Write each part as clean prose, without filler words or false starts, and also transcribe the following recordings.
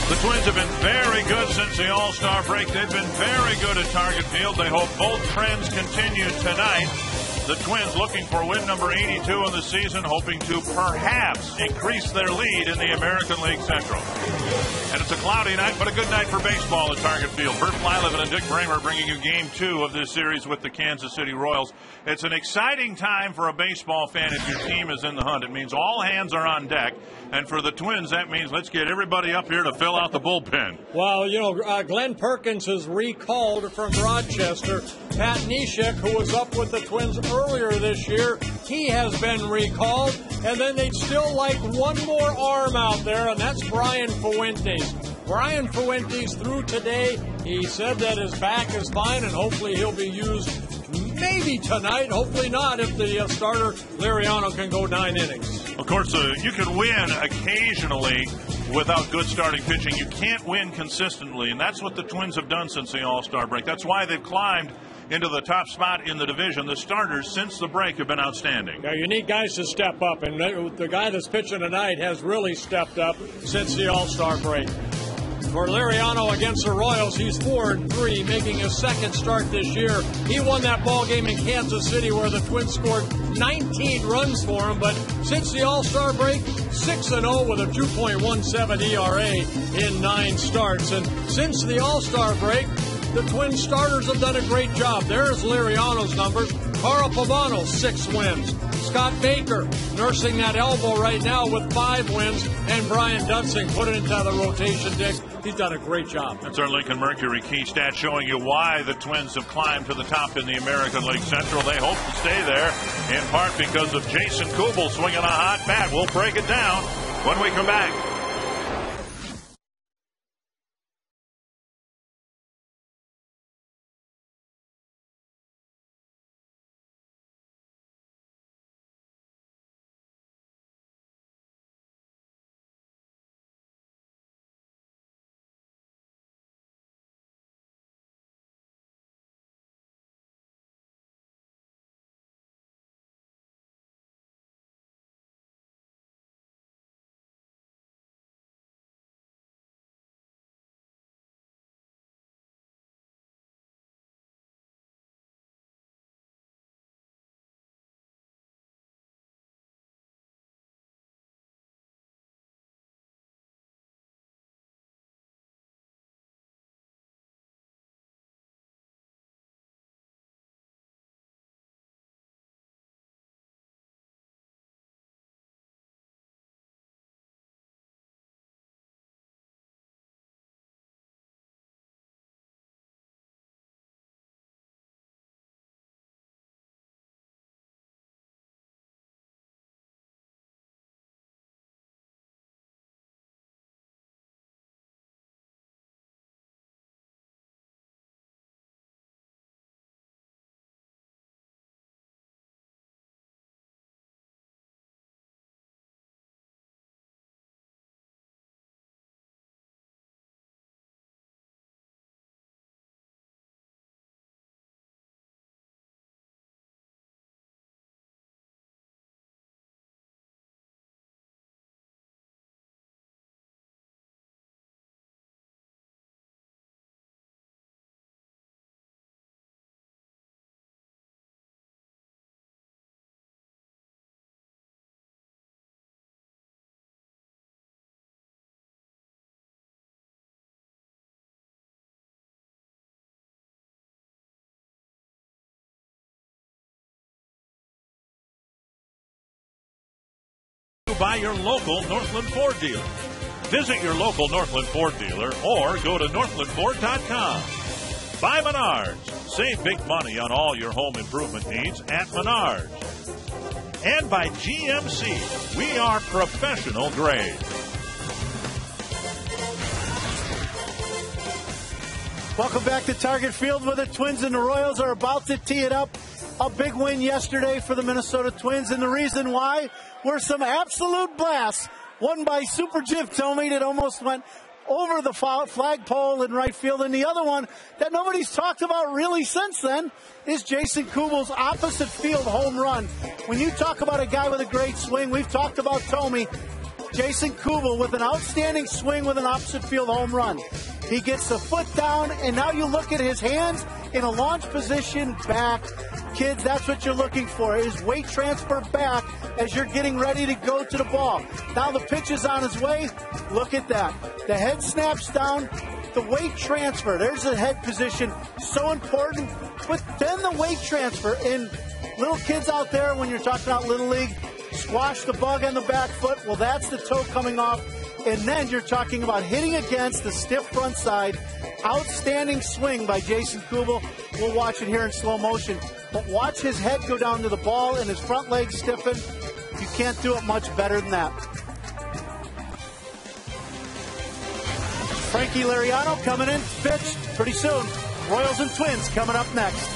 The Twins have been very good since the All-Star break. They've been very good at Target Field. They hope both trends continue tonight. The Twins looking for win number 82 in the season, hoping to perhaps increase their lead in the American League Central. And it's a cloudy night, but a good night for baseball at Target Field. Bert Flyleven and Dick Bramer bringing you Game 2 of this series with the Kansas City Royals. It's an exciting time for a baseball fan if your team is in the hunt. It means all hands are on deck. And for the Twins, that means let's get everybody up here to fill out the bullpen. Well, you know, Glenn Perkins is recalled from Rochester. Pat Neshek, who was up with the Twins earlier this year, he has been recalled. And then they'd still like one more arm out there, and that's Brian Fuentes. Brian Fuentes through today. He said that his back is fine, and hopefully he'll be used maybe tonight, hopefully not, if the starter Liriano can go 9 innings. Of course, you can win occasionally without good starting pitching. You can't win consistently, and that's what the Twins have done since the All-Star break. That's why they've climbed into the top spot in the division. The starters since the break have been outstanding. Yeah, you need guys to step up, and the guy that's pitching tonight has really stepped up since the All-Star break. For Liriano against the Royals, he's 4-3, making his second start this year. He won that ball game in Kansas City where the Twins scored 19 runs for him, but since the All-Star break, 6-0 with a 2.17 ERA in 9 starts. And since the All-Star break, the Twins starters have done a great job. There's Liriano's numbers. Carl Pavano, 6 wins. Scott Baker nursing that elbow right now with 5 wins. And Brian Dunsing put it into the rotation, Dick. He's done a great job. That's our Lincoln Mercury key stat showing you why the Twins have climbed to the top in the American League Central. They hope to stay there, in part because of Jason Kubel swinging a hot bat. We'll break it down when we come back. By your local Northland Ford dealer. Visit your local Northland Ford dealer or go to northlandford.com. By Menards. Save big money on all your home improvement needs at Menards. And by GMC. We are professional grade. Welcome back to Target Field, where the Twins and the Royals are about to tee it up. A big win yesterday for the Minnesota Twins, and the reason why were some absolute blasts. One by Super Jif Tomey that almost went over the flagpole in right field. And the other one that nobody's talked about really since then is Jason Kubel's opposite field home run. When you talk about a guy with a great swing, we've talked about Tommy. Jason Kubel with an outstanding swing with an opposite field home run. He gets the foot down, and now you look at his hands in a launch position back. Kids, that's what you're looking for, is weight transfer back as you're getting ready to go to the ball. Now the pitch is on his way. Look at that. The head snaps down. The weight transfer, there's the head position, so important. But then the weight transfer, and little kids out there, when you're talking about Little League, squash the bug on the back foot. Well, that's the toe coming off. And then you're talking about hitting against the stiff front side. Outstanding swing by Jason Kubel. We'll watch it here in slow motion. But watch his head go down to the ball and his front leg stiffen. You can't do it much better than that. Frankie Liriano coming in, pitch pretty soon. Royals and Twins coming up next.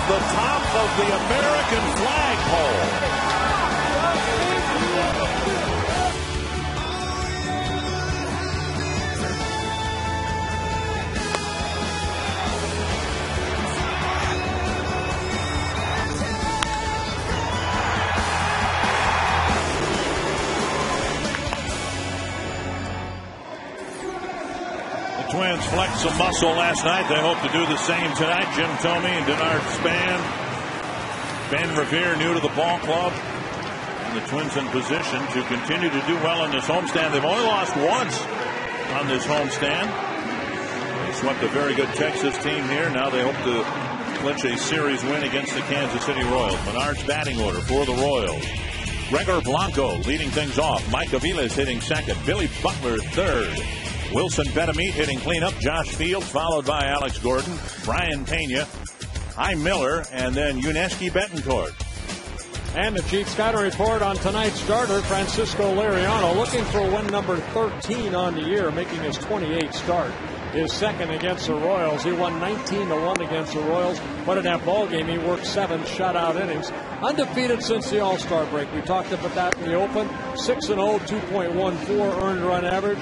The top of the American flagpole. The Twins flexed some muscle last night. They hope to do the same tonight. Jim Thome and Denard Span. Ben Revere new to the ball club. And the Twins in position to continue to do well in this homestand. They've only lost once on this homestand. They swept a very good Texas team here. Now they hope to clinch a series win against the Kansas City Royals. Menard's batting order for the Royals. Gregor Blanco leading things off. Mike Aviles hitting second. Billy Butler third. Wilson Betemit hitting cleanup. Josh Fields followed by Alex Gordon. Brian Pena. Miller, and then Yuneski Betancourt. And the Chiefs scouting report on tonight's starter, Francisco Liriano, looking for win number 13 on the year, making his 28th start. His second against the Royals. He won 19-1 against the Royals. But in that ball game, he worked 7 shutout innings. Undefeated since the All-Star break. We talked about that in the open. 6-0, 2.14 earned run average.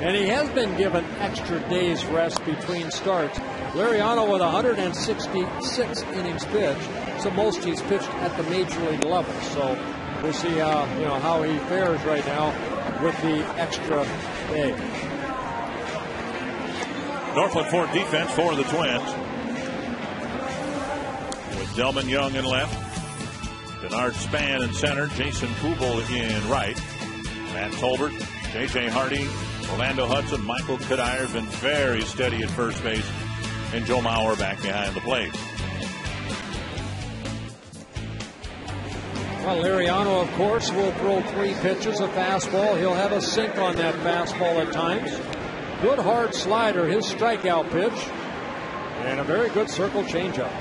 And he has been given extra days rest between starts. Liriano with 166 innings pitched. It's the most he's pitched at the major league level. So we'll see how he fares right now with the extra day. Northland Ford defense for the Twins. With Delman Young in left. Bernard Span in center. Jason Kubel in right. Matt Tolbert, J.J. Hardy, Orlando Hudson, Michael Kadire have been very steady at first base. And Joe Mauer back behind the plate. Well, Liriano, of course, will throw 3 pitches, a fastball. He'll have a sink on that fastball at times. Good hard slider, his strikeout pitch, and a very good circle changeup.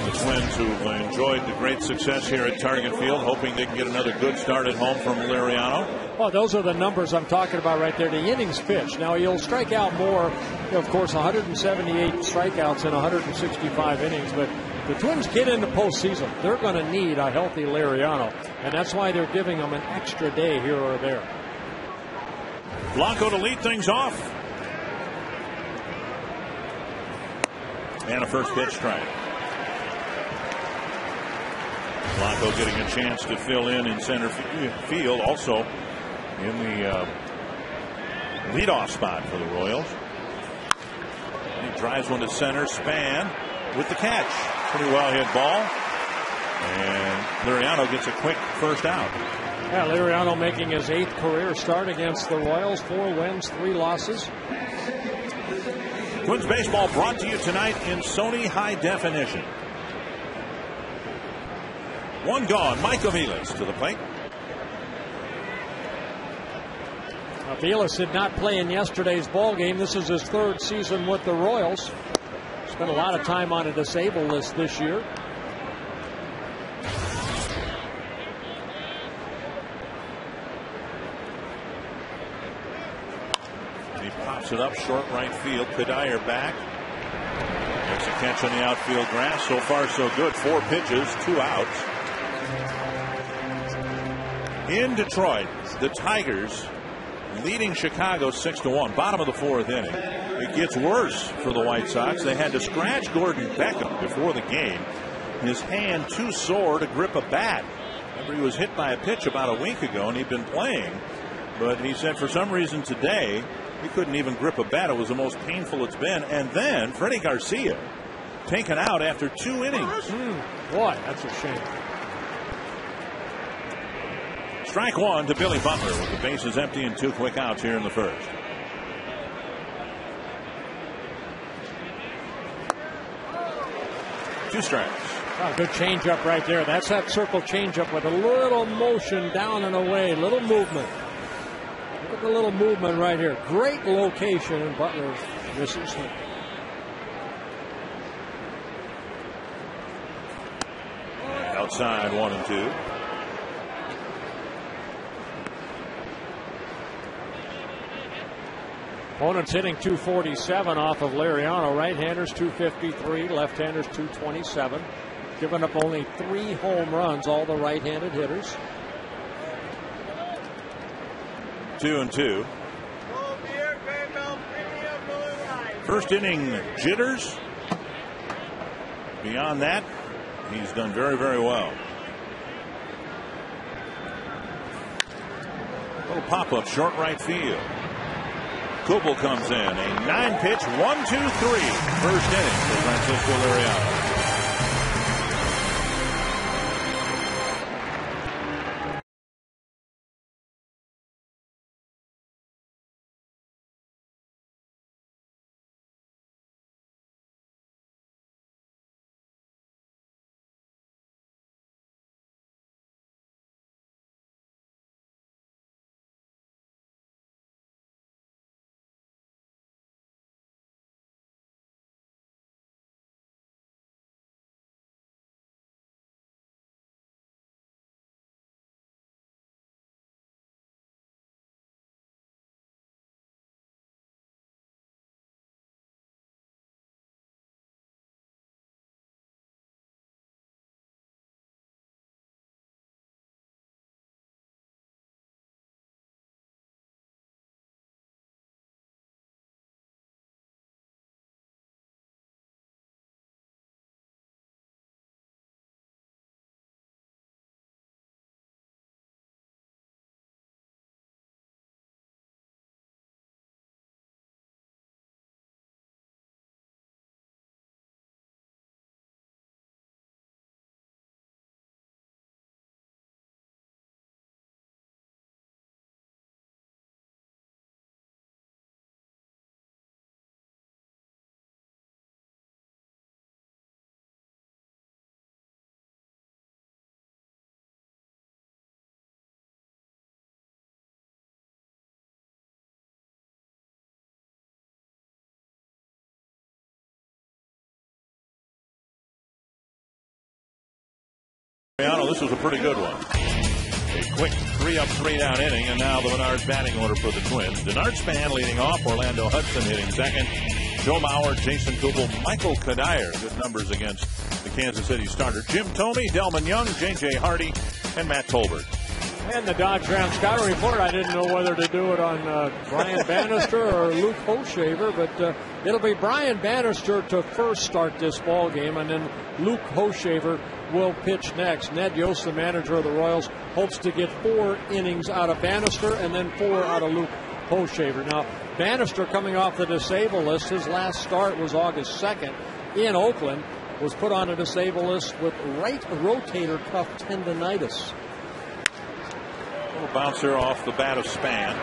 The Twins, who enjoyed the great success here at Target Field, hoping they can get another good start at home from Liriano. Well, those are the numbers I'm talking about right there, the innings pitched. Now, he'll strike out more, of course, 178 strikeouts in 165 innings, but the Twins get into postseason. They're going to need a healthy Liriano, and that's why they're giving him an extra day here or there. Blanco to lead things off. And a first pitch strike. Blanco getting a chance to fill in center field, also in the leadoff spot for the Royals. And he drives one to center. Span with the catch. Pretty well hit ball. And Liriano gets a quick first out. Yeah, Liriano making his 8th career start against the Royals. 4 wins, 3 losses. Twins baseball brought to you tonight in Sony High Definition. One gone. Mike Aviles to the plate. Aviles did not play in yesterday's ball game. This is his 3rd season with the Royals. Spent a lot of time on a disabled list this year. He pops it up short right field. Kadire back. Makes a catch on the outfield grass. So far so good. 4 pitches, 2 outs. In Detroit, the Tigers leading Chicago 6-1. Bottom of the 4th inning. It gets worse for the White Sox. They had to scratch Gordon Beckham before the game. His hand too sore to grip a bat. Remember, he was hit by a pitch about a week ago, and he'd been playing. But he said for some reason today, he couldn't even grip a bat. It was the most painful it's been. And then Freddie Garcia taken out after 2 innings. Boy, that's a shame. Strike 1 to Billy Butler with the bases empty and 2 quick outs here in the first. Two strikes. Oh, good changeup right there. That's that circle changeup with a little motion down and away, little movement. Look at the little movement right here. Great location, and Butler misses. Outside 1-2. Opponents hitting 247 off of Liriano. Right-handers 253, left-handers 227. Giving up only 3 home runs, all the right-handed hitters. 2-2. First inning jitters. Beyond that, he's done very, very well. Little pop-up, short right field. Kubel comes in. A 9-pitch, 1-2-3 first inning for Francisco Liriano. this was a pretty good one. A quick 3-up, 3-down inning, and now the Menards batting order for the Twins. Denard Span leading off, Orlando Hudson hitting second, Joe Mauer, Jason Kubel, Michael Kadire. Good numbers against the Kansas City starter. Jim Thome, Delman Young, J.J. Hardy, and Matt Tolbert. And the Dodge Ram Scouting Report, I didn't know whether to do it on Brian Bannister or Luke Hochshaver, but it'll be Brian Bannister to first start this ball game, and then Luke Hochshaver will pitch next. Ned Yost, the manager of the Royals, hopes to get 4 innings out of Bannister and then 4 out of Luke Hochshaver. Now, Bannister coming off the disabled list, his last start was August 2nd in Oakland, was put on a disabled list with right rotator cuff tendonitis. Little bouncer off the bat of Span.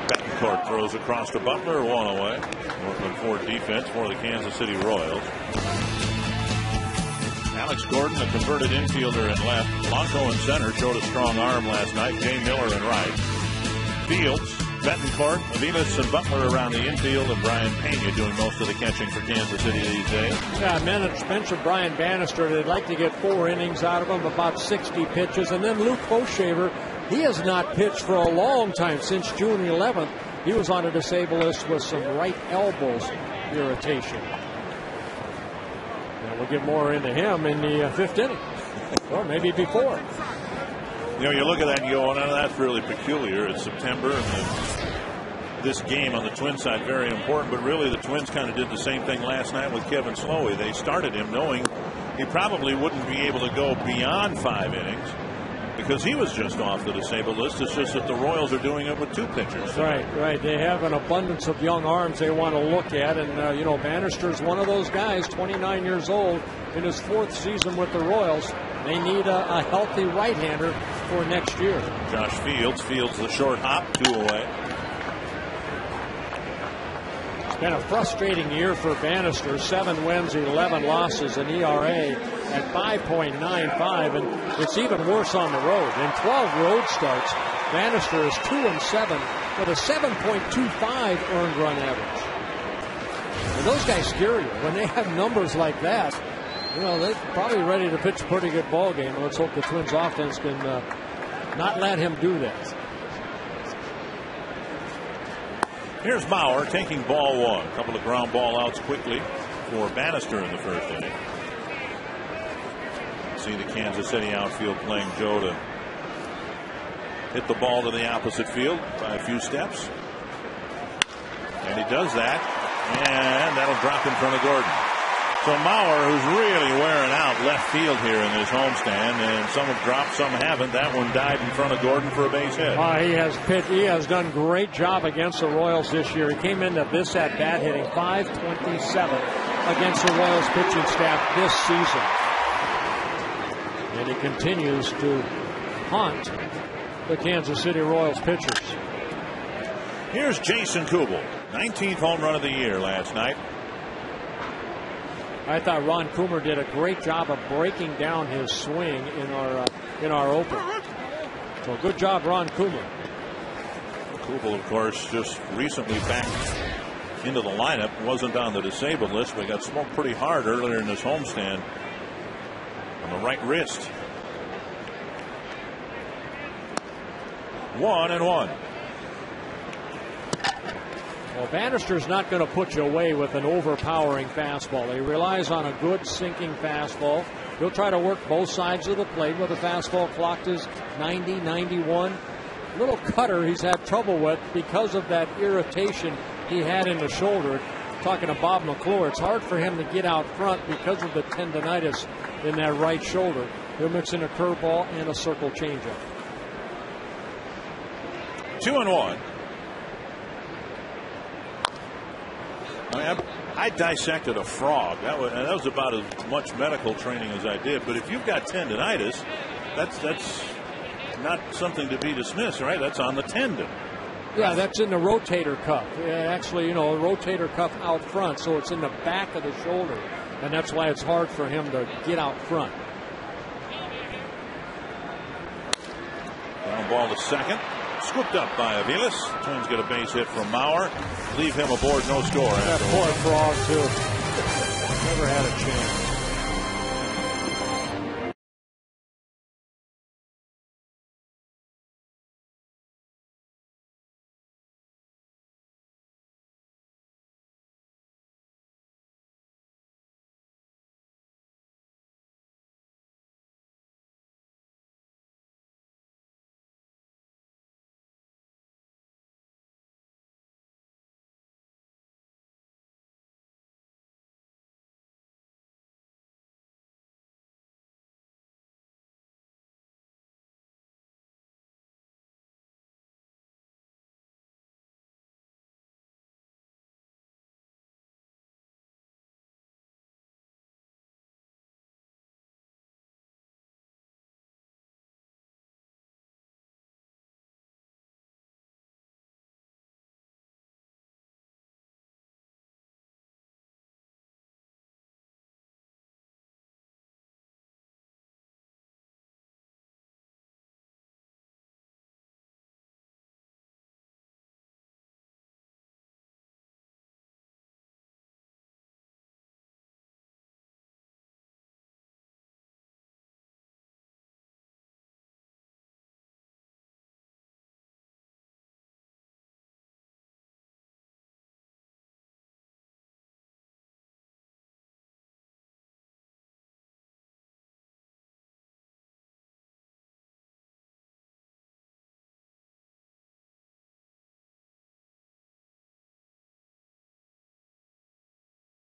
Betancourt throws across to Butler, 1 away. Working for defense for the Kansas City Royals. Alex Gordon, a converted infielder in left. Blanco in center, showed a strong arm last night. Jay Miller in right. Fields, Betancourt, Aviles, and Butler around the infield, and Brian Pena doing most of the catching for Kansas City these days. Yeah, I mentioned Brian Bannister. They'd like to get 4 innings out of him, about 60 pitches. And then Luke Hochshaver, he has not pitched for a long time, since June 11th. He was on a disabled list with some right elbow irritation. And we'll get more into him in the 5th inning, or maybe before. You know, you look at that and you go, oh, no, that's really peculiar. It's September, and this game on the Twins side very important. But really, the Twins kind of did the same thing last night with Kevin Slowey. They started him knowing he probably wouldn't be able to go beyond 5 innings, because he was just off the disabled list. It's just that the Royals are doing it with 2 pitchers. Right. They have an abundance of young arms they want to look at. And, you know, Bannister's one of those guys, 29 years old, in his 4th season with the Royals. They need a healthy right-hander for next year. Josh Fields the short hop, 2 away. It's been a frustrating year for Bannister. 7 wins, 11 losses, an ERA at 5.95, and it's even worse on the road. In 12 road starts, Bannister is 2-7 with a 7.25 earned run average. And those guys scare you when they have numbers like that. You know, they're probably ready to pitch a pretty good ball game. Let's hope the Twins offense can not let him do that. Here's Mauer taking ball 1. A couple of ground ball outs quickly for Bannister in the 1st inning. See the Kansas City outfield playing Joe to hit the ball to the opposite field by a few steps. And he does that, and that'll drop in front of Gordon. So Mauer, who's really wearing out left field here in this homestand, and some have dropped, some haven't. That one died in front of Gordon for a base hit. He has done a great job against the Royals this year. He came into this at bat hitting .527 against the Royals pitching staff this season. And he continues to haunt the Kansas City Royals pitchers. Here's Jason Kubel, 19th home run of the year last night. I thought Ron Coomer did a great job of breaking down his swing in our open. So good job, Ron Coomer. Kubel, of course, just recently back into the lineup. Wasn't on the disabled list, but got smoked pretty hard earlier in this homestand on the right wrist. 1-1. Well, Bannister's not going to put you away with an overpowering fastball. He relies on a good sinking fastball. He'll try to work both sides of the plate where the fastball clocked is 90, 91. Little cutter he's had trouble with because of that irritation he had in the shoulder. Talking to Bob McClure, it's hard for him to get out front because of the tendonitis in that right shoulder. He'll mix in a curveball and a circle changeup. 2-1. I dissected a frog. That was about as much medical training as I did. But if you've got tendonitis, that's not something to be dismissed, right? That's on the tendon. Yeah, that's in the rotator cuff. Actually, you know, rotator cuff out front, so it's in the back of the shoulder, and that's why it's hard for him to get out front. Ground ball to second. Scooped up by Aviles. Twins get a base hit from Mauer. Leave him aboard, no score. That poor frog, too. Never had a chance.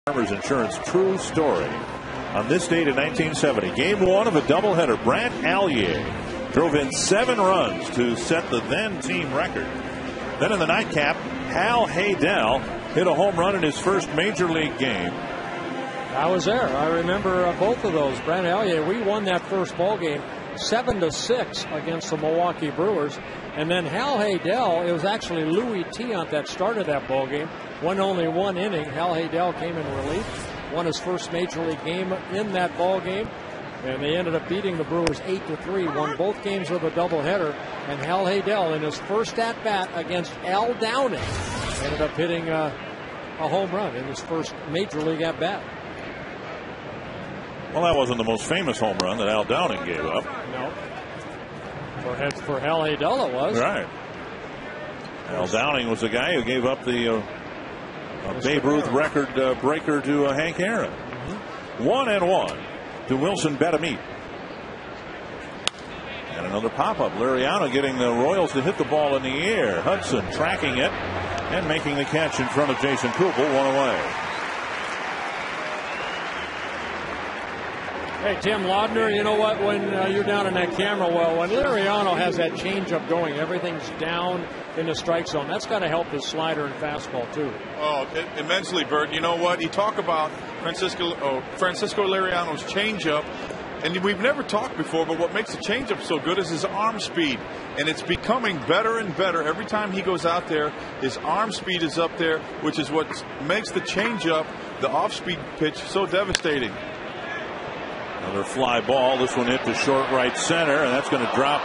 Farmers Insurance true story. On this date in 1970, game one of a doubleheader, Brant Allier drove in 7 runs to set the then team record. Then in the nightcap, Hal Haydell hit a home run in his first major league game. I was there. I remember both of those. Brant Allier, we won that first ball game 7-6 against the Milwaukee Brewers. And then Hal Haydell, it was actually Louis Tiant that started that ball game. Won only 1 inning. Hal Haydell came in relief, won his first major league game in that ball game, and they ended up beating the Brewers 8-3. Won both games with a doubleheader. And Hal Haydell, in his first at bat against Al Downing, ended up hitting a home run in his first major league at bat. Well, that wasn't the most famous home run that Al Downing gave up. No. For Hal Haydell, it was. Right. Al Downing was the guy who gave up the Babe Ruth record breaker to Hank Aaron. 1-1 to Wilson Betemit. And another pop-up. Liriano getting the Royals to hit the ball in the air. Hudson tracking it and making the catch in front of Jason Kubel. 1 away. Hey, Tim Laudner, you know what? When you're down in that camera well, when Liriano has that changeup going, everything's down in the strike zone. That's got to help his slider and fastball, too. Oh, immensely, Bert. You know what? You talk about Francisco Liriano's changeup, and we've never talked before, but what makes the changeup so good is his arm speed. And it's becoming better and better. Every time he goes out there, his arm speed is up there, which is what makes the changeup, the off-speed pitch, so devastating. Another fly ball. This one hit to short right center, and that's going to drop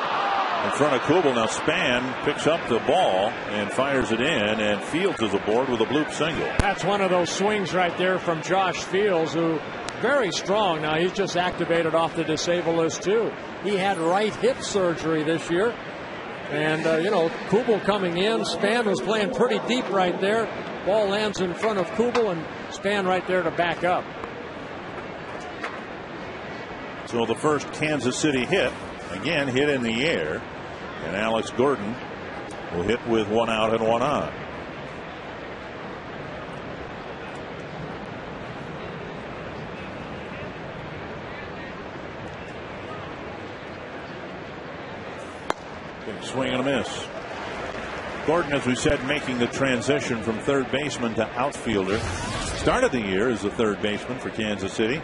in front of Kubel. Now Span picks up the ball and fires it in, and Fields is aboard with a bloop single. That's one of those swings right there from Josh Fields, who very strong. Now he's just activated off the disabled list too. He had right hip surgery this year, and Kubel coming in. Span was playing pretty deep right there. Ball lands in front of Kubel, and Span right there to back up. So the first Kansas City hit, again hit in the air, and Alex Gordon will hit with 1 out and 1 on. Big swing and a miss. Gordon, as we said, making the transition from third baseman to outfielder. Started the year as the third baseman for Kansas City.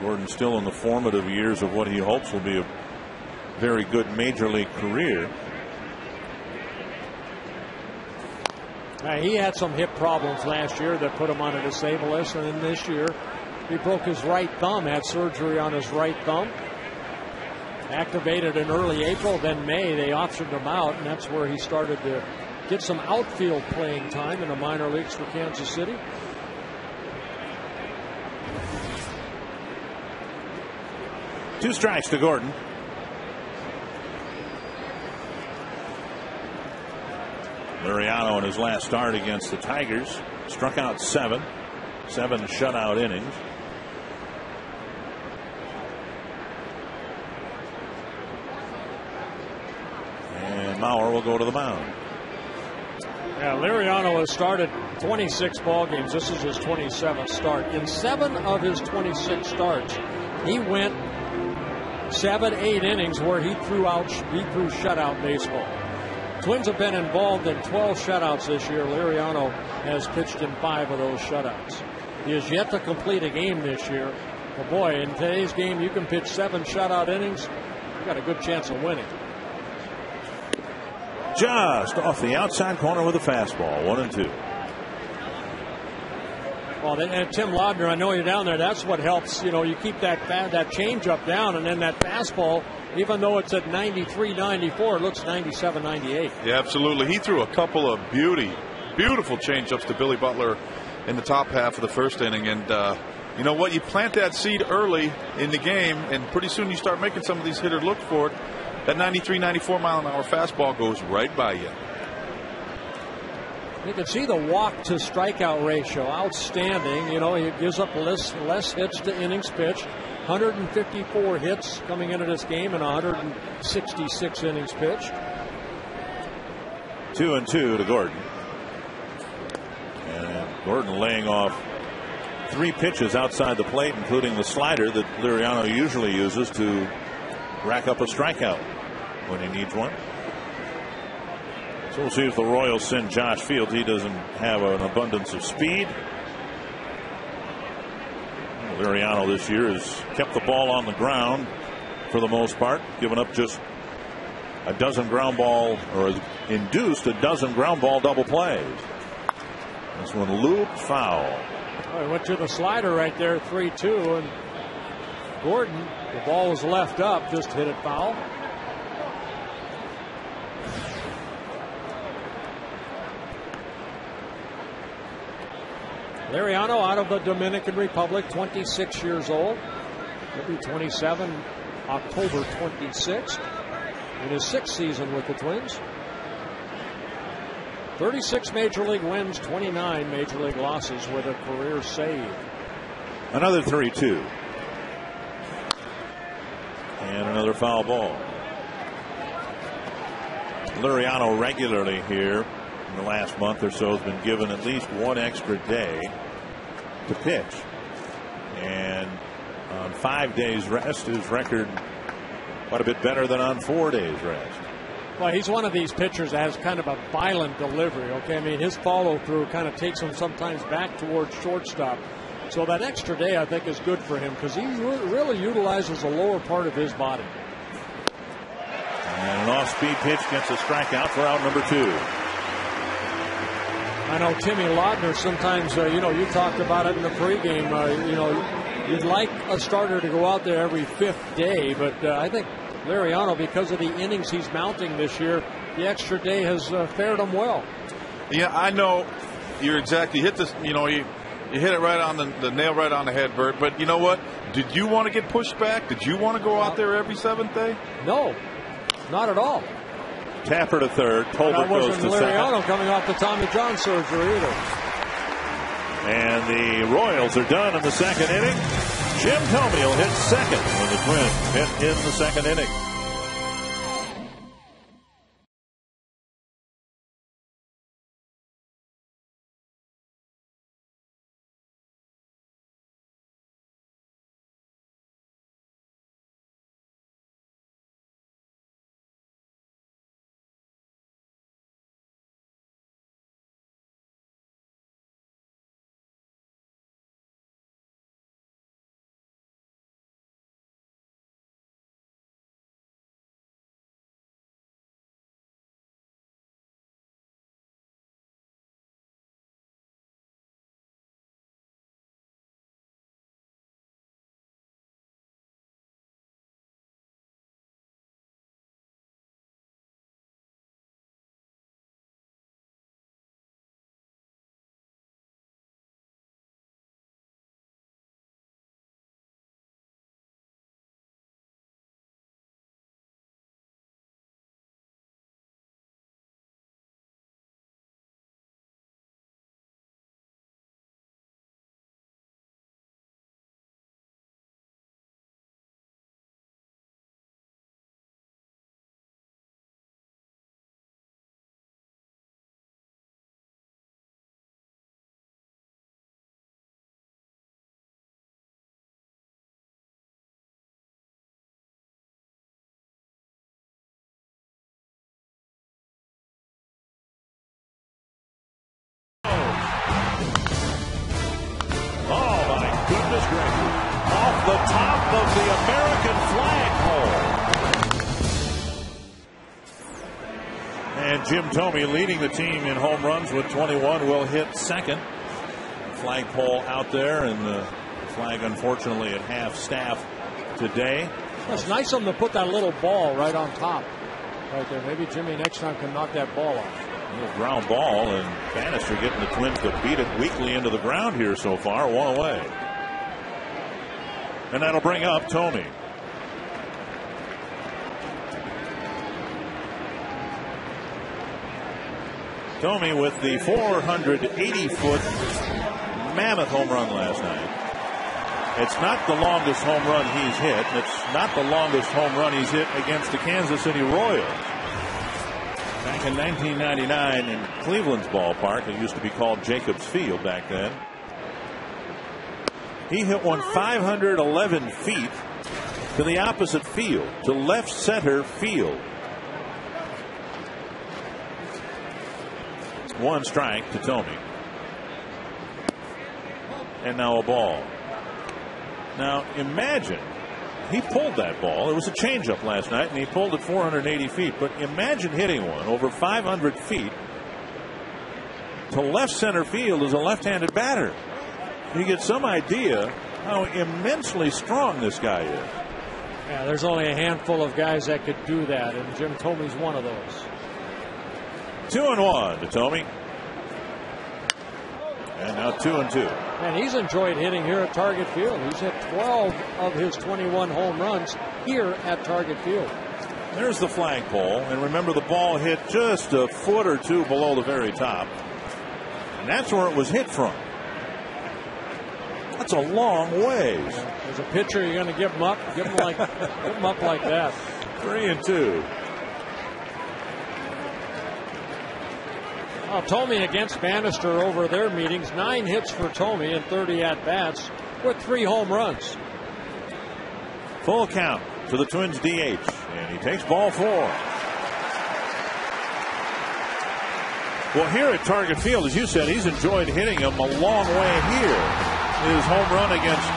Gordon still in the formative years of what he hopes will be a very good major league career. He had some hip problems last year that put him on a disabled list, and then this year he broke his right thumb, had surgery on his right thumb. Activated in early April, then May they optioned him out, and that's where he started to get some outfield playing time in the minor leagues for Kansas City. 2 strikes to Gordon. Liriano in his last start against the Tigers struck out 7 shutout innings. And Mauer will go to the mound. Yeah, Liriano has started 26 ball games. This is his 27th start. In 7 of his 26 starts, he went 7-8 innings where he threw shutout baseball. Twins have been involved in 12 shutouts this year. Liriano has pitched in 5 of those shutouts. He has yet to complete a game this year. But boy, in today's game, you can pitch 7 shutout innings. You've got a good chance of winning. Just off the outside corner with a fastball. 1-2. Well, and Tim Laudner, I know you're down there. That's what helps. You keep that changeup down, and then that fastball, even though it's at 93, 94, it looks 97, 98. Yeah, absolutely. He threw a couple of beautiful changeups to Billy Butler in the top half of the first inning. And you know what? You plant that seed early in the game, and pretty soon you start making some of these hitters look for it. That 93, 94 mile an hour fastball goes right by you. You can see the walk to strikeout ratio. Outstanding. He gives up less hits to innings pitched. 154 hits coming into this game and 166 innings pitched. 2-2 to Gordon. And Gordon laying off 3 pitches outside the plate, including the slider that Liriano usually uses to rack up a strikeout when he needs one. So we'll see if the Royals send Josh Fields. He doesn't have an abundance of speed. Liriano this year has kept the ball on the ground for the most part, given up just a dozen ground ball, or has induced a dozen ground ball double plays. This one looped foul. Well, he went to the slider right there, 3-2, and Gordon, the ball was left up, just hit it foul. Liriano out of the Dominican Republic, 26 years old. He'll be 27 October 26th in his 6th season with the Twins. 36 major league wins, 29 major league losses with a career save. Another 3-2. And another foul ball. Liriano regularly here in the last month or so has been given at least one extra day to pitch. And on 5 days rest, his record quite a bit better than on 4 days rest. Well, he's one of these pitchers that has kind of a violent delivery. Okay, I mean, his follow through kind of takes him sometimes back towards shortstop. So that extra day, I think, is good for him because he really utilizes the lower part of his body. And an off-speed pitch gets a strikeout for out number 2. I know Timmy Lautner sometimes, you talked about it in the pregame. You'd like a starter to go out there every 5th day, but I think Liriano, because of the innings he's mounting this year, the extra day has fared him well. Yeah, I know you're exactly hit this. You hit it right on the nail right on the head, Bert. But you know what? Did you want to get pushed back? Did you want to go out there every 7th day? No, not at all. Tapper to third. Tolbert goes to Liriano second. coming off the Tommy John surgery either. And the Royals are done in the 2nd inning. Jim Thome will hit second when the Twins hit in the 2nd inning. Goodness gracious. Off the top of the American flagpole. And Jim Thome, leading the team in home runs with 21, will hit second. Flagpole out there, and the flag unfortunately at half staff today. It's nice of them to put that little ball right on top. Right there. Maybe Jimmy next time can knock that ball off. A little ground ball, and Bannister getting the Twins to beat it weakly into the ground here so far. 1 away. And that'll bring up Thome. Thome with the 480-foot mammoth home run last night. It's not the longest home run he's hit, and it's not the longest home run he's hit against the Kansas City Royals. Back in 1999 in Cleveland's ballpark. It used to be called Jacobs Field back then. He hit one 511 feet to the opposite field, to left center field. One strike to Tomey. And now a ball. Now imagine he pulled that ball. It was a changeup last night, and he pulled it 480 feet. But imagine hitting one over 500 feet to left center field as a left-handed batter. You get some idea how immensely strong this guy is. Yeah, there's only a handful of guys that could do that, and Jim Tomey's one of those. 2-1 to Tomey. And now 2-2. And he's enjoyed hitting here at Target Field. He's hit 12 of his 21 home runs here at Target Field. There's the flagpole. And remember, the ball hit just a foot or two below the very top. And that's where it was hit from. That's a long ways. As a pitcher, you're going to give him up. Give him up like that. 3-2. Tomey against Bannister over their meetings. 9 hits for Tomey and 30 at-bats with 3 home runs. Full count to the Twins DH. And he takes ball 4. Well, here at Target Field, as you said, he's enjoyed hitting him a long way here. His home run against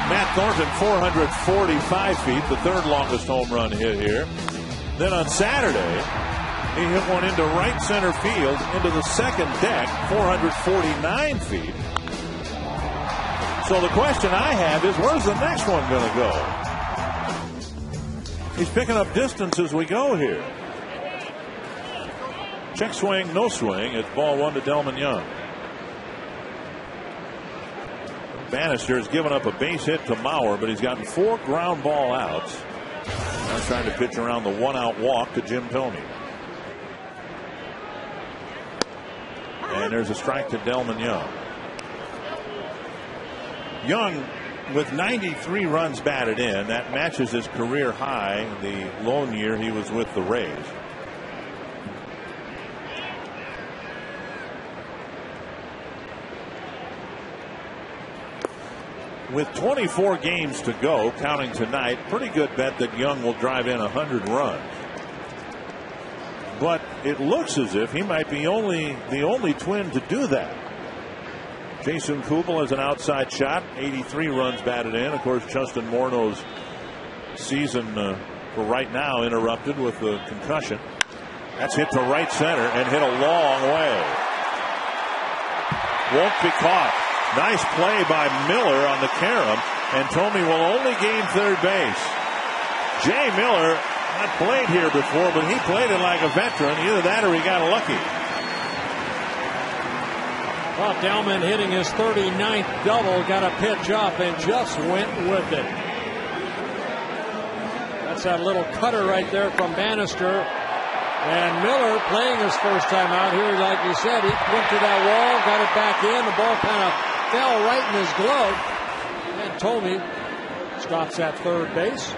Matt Thornton, 445 feet, the 3rd longest home run hit here. Then on Saturday, he hit one into right center field, into the second deck, 449 feet. So the question I have is, where's the next one going to go? He's picking up distance as we go here. Check swing, no swing. It's ball 1 to Delman Young. Bannister has given up a base hit to Mauer, but he's gotten 4 ground ball outs. Now trying to pitch around the 1-out walk to Jim Tomey. And there's a strike to Delman Young. Young with 93 runs batted in. That matches his career high the lone year he was with the Rays. With 24 games to go, counting tonight, pretty good bet that Young will drive in 100 runs. But it looks as if he might be the only Twin to do that. Jason Kubel has an outside shot, 83 runs batted in. Of course, Justin Morneau's season for right now interrupted with a concussion. That's hit to right center and hit a long way. Won't be caught. Nice play by Miller on the carom, and Tomey will only gain third base. Jay Miller not played here before, but he played it like a veteran. Either that or he got lucky. Well, Delman hitting his 39th double, got a pitch up and just went with it. That's that little cutter right there from Bannister. And Miller playing his first time out here, like you said, he went to that wall, got it back in. The ball kind of fell right in his glove. And Tomey stops at third base.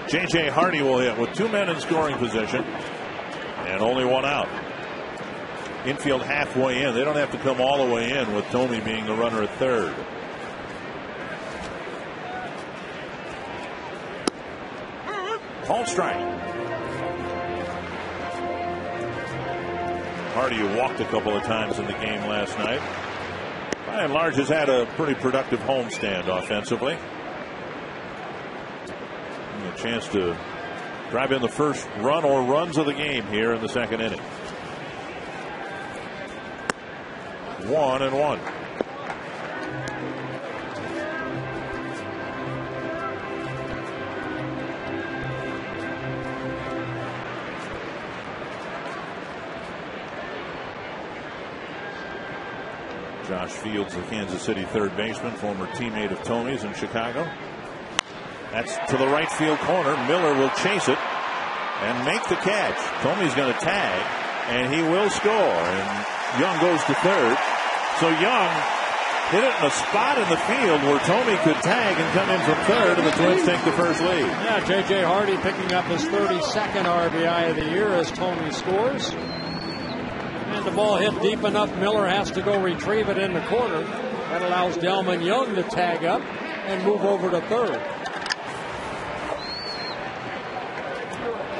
J.J. Hardy will hit with 2 men in scoring position and only 1 out. Infield halfway in. They don't have to come all the way in with Tomey being the runner at third. Called strike. Hardy, who walked a couple of times in the game last night, by and large has had a pretty productive homestand offensively. A chance to drive in the first run or runs of the game here in the second inning. 1-1. Josh Fields, the Kansas City third baseman, former teammate of Tomey's in Chicago. That's to the right field corner. Miller will chase it and make the catch. Tomey's going to tag, and he will score. And Young goes to third. So Young hit it in a spot in the field where Tomey could tag and come in from third, and the Twins take the first lead. Yeah, J.J. Hardy picking up his 32nd RBI of the year as Tomey scores. And the ball hit deep enough, Miller has to go retrieve it in the corner. That allows Delman Young to tag up and move over to third.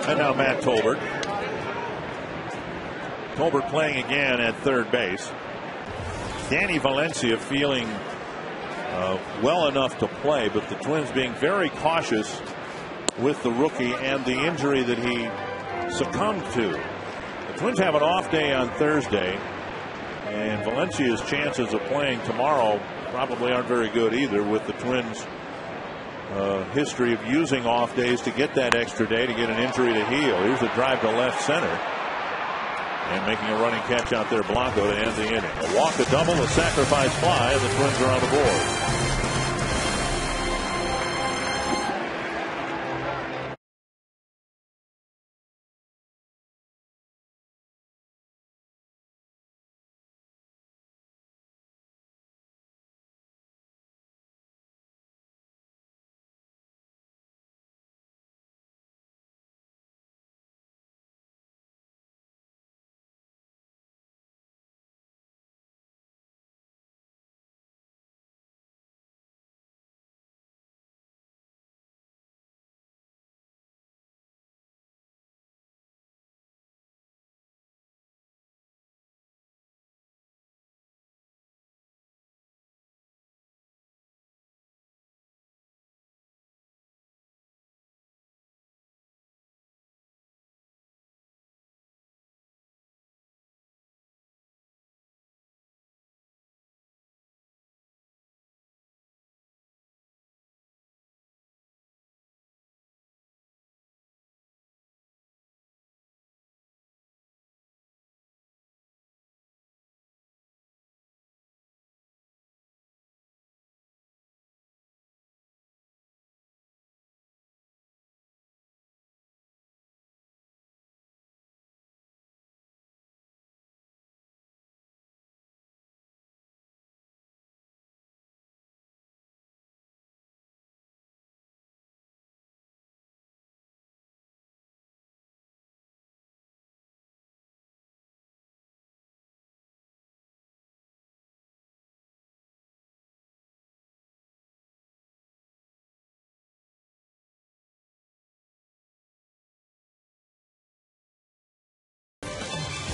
And now Matt Tolbert. Tolbert playing again at third base. Danny Valencia feeling well enough to play, but the Twins being very cautious with the rookie and the injury that he succumbed to. The Twins have an off day on Thursday, and Valencia's chances of playing tomorrow probably aren't very good either, with the Twins' history of using off days to get that extra day to get an injury to heal. Here's a drive to left center. And making a running catch out there, Blanco, to end the inning. A walk, a double, a sacrifice fly, and the Twins are on the board.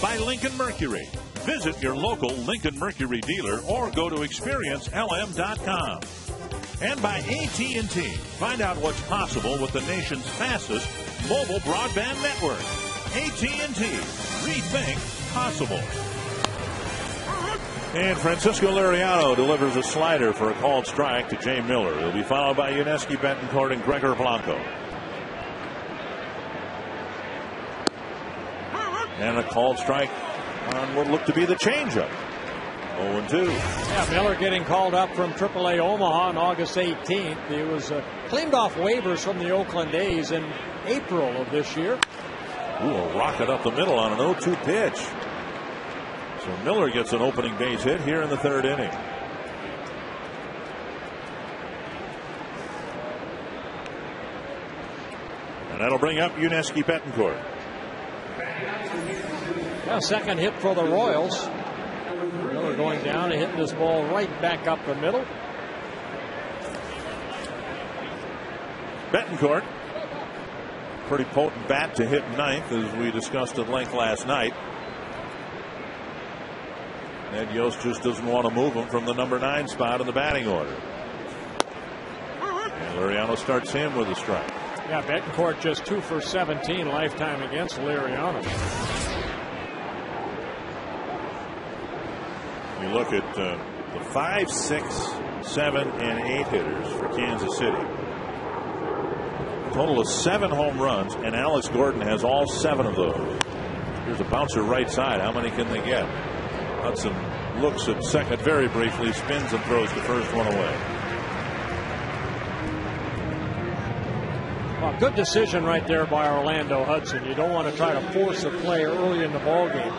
By Lincoln Mercury. Visit your local Lincoln Mercury dealer or go to experiencelm.com. And by AT&T. Find out what's possible with the nation's fastest mobile broadband network. AT&T. Rethink possible. And Francisco Liriano delivers a slider for a called strike to Jay Miller. He'll be followed by Yuniesky Betancourt and Gregor Blanco. And a called strike on what looked to be the changeup. 0-2. Yeah, Miller getting called up from AAA Omaha on August 18th. He was claimed off waivers from the Oakland A's in April of this year. Ooh, a rocket up the middle on an 0-2 pitch. So Miller gets an opening base hit here in the third inning. And that'll bring up Yuniesky Betancourt. Yeah, second hit for the Royals. Miller going down and hitting this ball right back up the middle. Betancourt, pretty potent bat to hit ninth, as we discussed at length last night. Ned Yost just doesn't want to move him from the number 9 spot in the batting order. And Liriano starts him with a strike. Yeah, Betancourt just 2 for 17 lifetime against Liriano. You look at the 5, 6, 7, and 8 hitters for Kansas City. A total of 7 home runs, and Alex Gordon has all 7 of those. Here's a bouncer right side. How many can they get? Hudson looks at second very briefly, spins and throws the first one away. Well, good decision right there by Orlando Hudson. You don't want to try to force a play early in the ball game.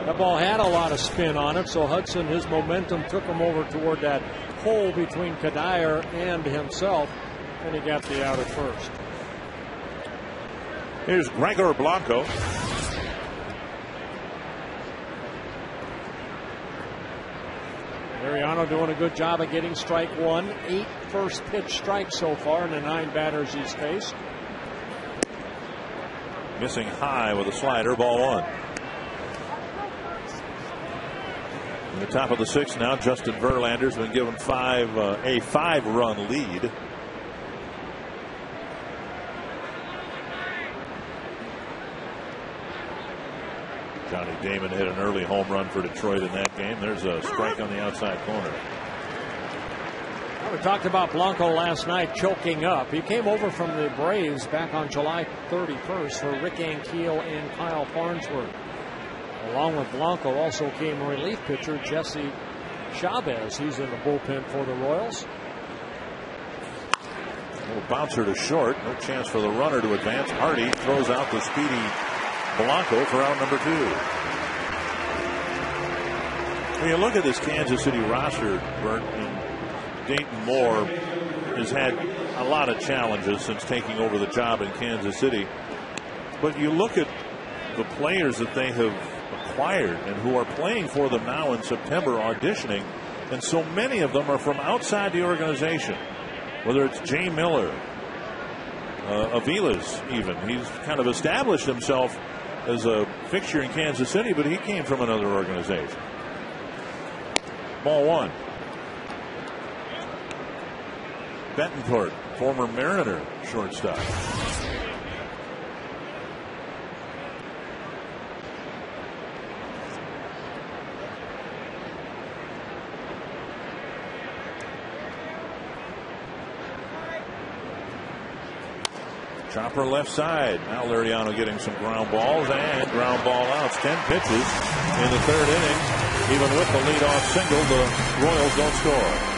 That ball had a lot of spin on it, so Hudson, his momentum took him over toward that hole between Kadire and himself, and he got the out at first. Here's Gregor Blanco. Liriano doing a good job of getting strike one. 8 first pitch strikes so far in the 9 batters he's faced. Missing high with a slider, ball 1. In the top of the 6th now, Justin Verlander's been given a 5-run lead. Johnny Damon hit an early home run for Detroit in that game. There's a strike on the outside corner. Well, we talked about Blanco last night choking up. He came over from the Braves back on July 31st for Rick Ankiel and Kyle Farnsworth. Along with Blanco also came relief pitcher Jesse Chavez. He's in the bullpen for the Royals. A little bouncer to short. No chance for the runner to advance. Hardy throws out the speedy Blanco for out number 2. When you look at this Kansas City roster, Bert, and Dayton Moore has had a lot of challenges since taking over the job in Kansas City. But you look at the players that they have acquired and who are playing for them now in September, auditioning, and so many of them are from outside the organization. Whether it's Jay Miller, Avila's even. He's kind of established himself as a fixture in Kansas City, but he came from another organization. Ball 1. Betancourt, former Mariner shortstop. Chopper left side. Now Liriano getting some ground balls and ground ball outs. 10 pitches in the 3rd inning. Even with the leadoff single, the Royals don't score.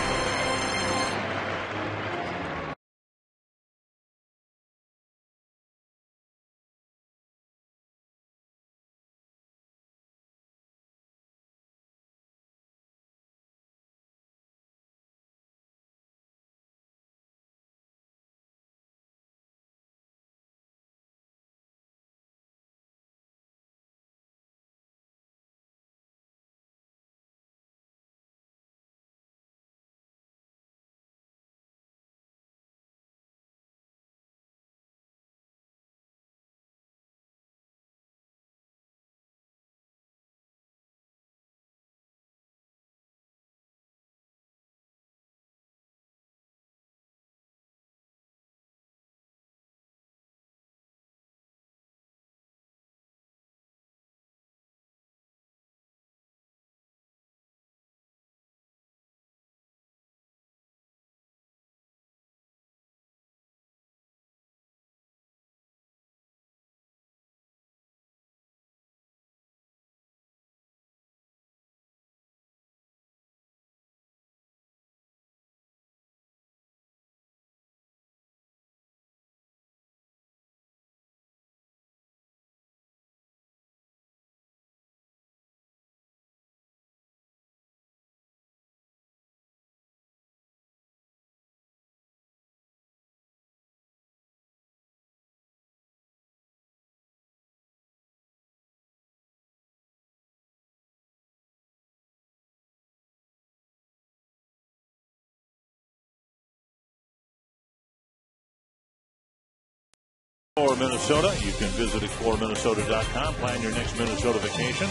Minnesota. You can visit exploreminnesota.com. Plan your next Minnesota vacation.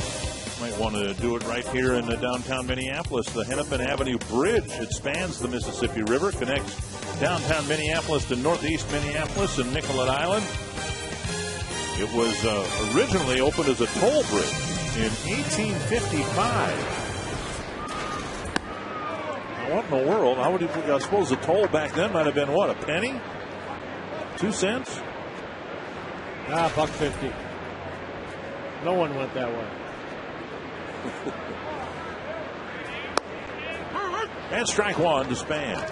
Might want to do it right here in downtown Minneapolis. The Hennepin Avenue Bridge. It spans the Mississippi River, connects downtown Minneapolis to northeast Minneapolis and Nicollet Island. It was originally opened as a toll bridge in 1855. Now, what in the world? How would you? I suppose the toll back then might have been what, a penny? 2 cents? $1.50. No one went that way. And strike 1 to Span.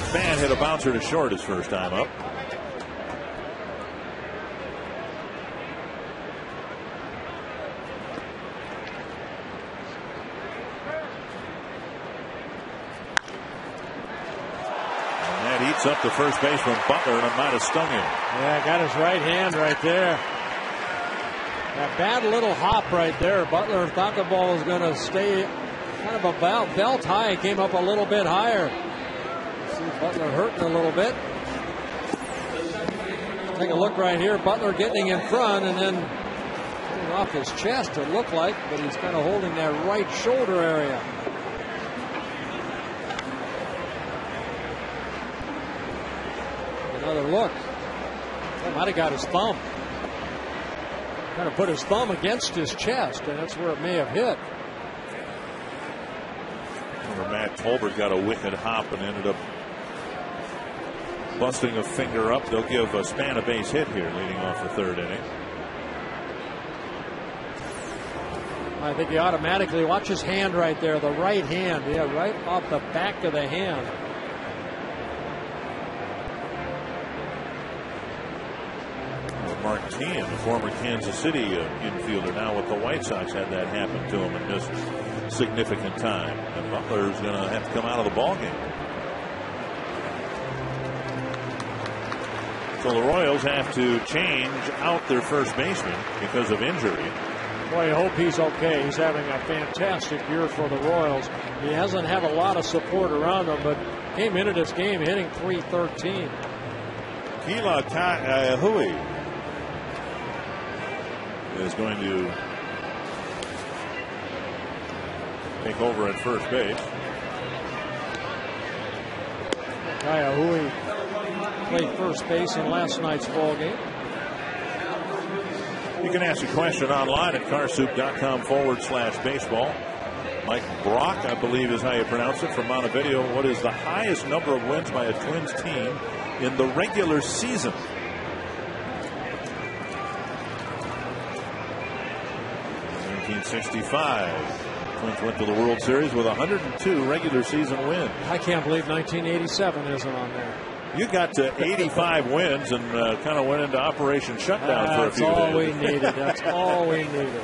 Span hit a bouncer to short his first time up. Gets up to first baseman Butler, and it might have stung him. Yeah, got his right hand right there. A bad little hop right there. Butler thought the ball was going to stay kind of about belt high. Came up a little bit higher. See Butler hurting a little bit. Take a look right here. Butler getting in front and then getting off his chest, it looked like, but he's kind of holding that right shoulder area. Another look. He might have got his thumb. Kind of put his thumb against his chest, and that's where it may have hit. Remember, Matt Tolbert got a wicked hop and ended up busting a finger up. They'll give Span a base hit here leading off the third inning. I think he automatically, watch his hand right there, the right hand. Yeah, right off the back of the hand. Martin, the former Kansas City infielder, now with the White Sox, had that happen to him and missed significant time. And Butler's going to have to come out of the ballgame. So the Royals have to change out their first baseman because of injury. Boy, I hope he's okay. He's having a fantastic year for the Royals. He hasn't had a lot of support around him, but came into this game hitting .313. Keila Hui is going to take over at first base. Hui played first base in last night's ball game. You can ask a question online at carsoup.com/baseball. Mike Brock, I believe is how you pronounce it, from Montevideo. What is the highest number of wins by a Twins team in the regular season? In 1965, Twins went to the World Series with 102 regular season wins. I can't believe 1987 isn't on there. You got to 85 wins and kind of went into Operation Shutdown for a few days. That's all we needed. That's all we needed.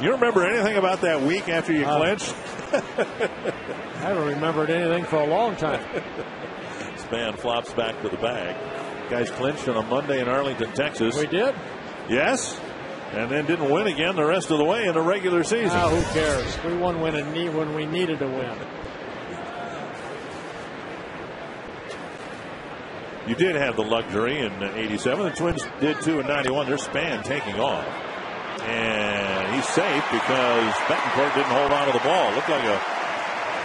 You remember anything about that week after you clinched? I haven't remembered anything for a long time. Span flops back to the bag. Guys clinched on a Monday in Arlington, Texas. We did? Yes. And then didn't win again the rest of the way in the regular season. Who cares? We won when we needed to win. You did have the luxury in '87. The Twins did too in '91. Their Span taking off. And he's safe because Betancourt didn't hold on to the ball. Looked like a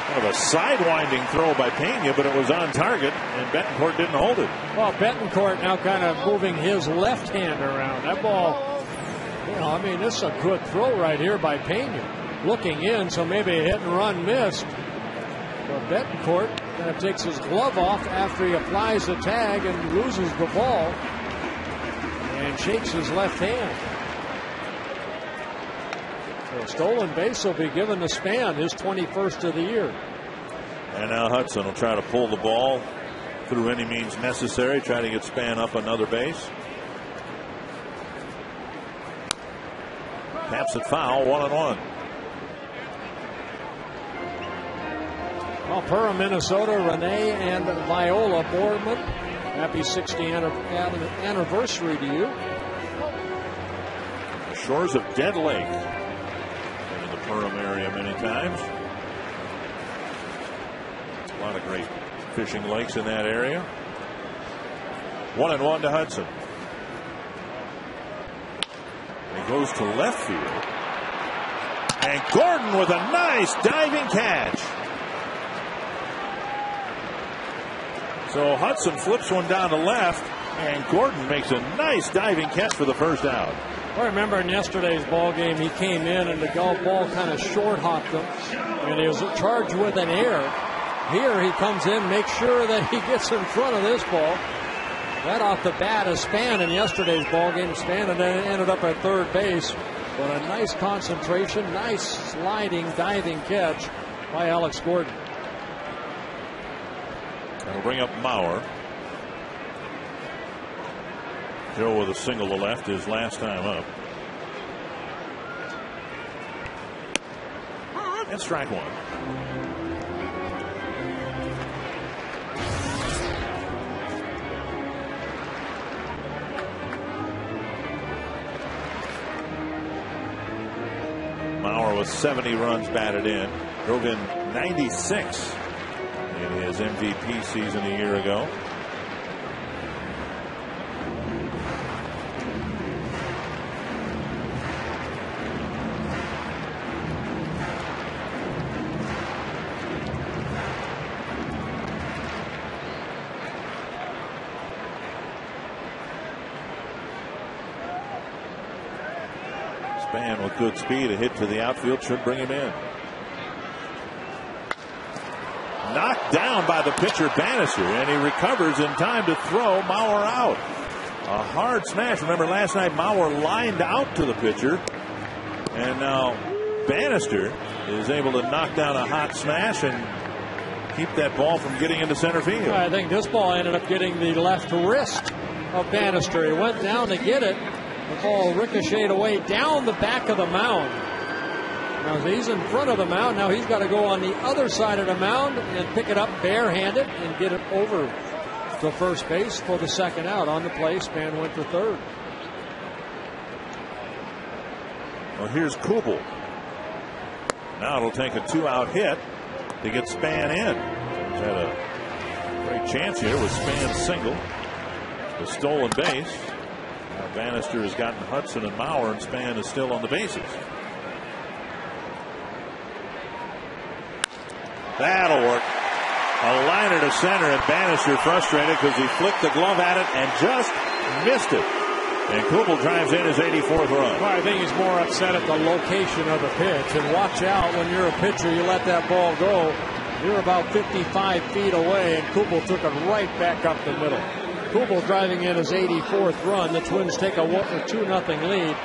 kind of a sidewinding throw by Pena, but it was on target, and Betancourt didn't hold it. Well, Betancourt now kind of moving his left hand around. That ball, I mean, this is a good throw right here by Pena. Looking in, so maybe a hit and run missed. But Betancourt kind of takes his glove off after he applies the tag and loses the ball and shakes his left hand. So a stolen base will be given to Span, his 21st of the year. And now Hudson will try to pull the ball through any means necessary, try to get Span up another base. Taps it foul, 1-1. Well, Pura, Minnesota, Renee and Viola Boardman. Happy 60th anniversary to you. The shores of Dead Lake. Been in the Purim area many times. A lot of great fishing lakes in that area. 1-1 to Hudson. He goes to left field. And Gordon with a nice diving catch. So Hudson flips one down to left, and Gordon makes a nice diving catch for the first out. I remember in yesterday's ball game, he came in and the golf ball kind of short hopped him, and he was charged with an error. Here he comes in, makes sure that he gets in front of this ball. Right off the bat of Span in yesterday's ball game. Span ended up at third base, but a nice concentration, nice sliding, diving catch by Alex Gordon. That'll bring up Mauer. Joe with a single to left his last time up. And strike one. Mauer with 70 runs batted in. Drove in 96 in his MVP season a year ago. Span with good speed, a hit to the outfield should bring him in. Knocked down by the pitcher Bannister, and he recovers in time to throw Mauer out. A hard smash. Remember last night Mauer lined out to the pitcher, and now Bannister is able to knock down a hot smash and keep that ball from getting into center field. I think this ball ended up getting the left wrist of Bannister. He went down to get it. The ball ricocheted away down the back of the mound. Now he's in front of the mound. Now he's got to go on the other side of the mound and pick it up barehanded and get it over to first base for the second out. On the play, Span went to third. Well, here's Kubel. Now it'll take a 2-out hit to get Span in. He's had a great chance here with Span's single. The stolen base. Now Bannister has gotten Hudson and Mauer, and Span is still on the bases. That'll work. A liner to center, and Bannister frustrated because he flicked the glove at it and just missed it. And Kubel drives in his 84th run. Well, I think he's more upset at the location of the pitch. And watch out when you're a pitcher, you let that ball go. You're about 55 feet away, and Kubel took it right back up the middle. Kubel driving in his 84th run. The Twins take a 2-0 lead.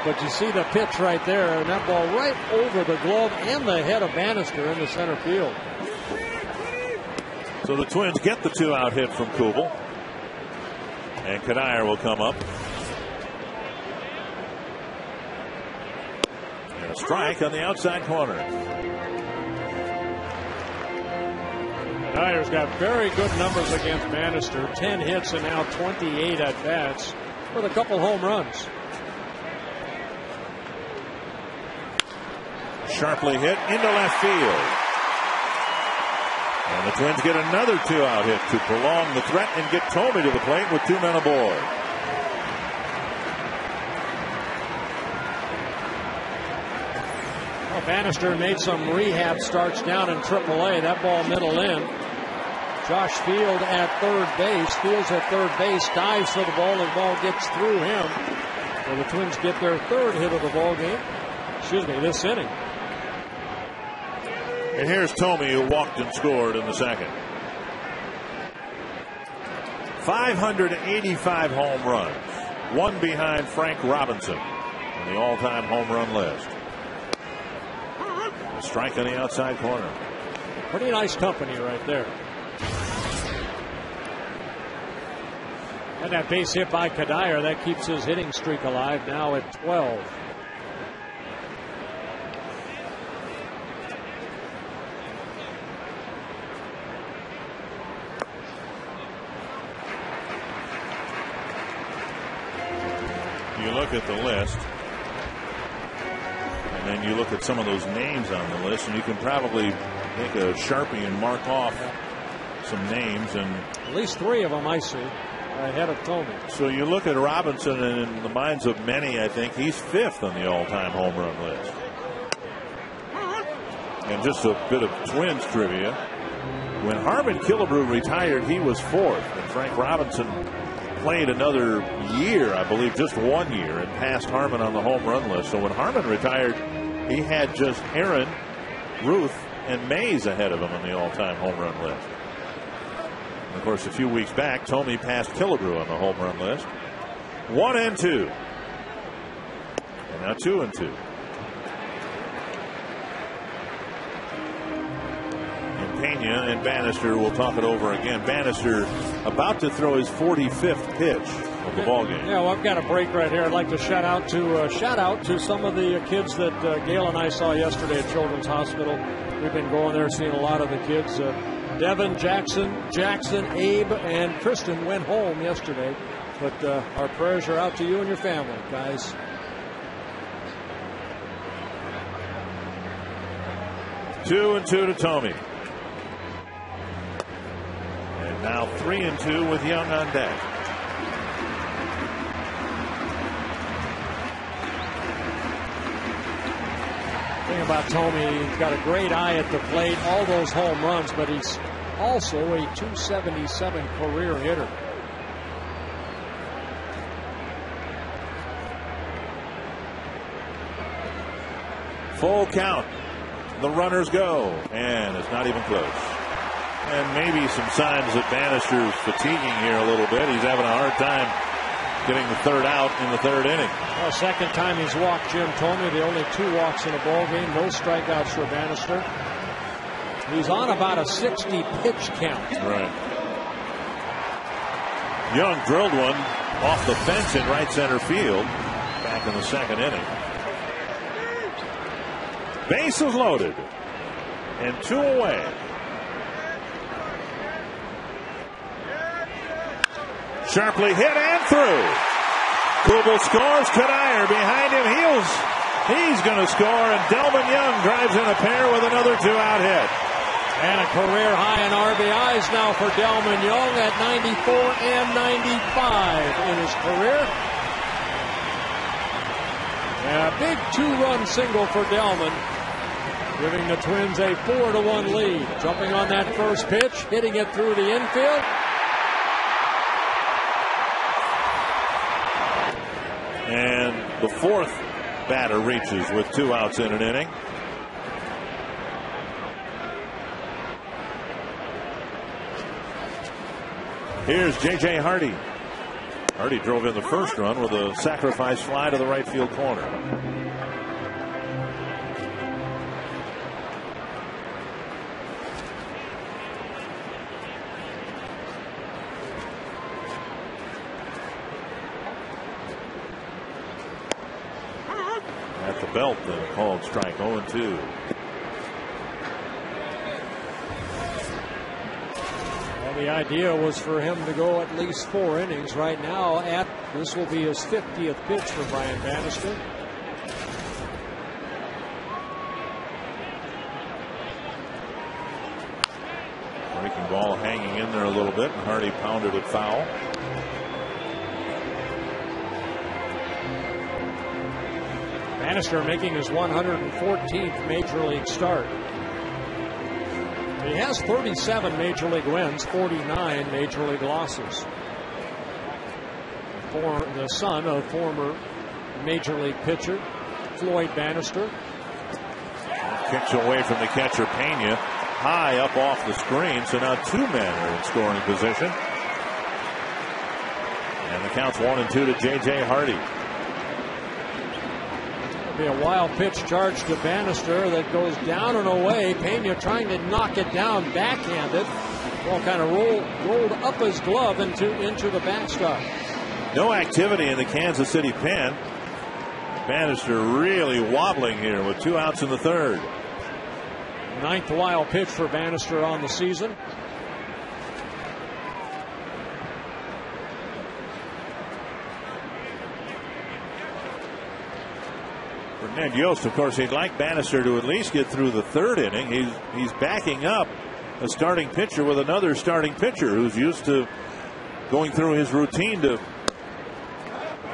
But you see the pitch right there, and that ball right over the glove and the head of Bannister in the center field. So the Twins get the 2-out hit from Kubel. And Kadire will come up. And a strike on the outside corner. Kadire's got very good numbers against Bannister. 10 hits and now 28 at bats with a couple home runs. Sharply hit into left field. And the Twins get another 2-out hit to prolong the threat and get Tomey to the plate with 2 men aboard. Well, Bannister made some rehab starts down in AAA. That ball middle in. Josh Field at third base. Field's at third base. Dives for the ball. The ball gets through him. So the Twins get their third hit of the ball game. This inning. And here's Tomey, who walked and scored in the second. 585 home runs. One behind Frank Robinson on the all-time home run list. A strike on the outside corner. Pretty nice company right there. And that base hit by Kadire, that keeps his hitting streak alive now at 12. You look at the list, and then you look at some of those names on the list, and you can probably take a Sharpie and mark off some names. And at least 3 of them I see ahead of Tomey. So you look at Robinson, and in the minds of many, I think he's 5th on the all-time home run list. And just a bit of Twins trivia. When Harmon Killebrew retired, he was 4th, and Frank Robinson played another year, I believe just 1 year, and passed Harmon on the home run list. So when Harmon retired, he had just Aaron, Ruth, and Mays ahead of him on the all-time home run list. And of course, a few weeks back, Tomey passed Killebrew on the home run list. 1 and 2. And now 2 and 2. Pena and Bannister will talk it over again. Bannister about to throw his 45th pitch of the ball game. Yeah, well, I've got a break right here. I'd like to shout out to some of the kids that Gail and I saw yesterday at Children's Hospital. We've been going there, seeing a lot of the kids. Devin, Jackson, Abe, and Kristen went home yesterday. But our prayers are out to you and your family, guys. 2-2 to Tomey. And now 3-2 with Young on deck. The thing about Tomey, he's got a great eye at the plate, all those home runs, but he's also a .277 career hitter. Full count. The runners go, and it's not even close. And maybe some signs that Bannister's fatiguing here a little bit. He's having a hard time getting the third out in the third inning. Well, second time he's walked Jim Tomey. The only 2 walks in a ball game. No strikeouts for Bannister. He's on about a 60 pitch count. Right. Young drilled one off the fence in right center field back in the second inning. Bases loaded and 2 away. Sharply hit and through. Kubel scores. Kadire behind him. He's going to score, and Delvin Young drives in a pair with another 2-out hit. And a career high in RBIs now for Delvin Young at 94 and 95 in his career. A big 2-run single for Delvin, giving the Twins a 4-1 lead. Jumping on that first pitch, hitting it through the infield. And the fourth batter reaches with 2 outs in an inning. Here's J.J. Hardy. Hardy drove in the first run with a sacrifice fly to the right field corner. At the belt, then called strike. 0-2. The idea was for him to go at least 4 innings. Right now, this will be his 50th pitch for Brian Bannister. Breaking ball hanging in there a little bit, and Hardy pounded it foul. Bannister making his 114th Major League start. He has 37 Major League wins, 49 Major League losses. For the son of former Major League pitcher Floyd Bannister. Kicks away from the catcher Pena, high up off the screen, so now 2 men are in scoring position. And the count's 1-2 to J.J. Hardy. Be a wild pitch charge to Bannister that goes down and away. Pena trying to knock it down backhanded. Ball kind of rolled up his glove into the backstop. No activity in the Kansas City pen. Bannister really wobbling here with 2 outs in the third. 9th wild pitch for Bannister on the season. And Yost, of course, he'd like Bannister to at least get through the third inning. He's backing up a starting pitcher with another starting pitcher who's used to going through his routine to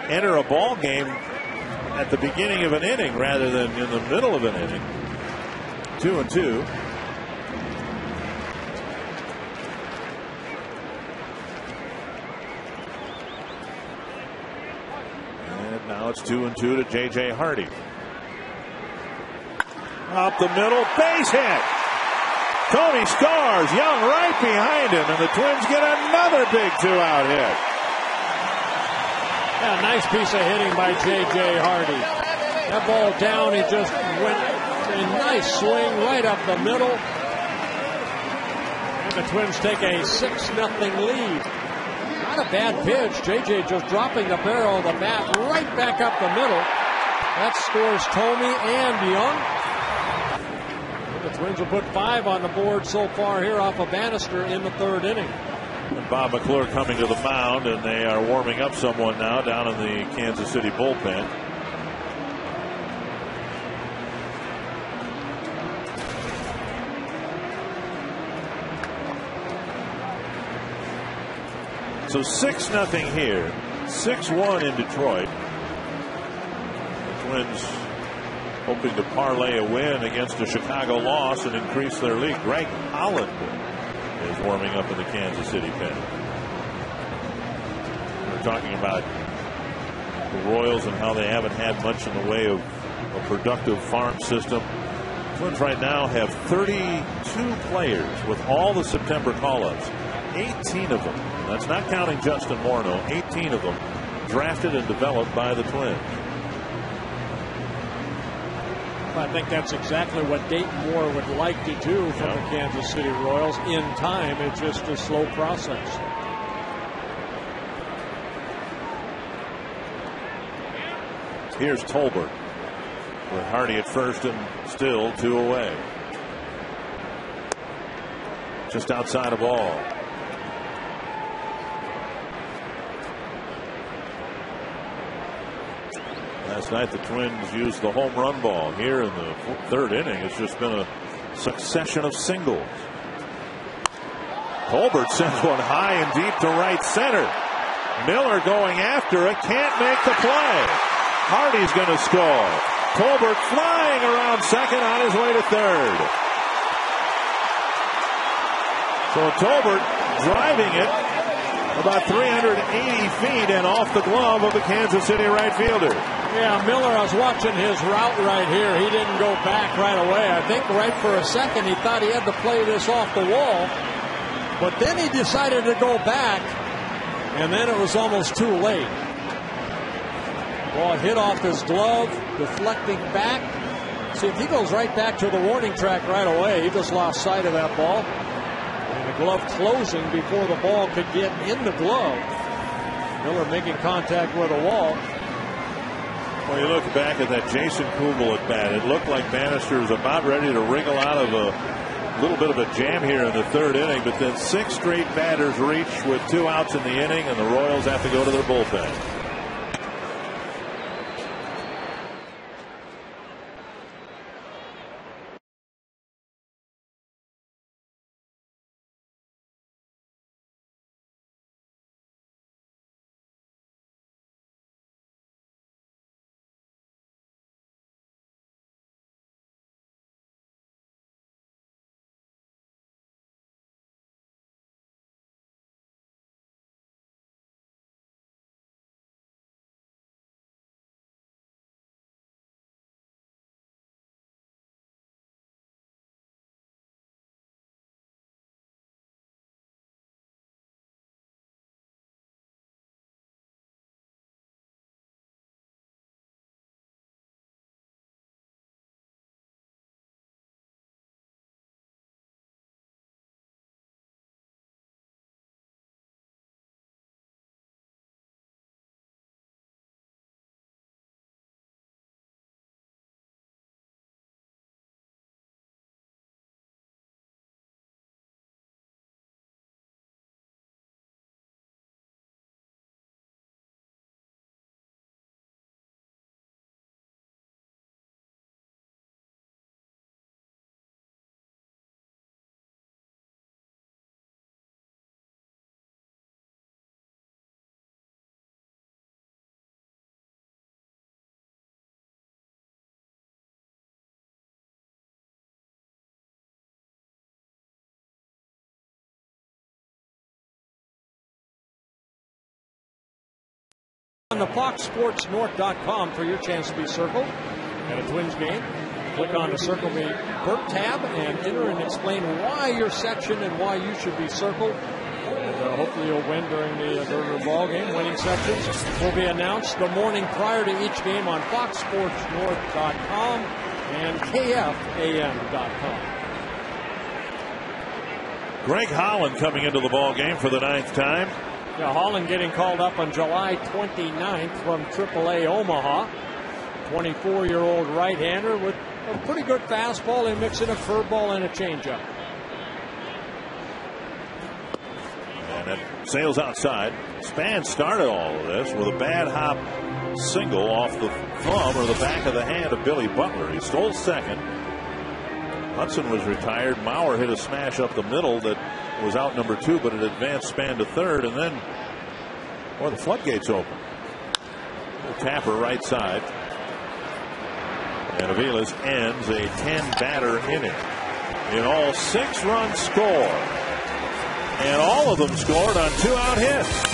enter a ball game at the beginning of an inning rather than in the middle of an inning. 2-2. And now it's 2-2 to J.J. Hardy. Up the middle, base hit. Tomey scores. Young right behind him, and the Twins get another big 2-out hit. Yeah, nice piece of hitting by J.J. Hardy. That ball down, it just went a nice swing right up the middle. And the Twins take a 6-0 lead. Not a bad pitch. J.J. just dropping the barrel of the bat right back up the middle. That scores Tomey and Young. The Twins will put 5 on the board so far here off of Bannister in the third inning. And Bob McClure coming to the mound, and they are warming up someone now down in the Kansas City bullpen. So 6-0 here. 6-1 in Detroit. The Twins hoping to parlay a win against a Chicago loss and increase their lead. Greg Holland is warming up in the Kansas City pen. We're talking about the Royals and how they haven't had much in the way of a productive farm system. Twins right now have 32 players with all the September call-ups. 18 of them, that's not counting Justin Morneau, 18 of them drafted and developed by the Twins. I think that's exactly what Dayton Moore would like to do for the Kansas City Royals. In time, it's just a slow process. Here's Tolbert with Hardy at first and still 2 away. Just outside of ball. Last night the Twins used the home run ball. Here in the 3rd inning, it's just been a succession of singles. Tolbert sends one high and deep to right center. Miller going after it, can't make the play. Hardy's going to score. Tolbert flying around second on his way to 3rd. So Tolbert driving it about 380 feet and off the glove of the Kansas City right fielder. Yeah, Miller, I was watching his route right here. He didn't go back right away. I think right for a second he thought he had to play this off the wall. But then he decided to go back, and then it was almost too late. Ball hit off his glove, deflecting back. See, if he goes right back to the warning track right away, he just lost sight of that ball. And the glove closing before the ball could get in the glove. Miller making contact with the wall. Well, you look back at that Jason Kubel at bat. It looked like Bannister was about ready to wriggle out of a little bit of a jam here in the 3rd inning, but then 6 straight batters reach with 2 outs in the inning, and the Royals have to go to their bullpen. On the FoxSportsNorth.com for your chance to be circled at a Twins game. Click on the Circle Me Burt tab and enter and explain why your section and why you should be circled. And hopefully you'll win during the ball game. Winning sections will be announced the morning prior to each game on FoxSportsNorth.com and KFAN.com. Greg Holland coming into the ball game for the 9th time. Yeah, Holland getting called up on July 29th from AAA Omaha. 24-year-old right-hander with a pretty good fastball and mixing a curveball and a changeup. And it sails outside. Span started all of this with a bad hop single off the thumb or the back of the hand of Billy Butler. He stole second. Hudson was retired. Mauer hit a smash up the middle that was out number 2, but it advanced Span to 3rd, and then Or the floodgates open. Tapper right side. And Aviles ends a 10-batter inning. In all, 6 runs scored. And all of them scored on 2-out hits.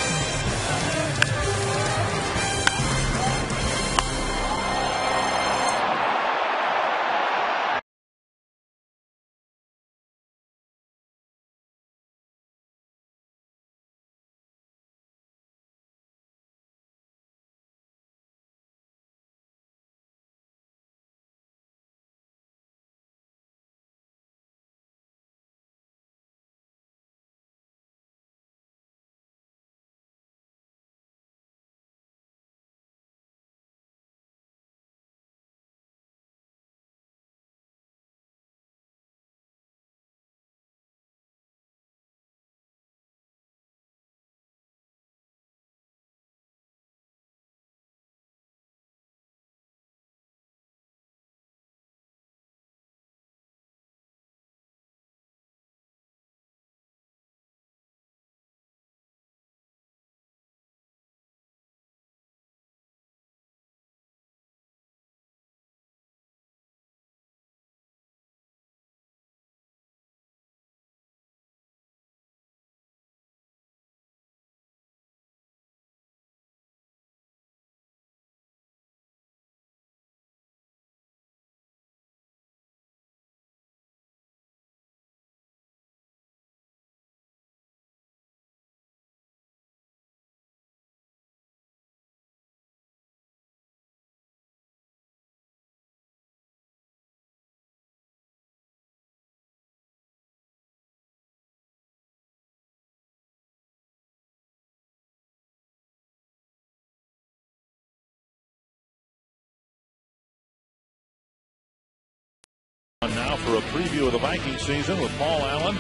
Now for a preview of the Vikings season with Paul Allen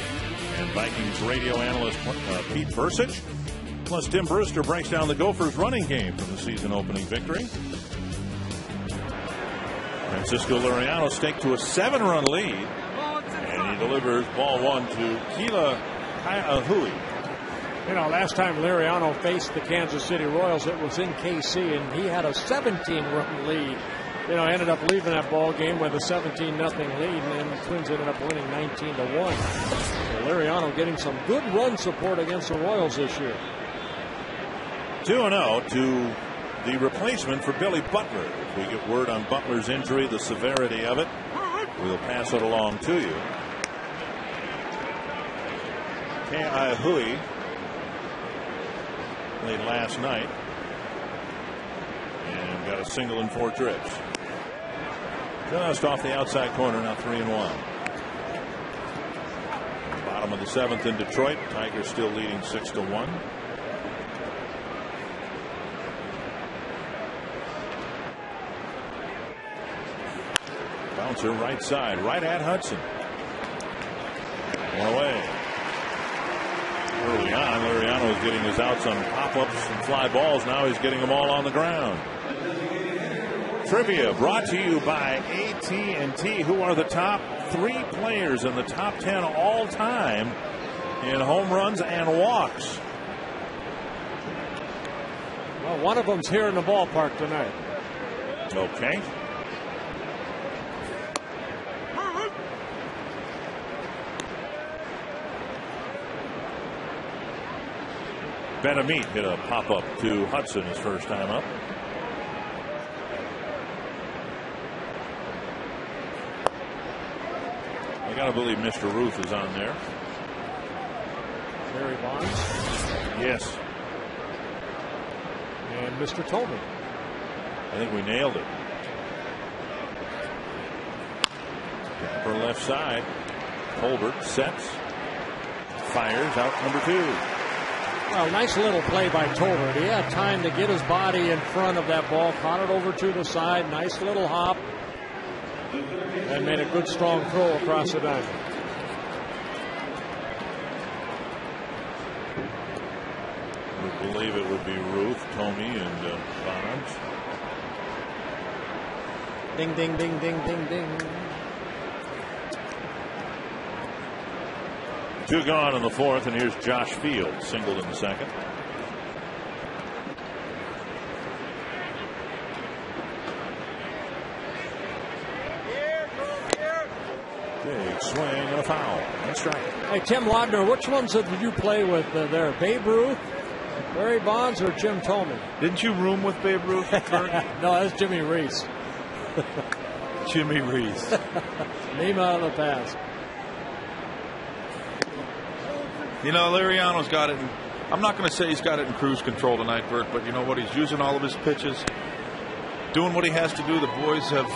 and Vikings radio analyst Pete Bursich. Plus, Tim Brewster breaks down the Gophers' running game from the season opening victory. Francisco Liriano staked to a 7-run lead, and he delivers ball 1 to Keila Kaiahui. You know, last time Liriano faced the Kansas City Royals, it was in KC, and he had a 17-run lead. You know, ended up leaving that ball game with a 17-0 lead, and then the Twins ended up winning 19-1. So Liriano getting some good run support against the Royals this year. 2-0 to the replacement for Billy Butler. If we get word on Butler's injury, the severity of it, we'll pass it along to you. Kaiahui played last night and got a single and 4 trips. Just off the outside corner, now 3-1. Bottom of the 7th in Detroit. Tigers still leading 6-1. Bouncer right side, right at Hudson. One away. Early on, Liriano is getting his outs on pop-ups and fly balls. Now he's getting them all on the ground. Trivia brought to you by AT&T, who are the top 3 players in the top 10 all time in home runs and walks. Well, one of them's here in the ballpark tonight. Okay. Benamit hit a pop-up to Hudson his first time up. I gotta believe Mr. Ruth is on there. Barry Bonds. Yes. And Mr. Tolman. I think we nailed it. For left side. Colbert sets. Fires out number 2. Well, nice little play by Tolbert. He had time to get his body in front of that ball. Caught it over to the side. Nice little hop. And made a good strong throw across the diamond. I believe it would be Ruth, Tomey, and Bonds. Ding, ding, ding, ding, ding, ding. 2 gone in the 4th, and here's Josh Field, singled in the 2nd. Big swing and a foul. That's right. Hey, Tim Laudner, which ones did you play with there? Babe Ruth, Barry Bonds, or Jim Thome? Didn't you room with Babe Ruth? No, that's Jimmy Reese. Jimmy Reese. Name out of the past. You know, Liriano's got it. I'm not going to say he's got it in cruise control tonight, Bert, but you know what? He's using all of his pitches, doing what he has to do. The boys have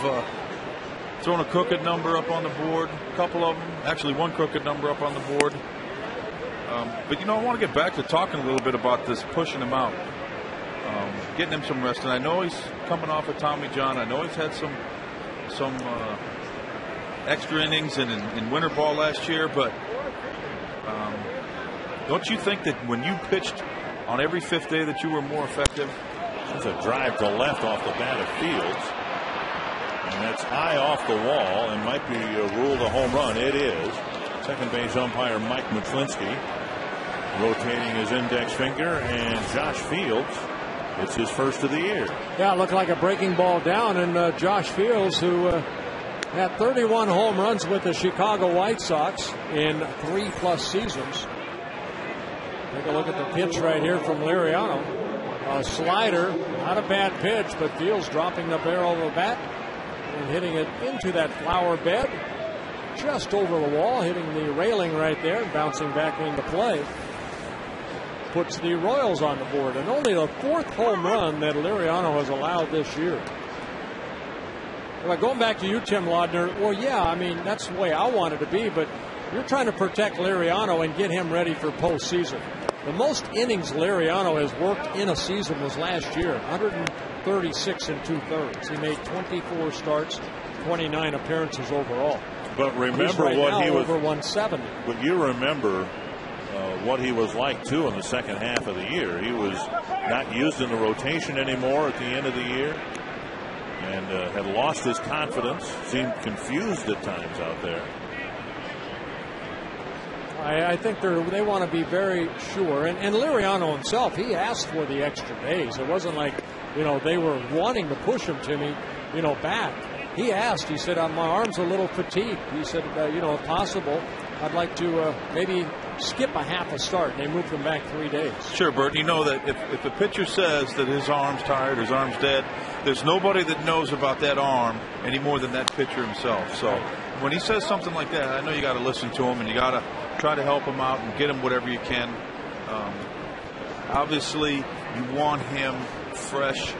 thrown a crooked number up on the board, a couple of them. Actually, one crooked number up on the board. But, you know, I want to get back to talking a little bit about this pushing him out, getting him some rest. And I know he's coming off of Tommy John. I know he's had some extra innings in winter ball last year, but don't you think that when you pitched on every fifth day that you were more effective? There's a drive to left off the bat of Fields. And that's high off the wall and might be ruled a home run. It is. Second base umpire Mike Mutlinski rotating his index finger, and Josh Fields, it's his first of the year. Yeah, it looked like a breaking ball down, and Josh Fields, who had 31 home runs with the Chicago White Sox in 3+ seasons. Take a look at the pitch right here from Liriano. A slider, not a bad pitch, but Fields dropping the barrel of the bat and hitting it into that flower bed, just over the wall, hitting the railing right there, and bouncing back into play. Puts the Royals on the board, and only the 4th home run that Liriano has allowed this year. Well, going back to you, Tim Laudner, well, yeah, I mean, that's the way I want it to be, but you're trying to protect Liriano and get him ready for postseason. The most innings Liriano has worked in a season was last year, 136 2/3. He made 24 starts, 29 appearances overall. But remember right what he was over 170. But you remember what he was like too in the second half of the year. He was not used in the rotation anymore at the end of the year, and had lost his confidence. Seemed confused at times out there. I think they want to be very sure. And Liriano himself, he asked for the extra days. It wasn't like, you know, they were wanting to push him to me, you know, back. He asked, he said, my arm's a little fatigued. He said, you know, if possible, I'd like to maybe skip a half a start. And they moved him back 3 days. Sure, Bert. You know that if the pitcher says that his arm's tired, his arm's dead, there's nobody that knows about that arm any more than that pitcher himself. So when he says something like that, I know you got to listen to him, and you got to try to help him out and get him whatever you can. Obviously, you want him fresh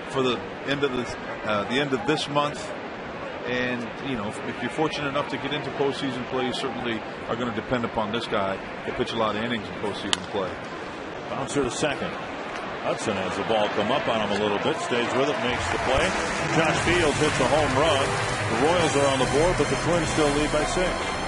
for the end of this month. And, you know, if you're fortunate enough to get into postseason play, you certainly are going to depend upon this guy to pitch a lot of innings in postseason play. Bouncer to second. Hudson has the ball come up on him a little bit, stays with it, makes the play. Josh Fields hits a home run. The Royals are on the board, but the Twins still lead by 6.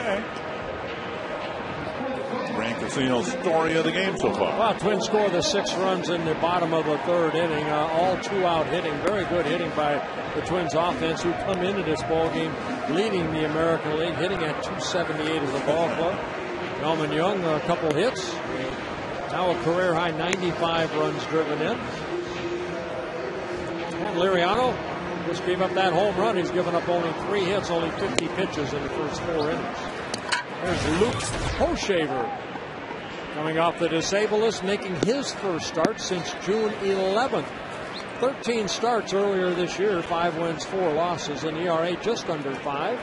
Okay. Grand Casino's story of the game so far. Well, Twins score the 6 runs in the bottom of the 3rd inning. All 2-out hitting. Very good hitting by the Twins offense, who come into this ball game leading the American League, hitting at .278 as a ball club. Elman Young, a couple hits. Now a career high 95 runs driven in. And Liriano just gave up that home run. He's given up only 3 hits, only 50 pitches in the first 4 innings. There's Luke Hoshaver coming off the disabled list, making his first start since June 11th. 13 starts earlier this year, 5 wins, 4 losses, an ERA just under 5.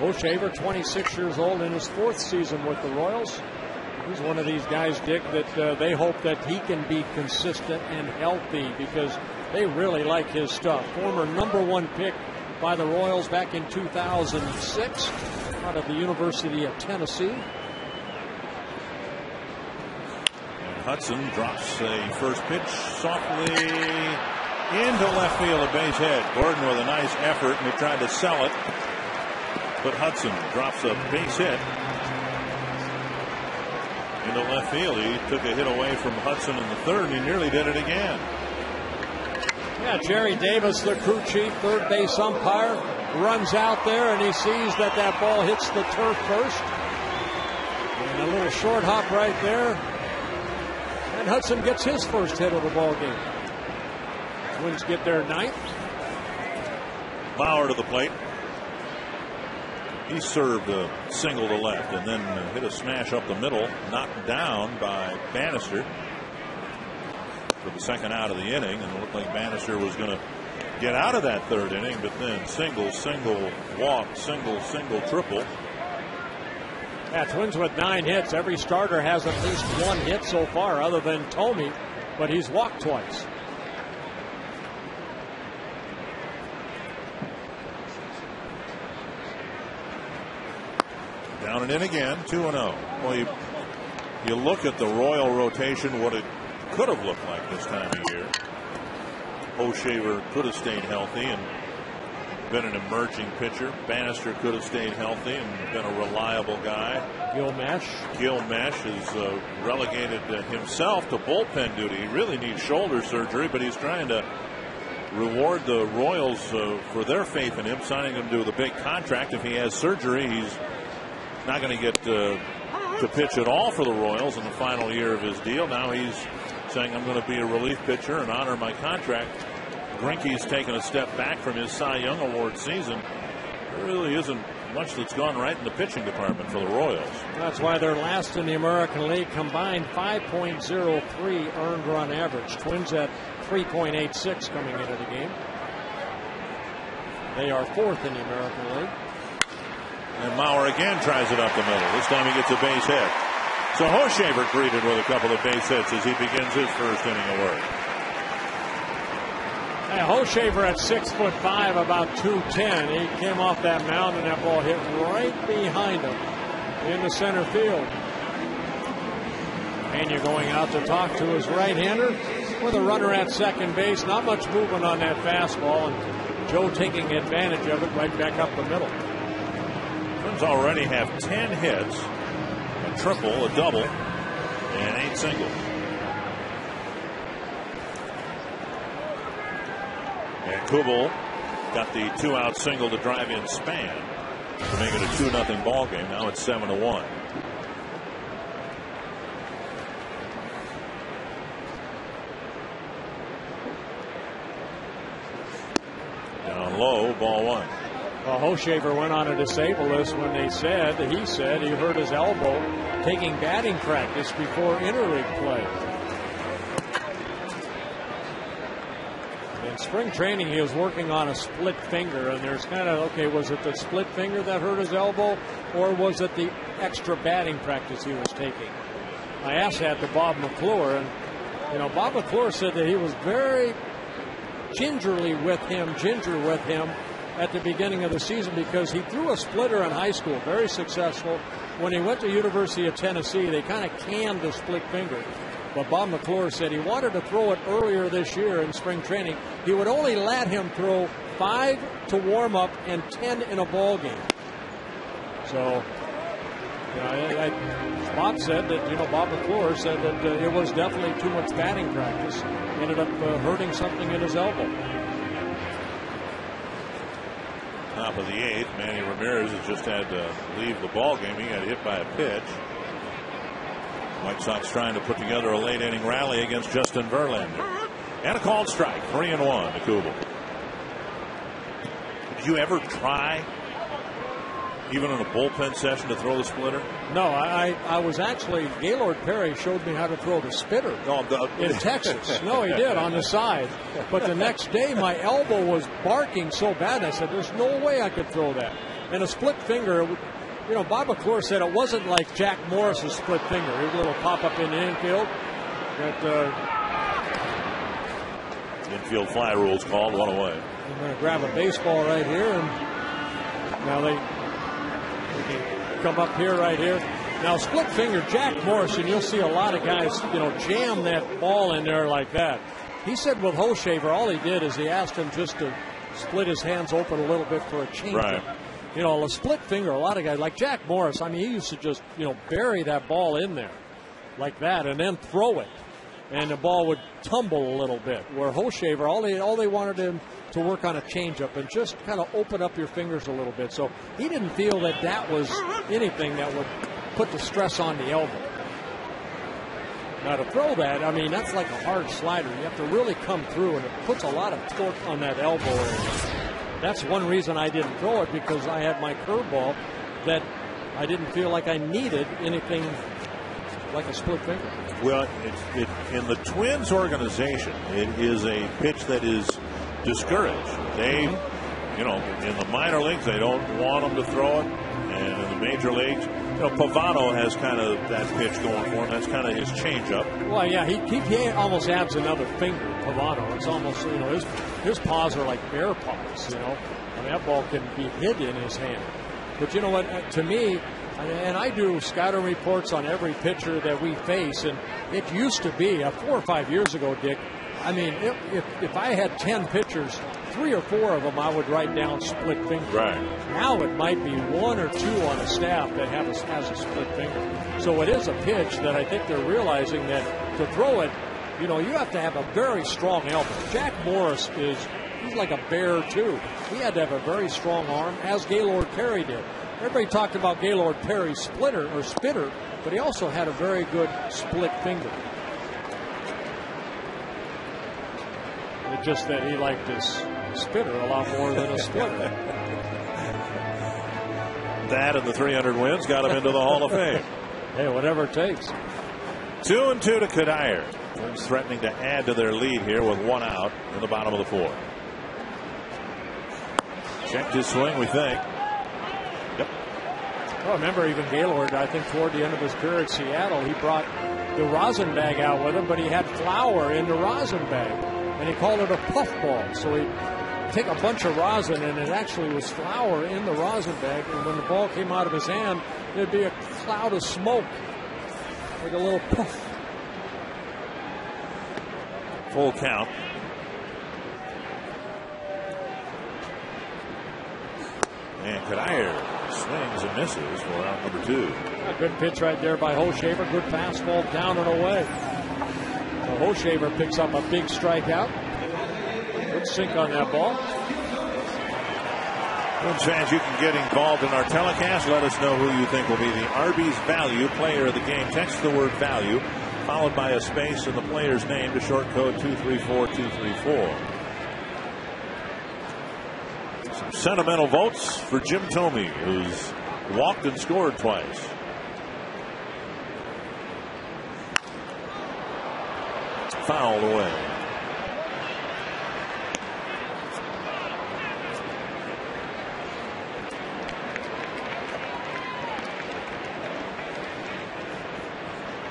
Hoshaver, 26 years old, in his 4th season with the Royals. He's one of these guys, Dick, that they hope that he can be consistent and healthy because they really like his stuff. Former #1 pick by the Royals back in 2006 out of the University of Tennessee. And Hudson drops a first pitch softly into left field, a base hit. Gordon with a nice effort, and he tried to sell it, but Hudson drops a base hit into left field. He took a hit away from Hudson in the 3rd, and he nearly did it again. Yeah, Jerry Davis, the crew chief, third base umpire, runs out there and he sees that that ball hits the turf first. And a little short hop right there. And Hudson gets his first hit of the ball game. Twins get their 9th. Bauer to the plate. He served a single to left and then hit a smash up the middle, knocked down by Bannister for the 2nd out of the inning, and it looked like Bannister was going to get out of that 3rd inning, but then single, walk, single, triple. Yeah, Twins with 9 hits. Every starter has at least 1 hit so far, other than Tomey, but he's walked twice. Down and in again, 2-0. Well, you look at the Royal rotation, what it could have looked like this time of year. Hoshaver could have stayed healthy and been an emerging pitcher. Bannister could have stayed healthy and been a reliable guy. Gilmesh is relegated himself to bullpen duty. He really needs shoulder surgery, but he's trying to reward the Royals for their faith in him, signing him to the big contract. If he has surgery, he's not going to get to pitch at all for the Royals in the final year of his deal. Now he's saying, I'm going to be a relief pitcher and honor my contract. Greinke's taken a step back from his Cy Young Award season. There really isn't much that's gone right in the pitching department for the Royals. That's why they're last in the American League, combined 5.03 earned run average. Twins at 3.86 coming into the game. They are 4th in the American League. And Mauer again tries it up the middle. This time he gets a base hit. So Hoshaver greeted with a couple of base hits as he begins his first inning of work. Hey, Hoshaver at 6'5", about 210. He came off that mound and that ball hit right behind him in the center field. Pena going out to talk to his right-hander with a runner at second base. Not much movement on that fastball, and Joe taking advantage of it right back up the middle. Twins already have 10 hits, a triple, a double, and 8 singles. And Kubel got the 2-out single to drive in Span to make it a 2-0 ball game. Now it's 7-1. Down low, ball 1. Well, Hoshaver went on a disabled list when he said he hurt his elbow taking batting practice before interleague play. In spring training, he was working on a split finger, and there's kind of, okay, was it the split finger that hurt his elbow, or was it the extra batting practice he was taking? I asked that to Bob McClure, and Bob McClure said that he was very ginger with him at the beginning of the season because he threw a splitter in high school, very successful. When he went to University of Tennessee, they kind of canned the split finger. But Bob McClure said he wanted to throw it earlier this year in spring training. He would only let him throw 5 to warm up and 10 in a ball game. So, Bob said that, Bob McClure said that it was definitely too much batting practice. Ended up hurting something in his elbow. Top of the 8th, Manny Ramirez has just had to leave the ball game. He got hit by a pitch. White Sox trying to put together a late inning rally against Justin Verlander. And a called strike, 3-1 to Kubel. Did you ever try, even in a bullpen session, to throw the splitter? No, I was actually, Gaylord Perry showed me how to throw the spitter in Texas. No, he did, on the side. But the next day, my elbow was barking so bad, I said, there's no way I could throw that. And a split finger, Bob McClure said it wasn't like Jack Morris's split finger. His little pop-up in the infield. Infield fly rules called, 1 away. I'm going to grab a baseball right here, and now they come up here right here. Now, split finger, Jack Morrison, you'll see a lot of guys, jam that ball in there like that. He said with Holshaver, all he did is he asked him just to split his hands open a little bit for a changeup. Right. A split finger, a lot of guys, like Jack Morris, he used to just, bury that ball in there like that and then throw it. And the ball would tumble a little bit. Where Holshaver, all they wanted him to work on a changeup and just kind of open up your fingers a little bit. So he didn't feel that was anything that would put the stress on the elbow. Now to throw that, that's like a hard slider. You have to really come through, and it puts a lot of torque on that elbow area. That's one reason I didn't throw it, because I had my curveball that I didn't feel like I needed anything like a split finger. Well, in the Twins organization, it is a pitch that is discouraged. They, in the minor leagues, they don't want them to throw it. And in the major leagues, Pavano has kind of that pitch going for him. That's kind of his changeup. Well, yeah, he almost adds another finger, Pavano. It's almost, his paws are like bear paws, that ball can be hit in his hand. But you know what, to me, and I do scouting reports on every pitcher that we face, and it used to be 4 or 5 years ago, Dick, if I had 10 pitchers, 3 or 4 of them I would write down split finger. Right. Now it might be 1 or 2 on a staff that has a split finger. So it is a pitch that I think they're realizing that to throw it, you have to have a very strong elbow. Jack Morris he's like a bear too. He had to have a very strong arm, as Gaylord Perry did. Everybody talked about Gaylord Perry's splitter or spitter, but he also had a very good split finger. It's just that he liked his spitter a lot more than a splitter. That and the 300 wins got him into the Hall of Fame. Hey, whatever it takes. 2-2 to Cuddyer. Twins threatening to add to their lead here with 1 out in the bottom of the 4th. Checked his swing, we think. Yep. Well, remember, even Gaylord, I think toward the end of his career at Seattle, he brought the rosin bag out with him, but he had flour in the rosin bag, and he called it a puff ball. So he'd take a bunch of rosin, and it actually was flour in the rosin bag, and when the ball came out of his hand, there'd be a cloud of smoke, like a little puff. Full count. And Cuddyer swings and misses for out number 2. A good pitch right there by Holshaver. Good fastball down and away. So Holshaver picks up a big strikeout. Good sink on that ball. Twins fans, you can get involved in our telecast. Let us know who you think will be the Arby's Value Player of the Game. Text the word value, followed by a space in the player's name to short code 234234. Some sentimental votes for Jim Thome, who's walked and scored twice. Fouled away.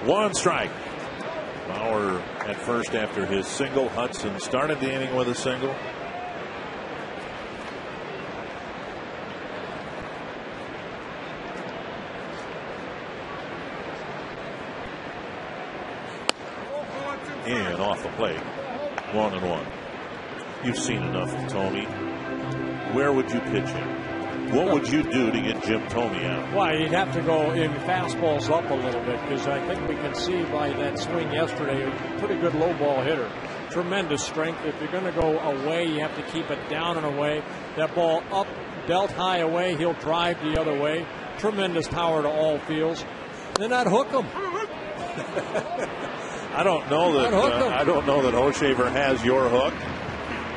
One strike. Bauer at first after his single. Hudson started the inning with a single. And off the plate. 1-1. You've seen enough of Thome. Where would you pitch him? What would you do to get Jim Thome out? Well, you'd have to go in fastballs up a little bit, because I think we can see by that swing yesterday, a pretty good low ball hitter. Tremendous strength. If you're going to go away, you have to keep it down and away. That ball up, dealt high away, he'll drive the other way. Tremendous power to all fields. Then I'd hook him. I don't know that Hochevar has your hook.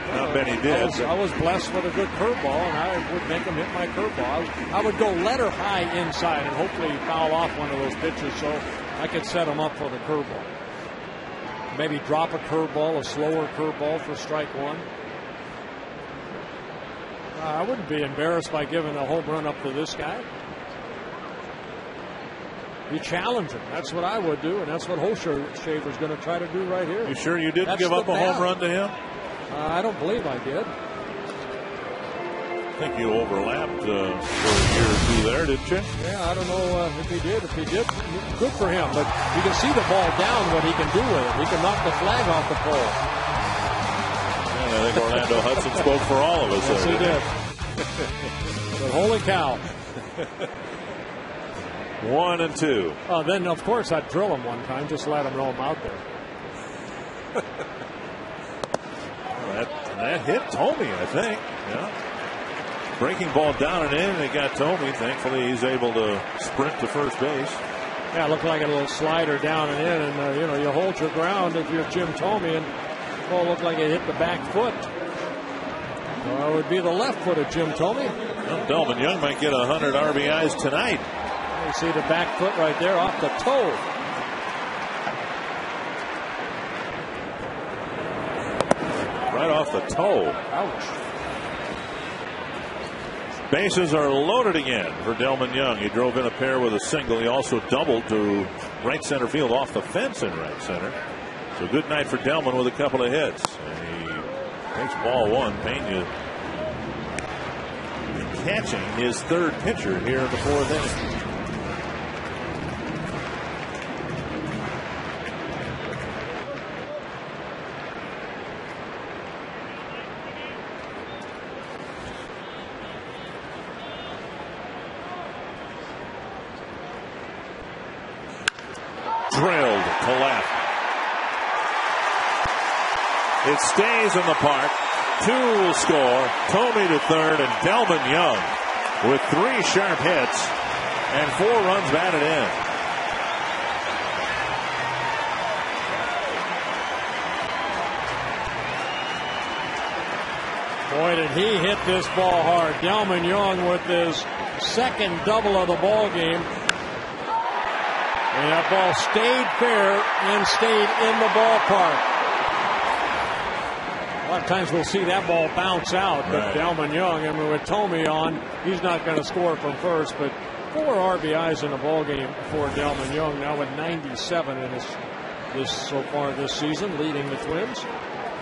Not many did. I was blessed with a good curveball, and I would make him hit my curveball. I would go letter high inside and hopefully foul off one of those pitches so I could set him up for the curveball. Maybe drop a curveball, a slower curveball for strike one. I wouldn't be embarrassed by giving a home run up to this guy. You challenge him. That's what I would do, and that's what Hochevar's going to try to do right here. You sure you didn't give up a home run to him? I don't believe I did. I think you overlapped for a year or two there, didn't you? Yeah, I don't know if he did. If he did, good for him. But you can see the ball down, what he can do with it. He can knock the flag off the pole. And I think Orlando Hudson spoke for all of us. Yes, he did. But holy cow. 1-2. Then, of course, I'd drill him one time. Just let him know I'm out there. That hit Thome, I think. Yeah. Breaking ball down and in, and it got Thome. Thankfully, he's able to sprint to first base. Yeah, it looked like a little slider down and in, and you hold your ground if you're Jim Thome, and the ball looked like it hit the back foot. So it would be the left foot of Jim Thome. Well, Delmon Young might get 100 RBIs tonight. You see the back foot right there off the toe. Right off the toe. Ouch. Bases are loaded again for Delmon Young. He drove in a pair with a single. He also doubled to right center field off the fence in right center. So good night for Delmon with a couple of hits. And he takes ball one. Pena catching his third pitcher here in the fourth inning. Drilled to left. It stays in the park. 2 will score. Thome to third, and Delmon Young with 3 sharp hits and 4 runs batted in. Boy, did he hit this ball hard. Delmon Young with his second double of the ball game. And that ball stayed fair and stayed in the ballpark. A lot of times we'll see that ball bounce out, but right. Delmon Young, I mean, with Thome on, he's not going to score from first, but 4 RBIs in the ball game for Delmon Young, now with 97 in this so far this season, leading the Twins.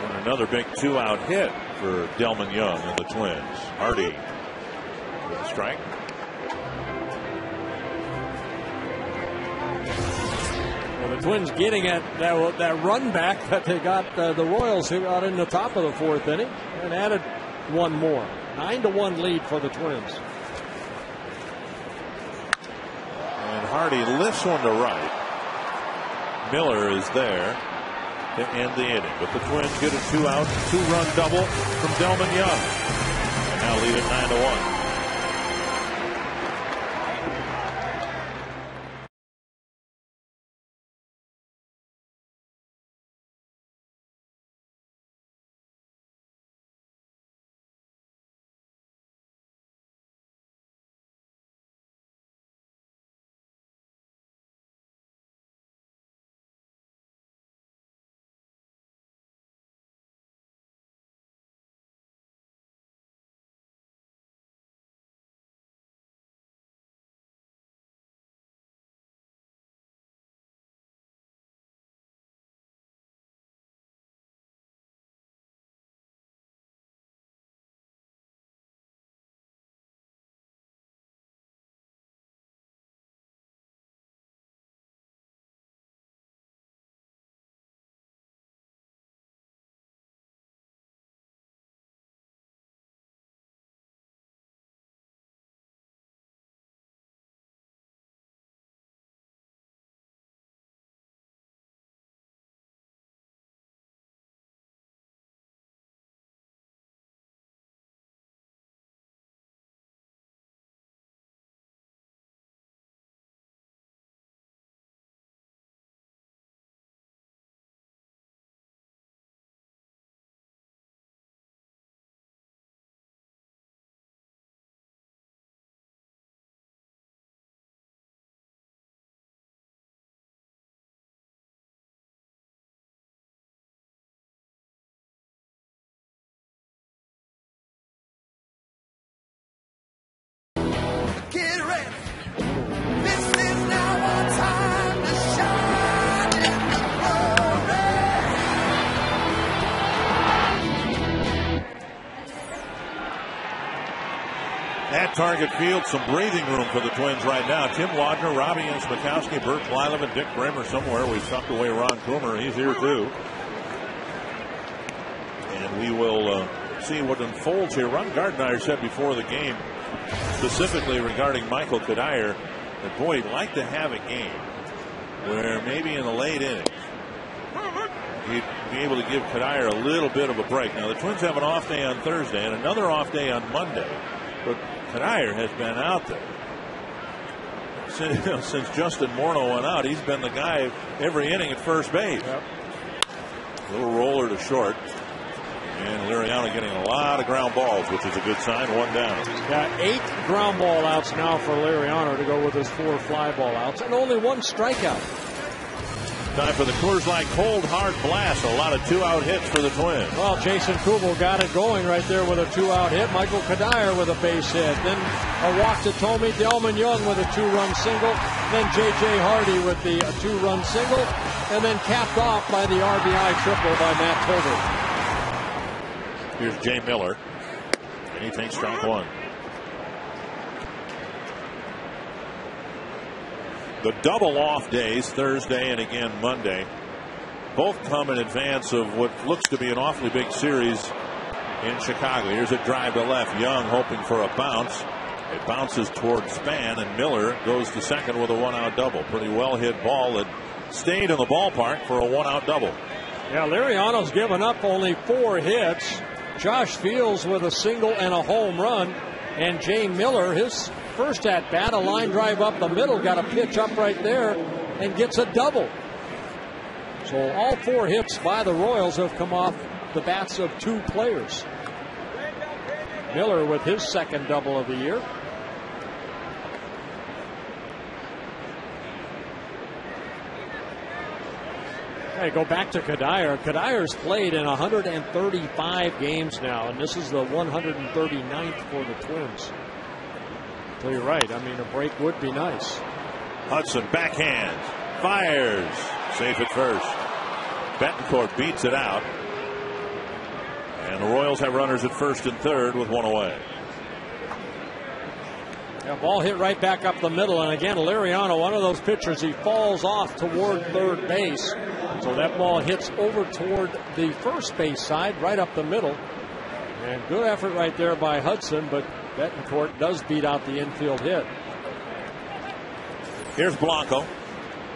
And another big 2-out hit for Delmon Young and the Twins. Hardy with a strike. The Twins getting at that run back that they got the Royals who got in the top of the fourth inning and added one more. 9-1 lead for the Twins. And Hardy lifts one to right. Miller is there to end the inning, but the Twins get a 2-out, 2-run double from Delmon Young. And now lead it 9-1. Target Field, some breathing room for the Twins right now. Tim Wadner, Robbie Smikowski, Bert Blyleven, Dick Bremer somewhere. We sucked away Ron Coomer. He's here too. And we will see what unfolds here. Ron Gardner said before the game, specifically regarding Michael Kadire, that boy, he'd like to have a game where maybe in the late innings he'd be able to give Kadire a little bit of a break. Now the Twins have an off day on Thursday and another off day on Monday, but Kadire has been out there since Justin Morneau went out. He's been the guy every inning at first base. Yep. Little roller to short. And Liriano getting a lot of ground balls, which is a good sign. One down. He's got 8 ground ball outs now for Liriano to go with his 4 fly ball outs and only 1 strikeout. Time for the Coors Light Cold Hard Blast. A lot of 2-out hits for the Twins. Well, Jason Kubel got it going right there with a 2-out hit. Michael Kadire with a base hit. Then a walk to Tommy Delman Young with a 2-run single. Then J.J. Hardy with the 2-run single. And then capped off by the RBI triple by Matt Tolbert. Here's Jay Miller. And he takes strike 1. The double off days, Thursday and again Monday, both come in advance of what looks to be an awfully big series in Chicago. Here's a drive to left. Young hoping for a bounce. It bounces toward Span, and Miller goes to second with a 1-out double. Pretty well hit ball that stayed in the ballpark for a 1-out double. Yeah, Liriano's given up only 4 hits. Josh Fields with a single and a home run. And Jay Miller, his first at bat, a line drive up the middle, got a pitch up right there and gets a double. So all 4 hits by the Royals have come off the bats of 2 players. Miller with his second double of the year. Hey, go back to Kadire. Kadire's played in 135 games now, and this is the 139th for the Twins. So you're right. I mean, a break would be nice. Hudson backhand, fires, safe at first. Betancourt beats it out. And the Royals have runners at first and third with 1 away. Yeah, ball hit right back up the middle. And again, Liriano, one of those pitchers, he falls off toward third base. So that ball hits over toward the first base side, right up the middle. And good effort right there by Hudson, but Betancourt does beat out the infield hit. Here's Blanco.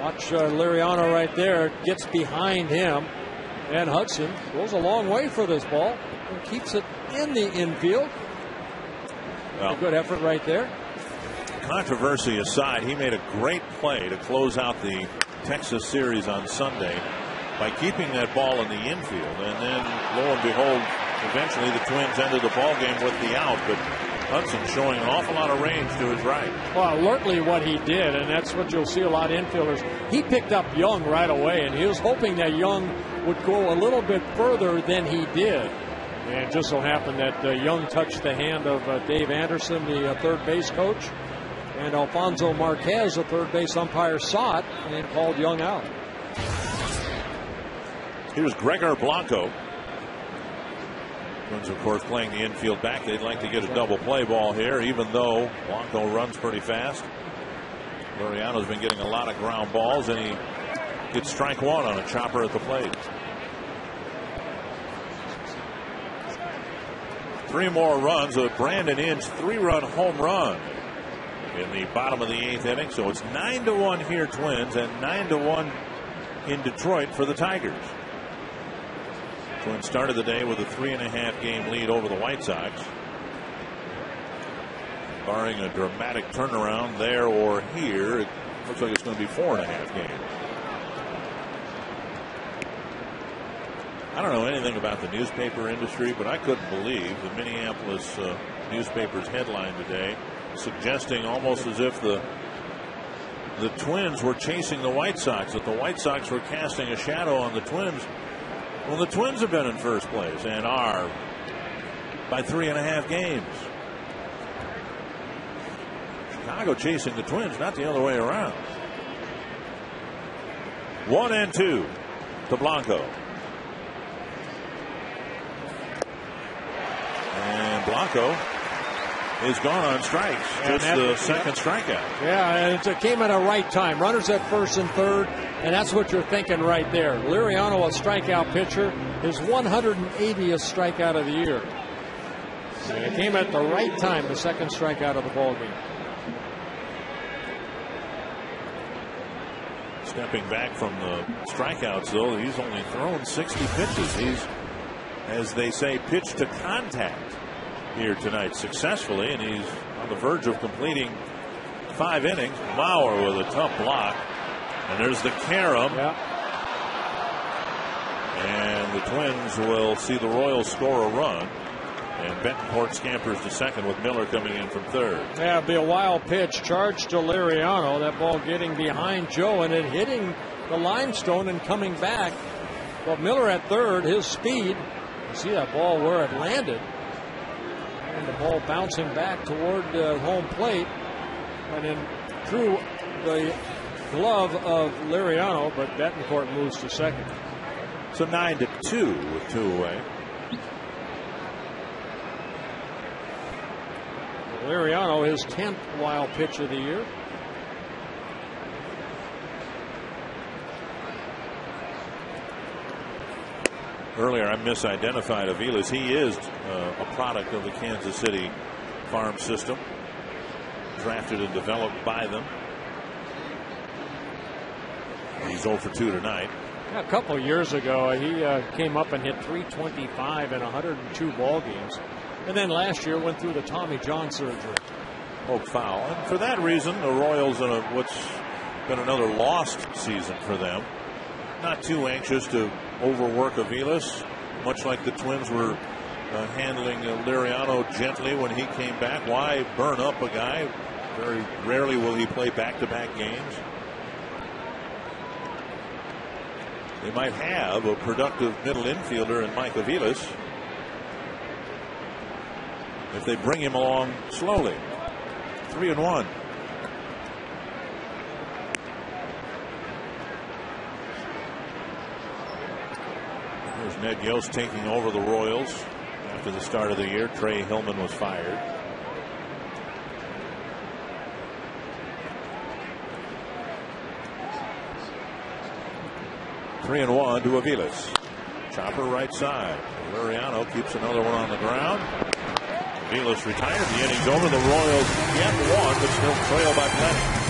Watch Liriano right there, gets behind him. And Hudson goes a long way for this ball and keeps it in the infield. Well, a good effort right there. Controversy aside, he made a great play to close out the Texas series on Sunday by keeping that ball in the infield. And then, lo and behold, eventually the Twins ended the ball game with the out. But Hudson showing an awful lot of range to his right. Well, alertly what he did, and that's what you'll see a lot of infielders. He picked up Young right away, and he was hoping that Young would go a little bit further than he did. And it just so happened that Young touched the hand of Dave Anderson, the third base coach. And Alfonso Marquez, the third base umpire, saw it and called Young out. Here's Gregor Blanco. Twins, of course, playing the infield back. They'd like to get a double play ball here, even though Blanco runs pretty fast. Liriano's been getting a lot of ground balls, and he gets strike 1 on a chopper at the plate. 3 more runs. A Brandon Inge 3-run home run in the bottom of the 8th inning. So it's 9-1 here, Twins, and 9-1 in Detroit for the Tigers. Twins started the day with a 3.5 game lead over the White Sox. Barring a dramatic turnaround there or here, it looks like it's going to be 4.5 games. I don't know anything about the newspaper industry, but I couldn't believe the Minneapolis newspaper's headline today, suggesting almost as if the Twins were chasing the White Sox, that the White Sox were casting a shadow on the Twins. Well, the Twins have been in first place and are by 3.5 games. Chicago chasing the Twins, not the other way around. 1-2 to Blanco. And Blanco is gone on strikes. Just the second strikeout. Yeah, and it came at a right time. Runners at first and third, and that's what you're thinking right there. Liriano, a strikeout pitcher, his 180th strikeout of the year. And it came at the right time, the second strikeout of the ball game. Stepping back from the strikeouts, though, he's only thrown 60 pitches. He's, as they say, pitched to contact here tonight successfully, and he's on the verge of completing 5 innings. Mauer with a tough block, and there's the carom. Yeah. And the Twins will see the Royals score a run, and Betancourt scampers to second with Miller coming in from third. Yeah, it'll be a wild pitch, charge to Liriano. That ball getting behind Joe and it hitting the limestone and coming back. But Miller at third, his speed. You see that ball where it landed. And the ball bouncing back toward home plate. And then through the glove of Liriano, but Betancourt moves to second. So 9-2 with 2 away. Liriano, his 10th wild pitch of the year. Earlier, I misidentified Aviles. He is a product of the Kansas City farm system, drafted and developed by them. He's 0 for 2 tonight. A couple of years ago, he came up and hit .325 in 102 ball games. And then last year went through the Tommy John surgery. Oh, foul. And for that reason, the Royals in what's been another lost season for them. Not too anxious to overwork Aviles, much like the Twins were handling Liriano gently when he came back. Why burn up a guy? Very rarely will he play back-to-back games. They might have a productive middle infielder in Mike Aviles if they bring him along slowly. 3-1. Here's Ned Yost taking over the Royals after the start of the year. Trey Hillman was fired. Three and 1 to Aviles. Chopper right side. Liriano keeps another one on the ground. Aviles retired. The inning's over. The Royals get one, but still trail by plenty.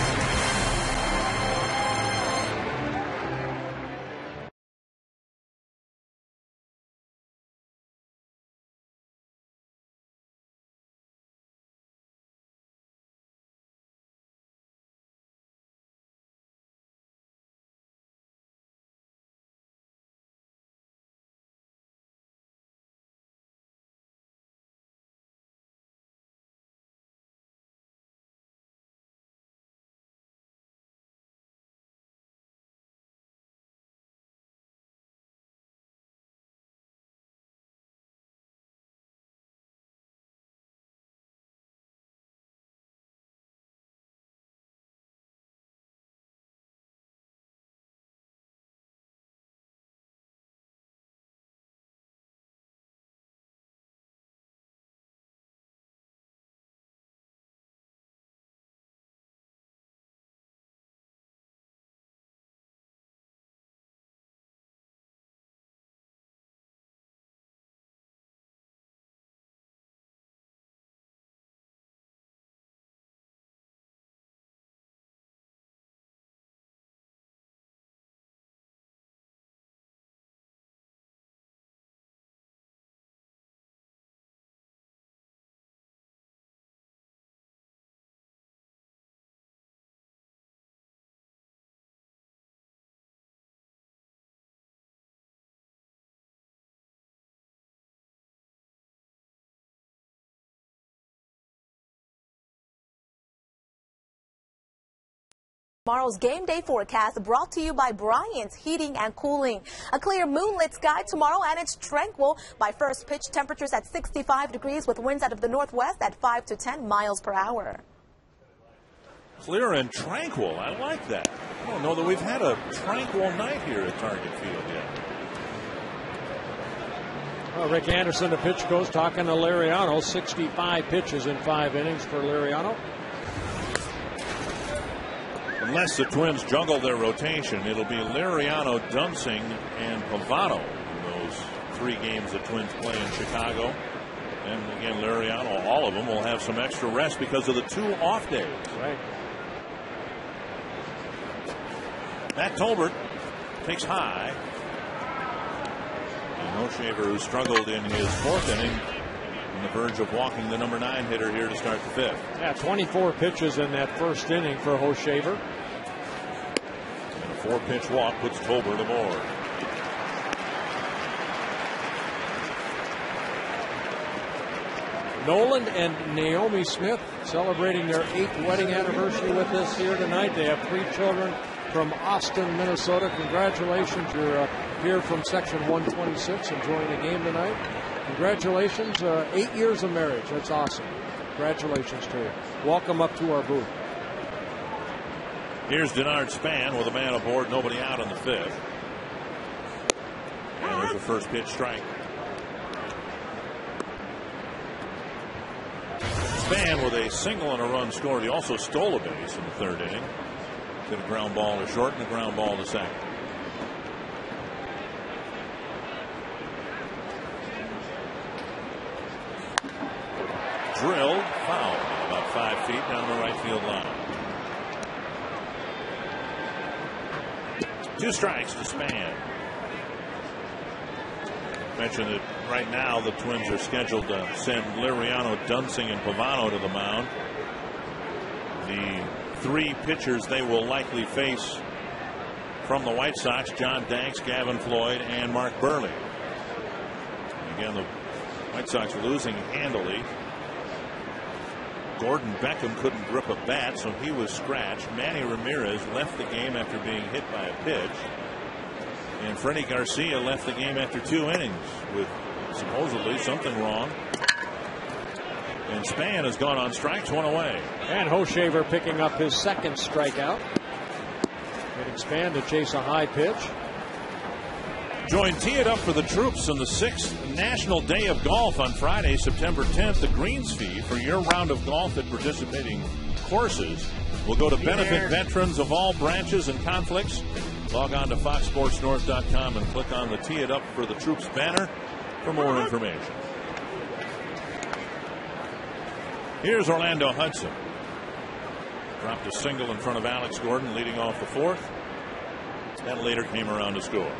Tomorrow's game day forecast brought to you by Bryant's Heating and Cooling. A clear moonlit sky tomorrow, and it's tranquil. By first pitch, temperatures at 65 degrees with winds out of the northwest at 5 to 10 miles per hour. Clear and tranquil. I like that. I don't know that we've had a tranquil night here at Target Field yet. Well, Rick Anderson, the pitch coach, talking to Liriano. 65 pitches in 5 innings for Liriano. Unless the Twins juggle their rotation, it'll be Liriano, Dunsing, and Pavano in those 3 games the Twins play in Chicago. And again, Liriano, all of them will have some extra rest because of the 2 off days. Right. Matt Tolbert takes high. And Hochevar, who struggled in his 4th inning, on the verge of walking the number 9 hitter here to start the 5th. Yeah, 24 pitches in that 1st inning for Hochevar. And a 4-pitch walk puts Tolbert aboard. Nolan and Naomi Smith celebrating their 8th wedding anniversary with us here tonight. They have 3 children from Austin, Minnesota. Congratulations. You're here from section 126 enjoying the game tonight. Congratulations. 8 years of marriage. That's awesome. Congratulations to you. Welcome up to our booth. Here's Denard Span with a man aboard, nobody out in the 5th. And there's a first pitch strike. Span with a single and a run scored. He also stole a base in the 3rd inning. Did a ground ball to short and a ground ball to second. Drilled, foul, about 5 feet down the right field line. 2 strikes to Span. Mentioned that right now the Twins are scheduled to send Liriano, Dunsing, and Pavano to the mound. The 3 pitchers they will likely face from the White Sox: John Danks, Gavin Floyd, and Mark Burley. Again, the White Sox losing handily. Gordon Beckham couldn't grip a bat, so he was scratched. Manny Ramirez left the game after being hit by a pitch. And Freddie Garcia left the game after 2 innings with supposedly something wrong. And Span has gone on strikes, 1 away. And Hochevar picking up his 2nd strikeout. Getting Span to chase a high pitch. Join Tee It Up for the troops on the 6th National Day of Golf on Friday, September 10th. The greens fee for your round of golf at participating courses will go to benefit veterans of all branches and conflicts. Log on to foxsportsnorth.com and click on the Tee It Up for the troops banner for more information. Here's Orlando Hudson. Dropped a single in front of Alex Gordon, leading off the 4th. That later came around to score.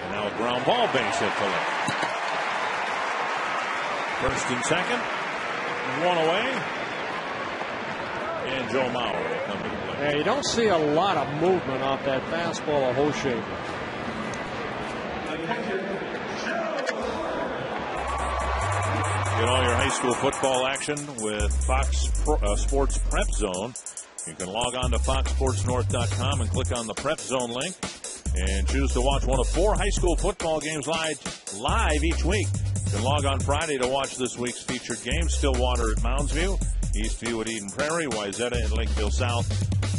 And now a ground ball, base hit to left. 1st and 2nd. 1 away. And Joe Mauer will come to the plate. Yeah, you don't see a lot of movement off that fastball of Hochevar. Get all your high school football action with Fox Sports Prep Zone. You can log on to foxsportsnorth.com and click on the Prep Zone link and choose to watch one of 4 high school football games live each week. You can log on Friday to watch this week's featured games: Stillwater at Moundsview, Eastview at Eden Prairie, Wayzata at Lakeville South,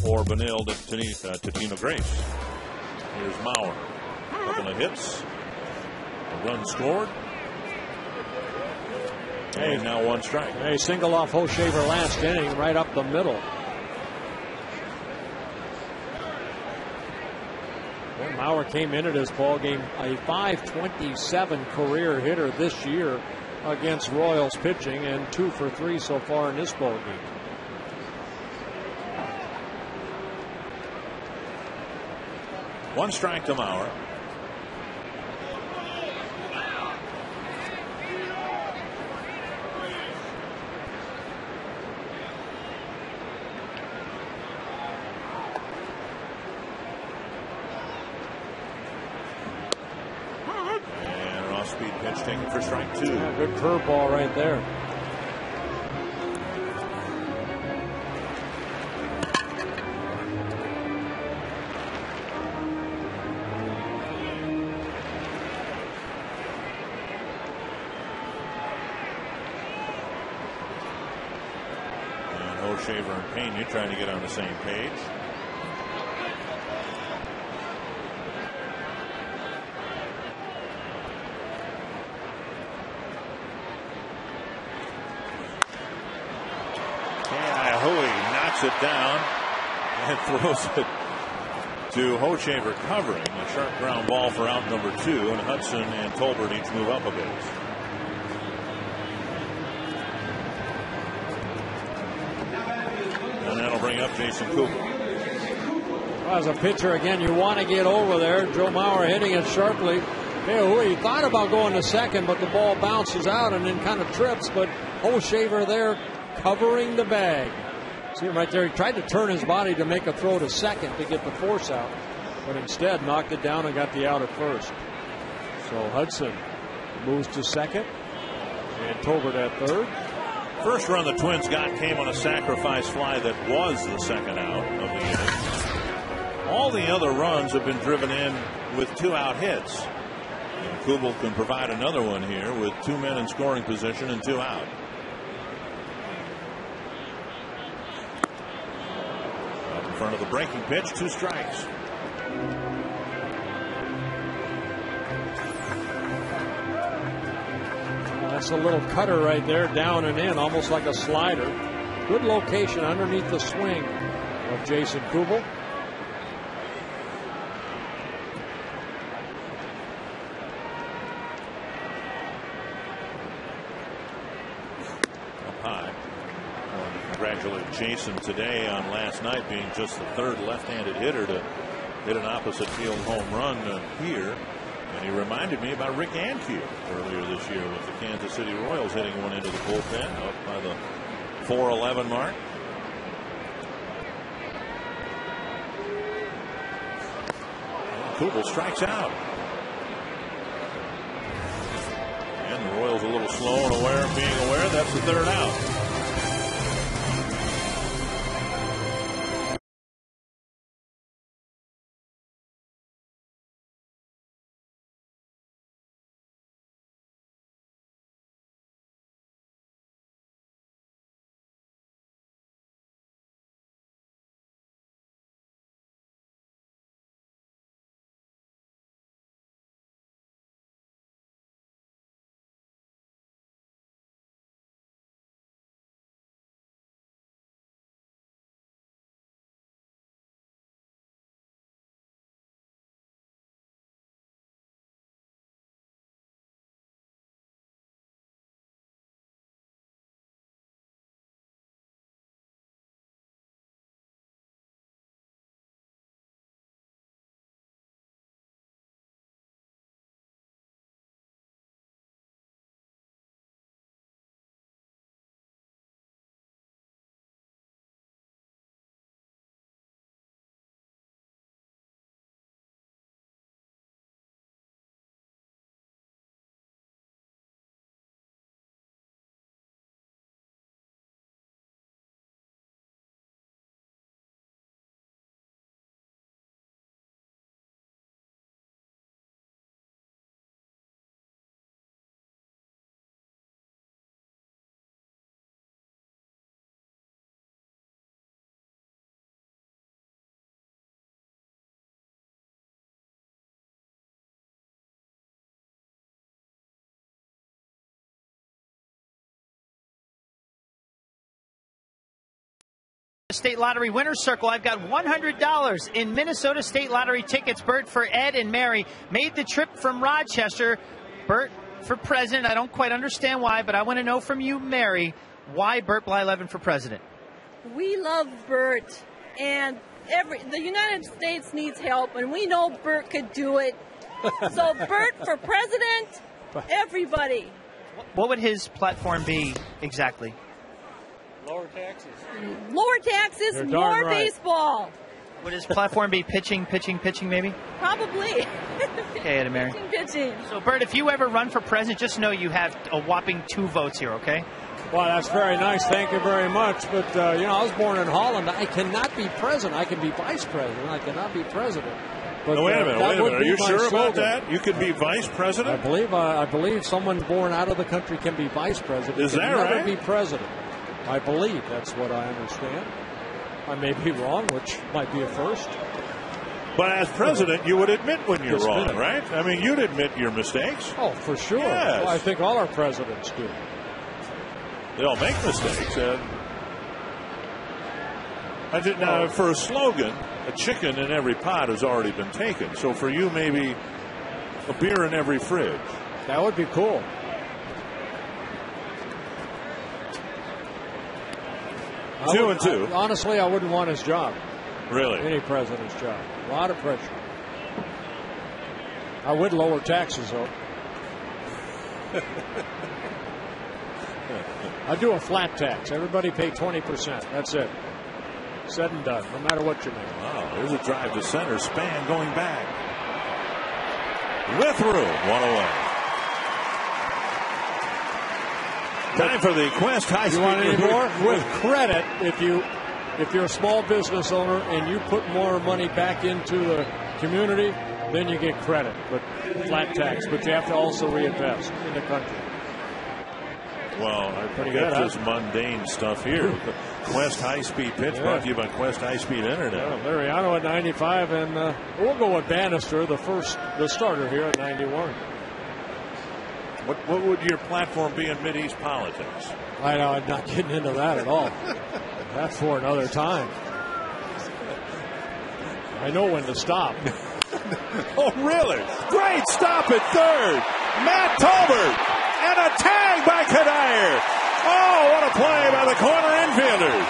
or Benilde at Totino Grace. Here's Mauer. A couple of hits. A run scored. And now 1 strike. A single off Hochevar last inning, right up the middle. Well, Mauer came into this ball game a .527 career hitter this year against Royals pitching, and 2 for 3 so far in this ball game. One strike to Mauer. Speed pitch taken for strike 2. Yeah, good curveball right there. And Hochevar and Pena trying to get on the same page. it down and throws it to Hochevar covering. A sharp ground ball for out number 2, and Hudson and Tolbert each move up a base. And that'll bring up Jason Cooper. Well, as a pitcher, again, you want to get over there. Joe Mauer hitting it sharply. He thought about going to second, but the ball bounces out and then kind of trips. But Hochevar there covering the bag. See him right there. He tried to turn his body to make a throw to second to get the force out, but instead knocked it down and got the out at first. So Hudson moves to second, and Tolbert at third. First run the Twins got came on a sacrifice fly that was the second out of the inning. All the other runs have been driven in with 2-out hits. And Kubel can provide another one here with 2 men in scoring position and 2 out. Up in front of the breaking pitch, 2 strikes. That's a little cutter right there, down and in, almost like a slider. Good location underneath the swing of Jason Kubel. Up high. I want to congratulate Jason today on last night being just the 3rd left-handed hitter to hit an opposite field home run here. And he reminded me about Rick Ankiel earlier this year with the Kansas City Royals hitting one into the bullpen up by the 4:11 mark. Kubel strikes out. And the Royals a little slow and being aware that's the 3rd out. State Lottery Winner's Circle. I've got $100 in Minnesota State Lottery tickets. Bert, for Ed and Mary. Made the trip from Rochester. Bert for president. I don't quite understand why, but I want to know from you, Mary, why Bert Blyleven for president? We love Bert, and the United States needs help, and we know Bert could do it. So Bert for president, everybody. What would his platform be exactly? Lower taxes. Lower taxes, more baseball. Would his platform be pitching maybe? Probably. Okay, Ed and Mary. Pitching. So, Bert, if you ever run for president, just know you have a whopping 2 votes here, okay? Well, that's very nice. Thank you very much. But, I was born in Holland. I cannot be president. I can be vice president. I cannot be president. But, wait a minute. Are you sure about that? You could be vice president? I believe someone born out of the country can be vice president. Is that right? Never be president. I believe that's what I understand. I may be wrong, which might be a first. But as president, you would admit when you're wrong, right? I mean, you'd admit your mistakes. Oh, for sure. Yes. Well, I think all our presidents do. They all make mistakes. Now, for a slogan, a chicken in every pot has already been taken. So for you, maybe a beer in every fridge. That would be cool. Two and two. Honestly, I wouldn't want his job. Really? Any president's job. A lot of pressure. I would lower taxes, though. I'd do a flat tax. Everybody pay 20%. That's it. Said and done, no matter what you make. Wow, there's a drive to center. Span going back. With room. One away. Time for the Quest High Speed. You want any more? With credit, if you're a small business owner and you put more money back into the community, then you get credit, but flat tax. But you have to also reinvest in the country. Well, I forget this mundane stuff here. The Quest High Speed pitch brought to you by Quest High Speed Internet. Yeah, Liriano at 95, and we'll go with Bannister, the starter here at 91. What would your platform be in Mideast politics? I know, I'm not getting into that at all. That's for another time. I know when to stop. Oh, really? Great stop at third. Matt Tolbert. And a tag by Kadire. Oh, what a play by the corner infielders.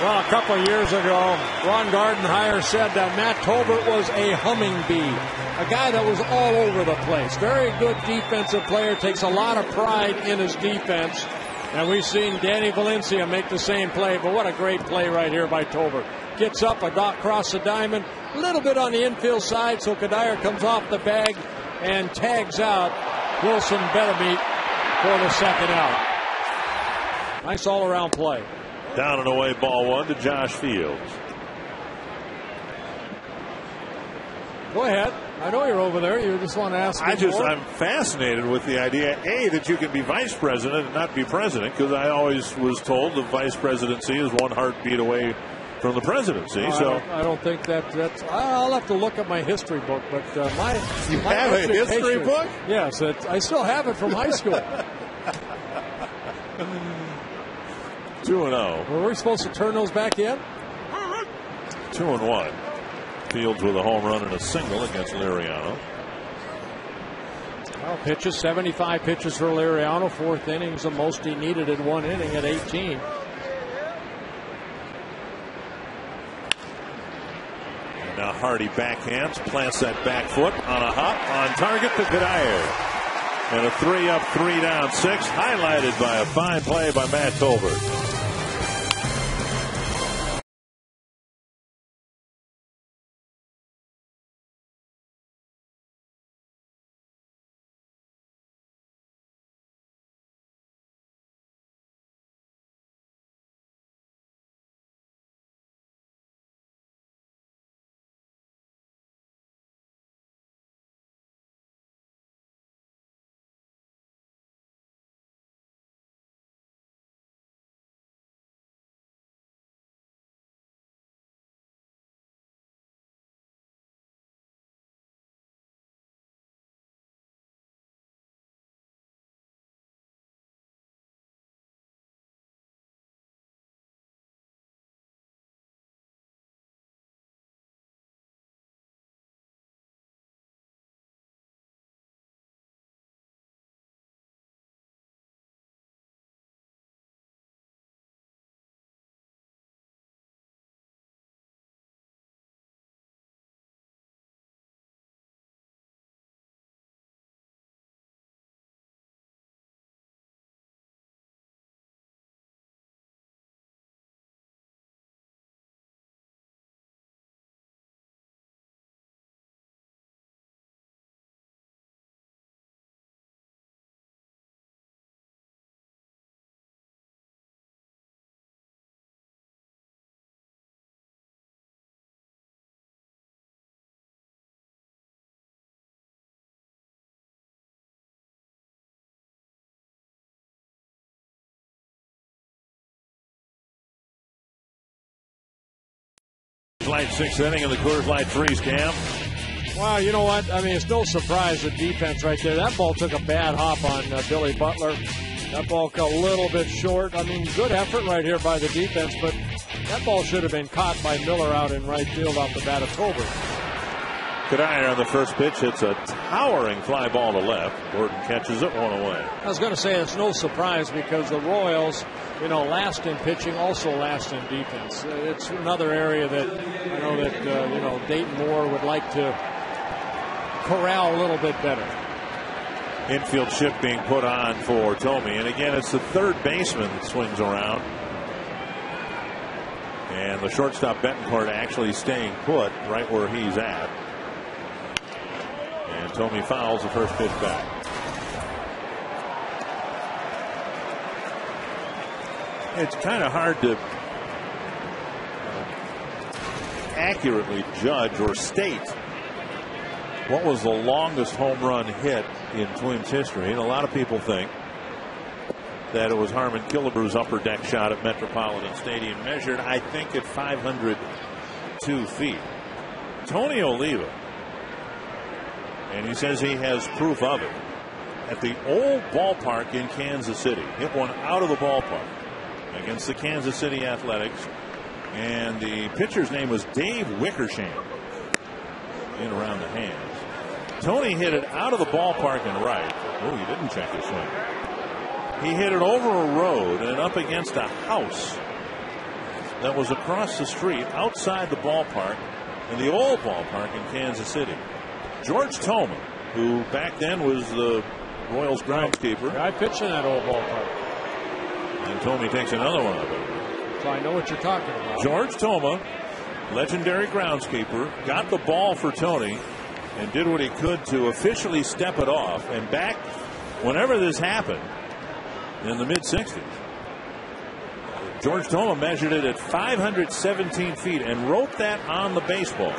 Well, a couple of years ago, Ron Gardenhire said that Matt Tolbert was a hummingbee, a guy that was all over the place. Very good defensive player, takes a lot of pride in his defense. And we've seen Danny Valencia make the same play, but what a great play right here by Tolbert. Gets up, a dot across the diamond, a little bit on the infield side, so Kadire comes off the bag and tags out Wilson Betemeat for the second out. Nice all-around play. Down and away, ball one to Josh Fields. Go ahead. I know you're over there. You just want to ask me more. I'm fascinated with the idea, A, that you can be vice president and not be president, because I always was told the vice presidency is one heartbeat away from the presidency. I don't think that's. I'll have to look at my history book, but you have a history book? Yes, I still have it from high school. 2-0. Were we supposed to turn those back in? 2-1. Fields with a home run and a single against Liriano. Well, pitches, 75 pitches for Liriano. Fourth innings, the most he needed in one inning at 18. And now Hardy backhands, plants that back foot on a hop, on target to Kadire. And a 3-up, 3-down, 6, highlighted by a fine play by Matt Tolbert. Light sixth inning of the Coors Light Freeze, Cam. Wow, you know what? I mean, it's no surprise the defense right there. That ball took a bad hop on Billy Butler. That ball got a little bit short. I mean, good effort right here by the defense, but That ball should have been caught by Miller out in right field off the bat of Tolbert. Kadire on the first pitch hits a towering fly ball to left. Gordon catches it, one away. I was going to say it's no surprise because the Royals, last in pitching, also last in defense. It's another area that Dayton Moore would like to corral a little bit better. Infield shift being put on for Tomey, and again it's the third baseman that swings around. And the shortstop Betancourt actually staying put right where he's at. And Tomey fouls the first pitch back. It's kind of hard to accurately judge or state what was the longest home run hit in Twins history. And a lot of people think that it was Harmon Killebrew's upper deck shot at Metropolitan Stadium, measured, I think, at 502 feet. Tony Oliva, and he says he has proof of it, at the old ballpark in Kansas City. Hit one out of the ballpark against the Kansas City Athletics. And the pitcher's name was Dave Wickersham. In around the hands. Tony hit it out of the ballpark and right. Oh, he didn't check his swing. He hit it over a road and up against a house that was across the street outside the ballpark, in the old ballpark in Kansas City. George Toma, who back then was the Royals groundskeeper. I pitched in that old ballpark. And Tomey takes another one of it. So I know what you're talking about. George Toma, legendary groundskeeper, got the ball for Tony and did what he could to officially step it off. And back whenever this happened in the mid-60s, George Toma measured it at 517 feet and wrote that on the baseball.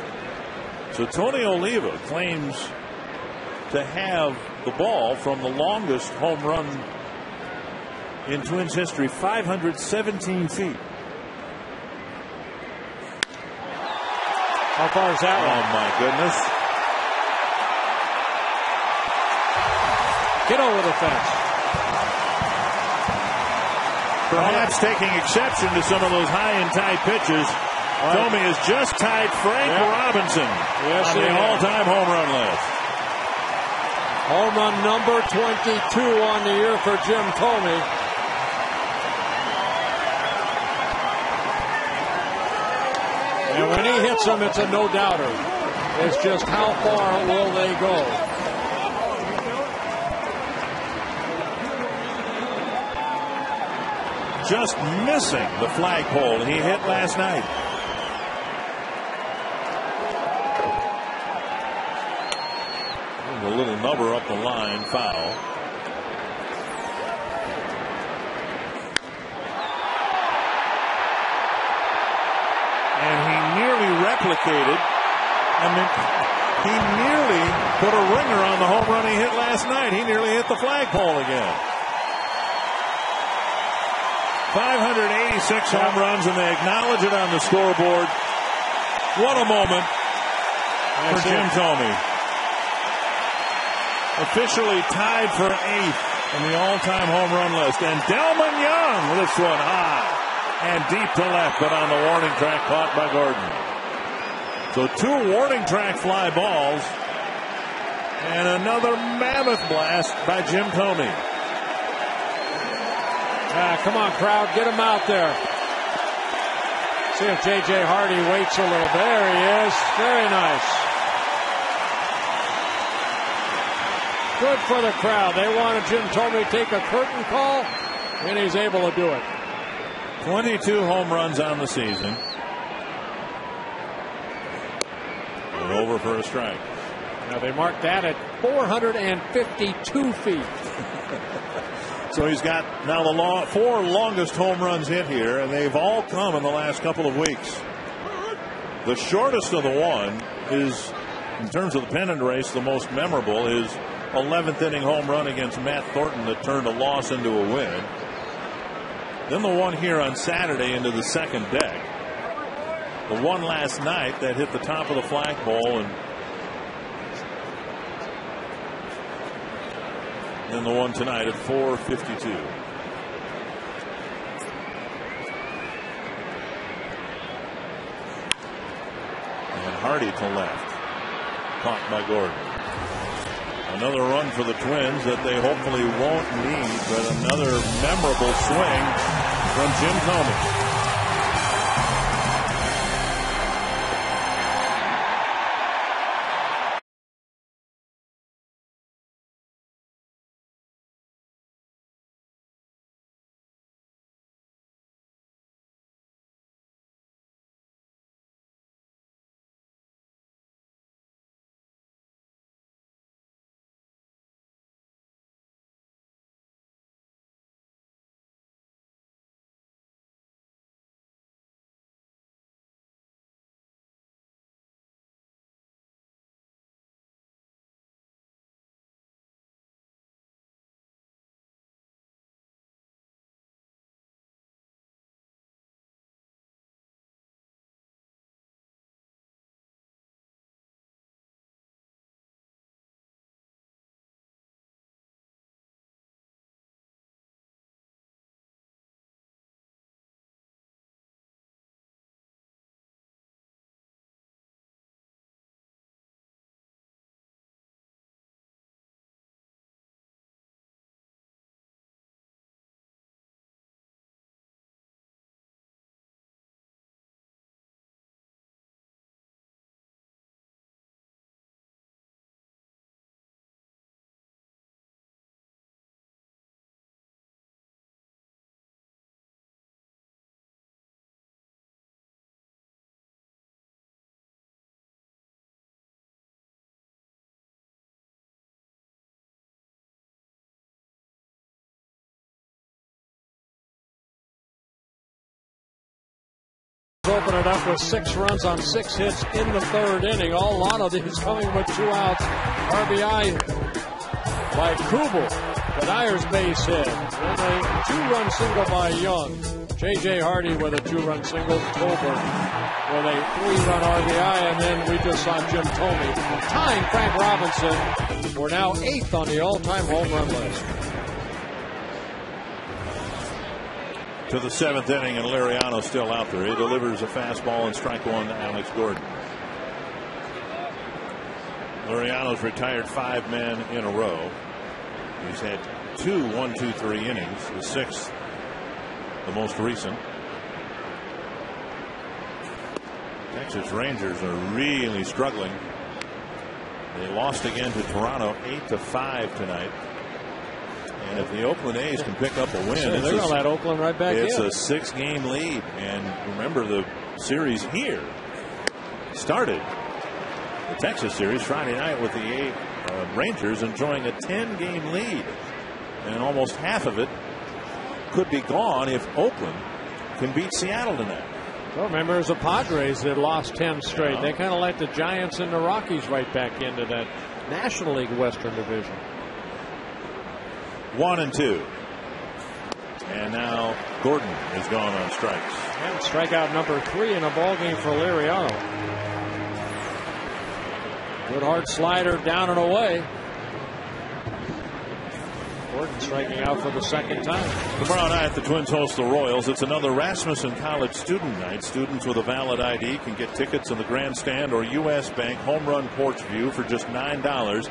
So Tony Oliva claims to have the ball from the longest home run in Twins history, 517 feet. How far is that one? Oh, my goodness. Get over the fence. Perhaps taking exception to some of those high and tight pitches. Right. Tomey has just tied Frank Robinson on the all-time home run list. Home run number 22 on the year for Jim Tomey. And when he hits them, it's a no-doubter. It's just how far will they go? Just missing the flagpole he hit last night. A little number up the line, foul. And he nearly replicated. He nearly put a ringer on the home run he hit last night. He nearly hit the flagpole again. 586 home runs, and they acknowledge it on the scoreboard. What a moment for Jim Tomey. Officially tied for 8th in the all-time home run list. And Delman Young lifts one high and deep to left, but on the warning track, caught by Gordon. So 2 warning track fly balls and another mammoth blast by Jim Tomey. Come on, crowd, get him out there. See if J.J. Hardy waits a little. There he is. Very nice. Good for the crowd. They wanted Jim Tomey to take a curtain call, and he's able to do it. 22 home runs on the season. And over for a strike. Now they marked that at 452 feet. So he's got now the 4 longest home runs hit here, and they've all come in the last couple of weeks. The shortest of the one is, in terms of the pennant race, the most memorable is 11th inning home run against Matt Thornton that turned a loss into a win. Then the one here on Saturday into the second deck. The one last night that hit the top of the flagpole, and then the one tonight at 452. And Hardy to left. Caught by Gordon. Another run for the Twins that they hopefully won't need, but another memorable swing from Jim Thome. Open it up with 6 runs on 6 hits in the third inning. A lot of these coming with 2 outs. RBI by Kubel. Dyer's base hit. And a 2-run single by Young. J.J. Hardy with a 2-run single. Tolbert with a 3-run RBI. And then we just saw Jim Thome tying Frank Robinson. We're now 8th on the all-time home run list. To the 7th inning, and Liriano still out there. He delivers a fastball and strike 1 to Alex Gordon. Liriano's retired 5 men in a row. He's had 2 1-2-3 innings. The 6th, the most recent. Texas Rangers are really struggling. They lost again to Toronto 8-5 tonight. And if the Oakland A's can pick up a win, they're going to let Oakland right back in. It's a 6-game lead. And remember, the series here started the Texas series Friday night with the Rangers enjoying a 10-game lead. And almost half of it could be gone if Oakland can beat Seattle tonight. Well, remember, it was the Padres that lost 10 straight. They kind of let the Giants and the Rockies right back into that National League Western Division. 1-2. And now Gordon is gone on strikes. And strikeout number 3 in a ball game for Liriano. Good hard slider down and away. Gordon striking out for the 2nd time. Tomorrow night the Twins host the Royals. It's another Rasmussen College student night. Students with a valid ID can get tickets in the grandstand or U.S. Bank home run porch view for just $9.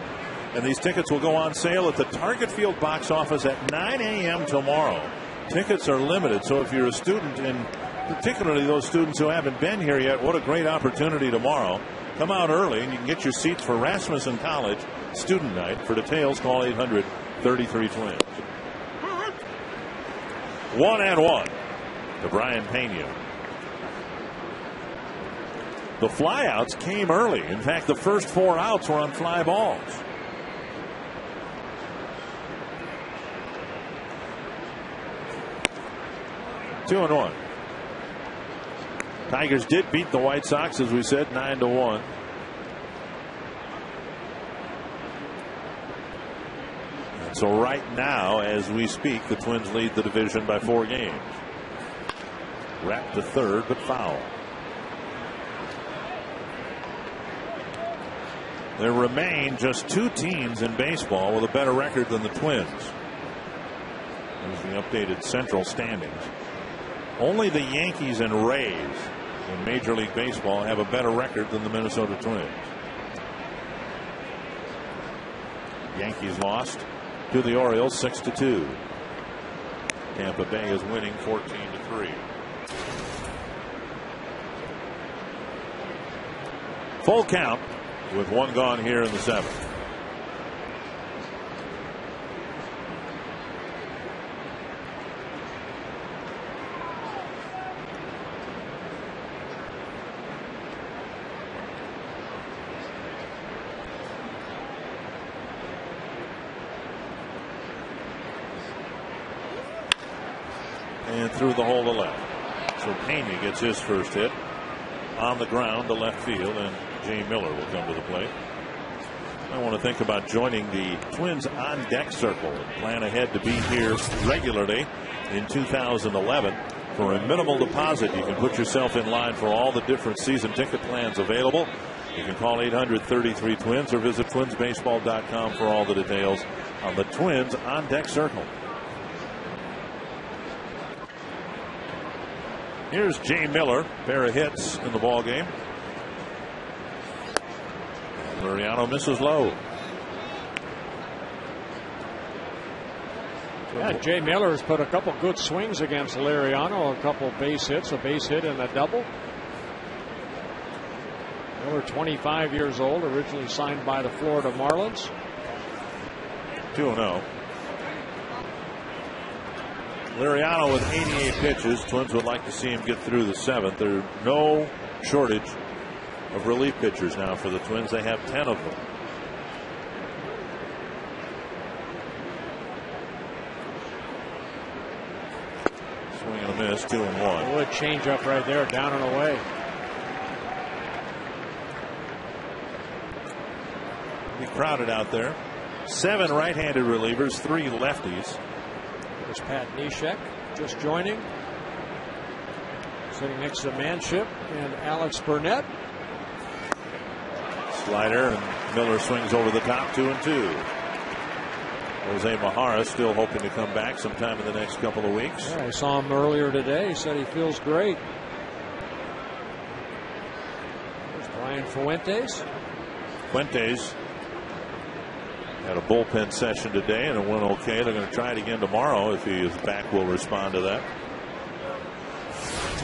And these tickets will go on sale at the Target Field box office at 9 a.m. tomorrow. Tickets are limited, so if you're a student, and particularly those students who haven't been here yet, what a great opportunity tomorrow. Come out early and you can get your seats for Rasmussen College student night. For details, call 800-33-TWINS. 1-1 to Brian Pena. The flyouts came early. In fact, the first 4 outs were on fly balls. 2-1. Tigers did beat the White Sox, as we said, 9-1. And so right now, as we speak, the Twins lead the division by 4 games. Wrapped to third, but foul. There remain just 2 teams in baseball with a better record than the Twins. There's the updated Central standings. Only the Yankees and Rays in Major League Baseball have a better record than the Minnesota Twins. Yankees lost to the Orioles 6-2. Tampa Bay is winning 14-3. Full count with one gone here in the seventh. And through the hole to left. So Pena gets his first hit on the ground to left field, and Jay Miller will come to the plate. I want to think about joining the Twins on deck circle and plan ahead to be here regularly in 2011. For a minimal deposit, you can put yourself in line for all the different season ticket plans available. You can call 800-33-TWINS or visit twinsbaseball.com for all the details on the Twins on deck circle. Here's Jay Miller, pair of hits in the ball game. Liriano misses low. Yeah, Jay Miller has put a couple good swings against Liriano, a couple base hits, a base hit and a double. Miller, 25 years old, originally signed by the Florida Marlins. 2-0. Liriano with 88 pitches. Twins would like to see him get through the seventh. There's no shortage of relief pitchers now for the Twins. They have 10 of them. Swing and a miss, 2-1. Good change up right there, down and away. Be crowded out there. 7 right-handed relievers, 3 lefties. There's Pat Neshek just joining. Sitting next to Manship and Alex Burnett. Slider, and Miller swings over the top, 2-2. Jose Mahara still hoping to come back sometime in the next couple of weeks. Yeah, I saw him earlier today. He said he feels great. There's Brian Fuentes. Fuentes had a bullpen session today and it went okay. They're going to try it again tomorrow if he is back. We'll respond to that.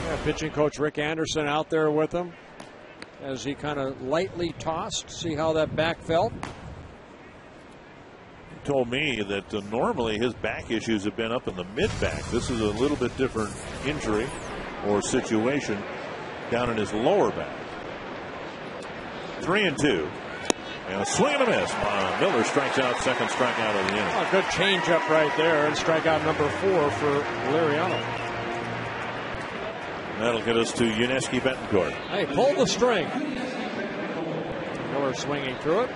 Yeah, pitching coach Rick Anderson out there with him as he kind of lightly tossed. See how that back felt. He told me that normally his back issues have been up in the mid back. This is a little bit different injury or situation down in his lower back. 3-2. And a swing and a miss. Miller strikes out, second strikeout of the inning. Oh, good changeup right there, and strikeout number 4 for Liriano. That'll get us to Yuniesky Betancourt. Hey, pull the string. Miller swinging through it.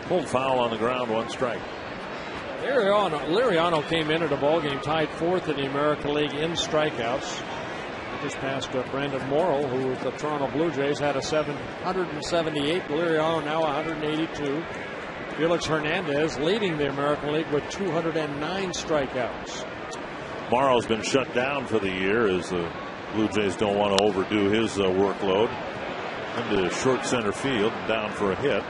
Pulled foul on the ground, 1 strike. Liriano came into the ballgame tied 4th in the American League in strikeouts. Just past Brandon Morrow, who with the Toronto Blue Jays had a 778. Liriano now 182. Felix Hernandez leading the American League with 209 strikeouts. Morrow's been shut down for the year as the Blue Jays don't want to overdo his workload. Into short center field and down for a hit.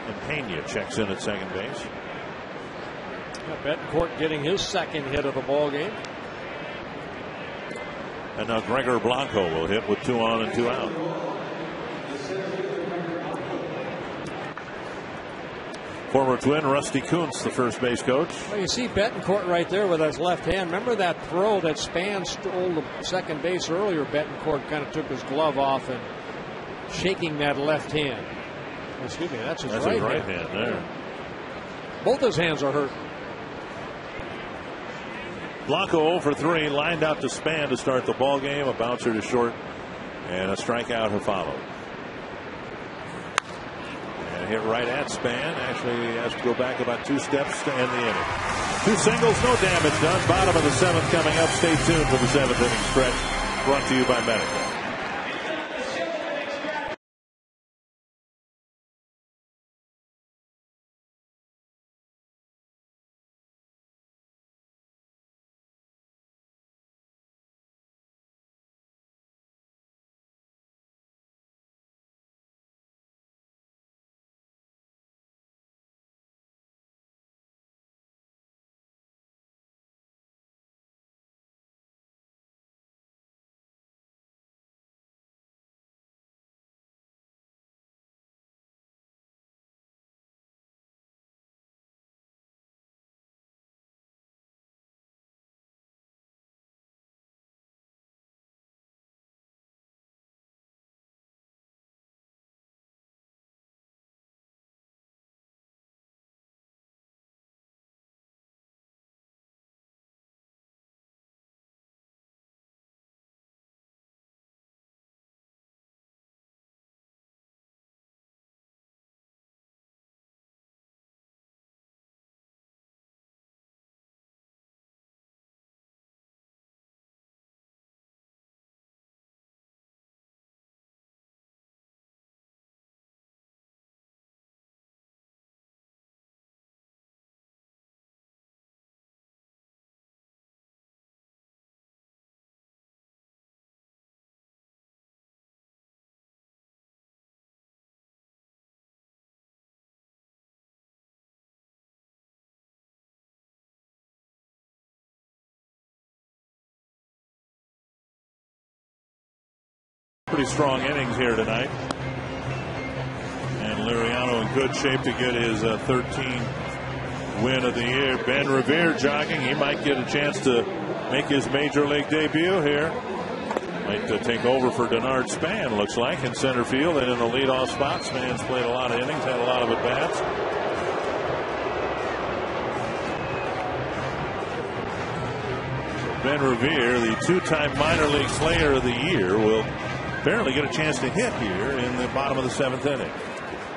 And Pena checks in at second base. Betancourt getting his second hit of the ball game. And now Gregor Blanco will hit with 2 on and 2 out. Former Twin Rusty Kuntz, the first base coach. Well, you see Betancourt right there with his left hand. Remember that throw that Span stole the second base earlier? Betancourt kind of took his glove off and shaking that left hand. Excuse me, that's his right hand there. Both his hands are hurt. Blanco 0 for 3, lined out to Span to start the ball game. A bouncer to short, and a strikeout have followed. And hit right at Span. Actually, he has to go back about 2 steps to end the inning. 2 singles, no damage done. Bottom of the 7th coming up. Stay tuned for the 7th inning stretch. Brought to you by Medical. pretty strong innings here tonight. And Liriano in good shape to get his 13th win of the year. Ben Revere jogging. He might get a chance to make his major league debut here. Might take over for Denard Span, looks like, in center field and in the leadoff spot. Span's played a lot of innings, had a lot of at-bats. Ben Revere, the two-time minor league slayer of the year, will apparently get a chance to hit here in the bottom of the 7th inning.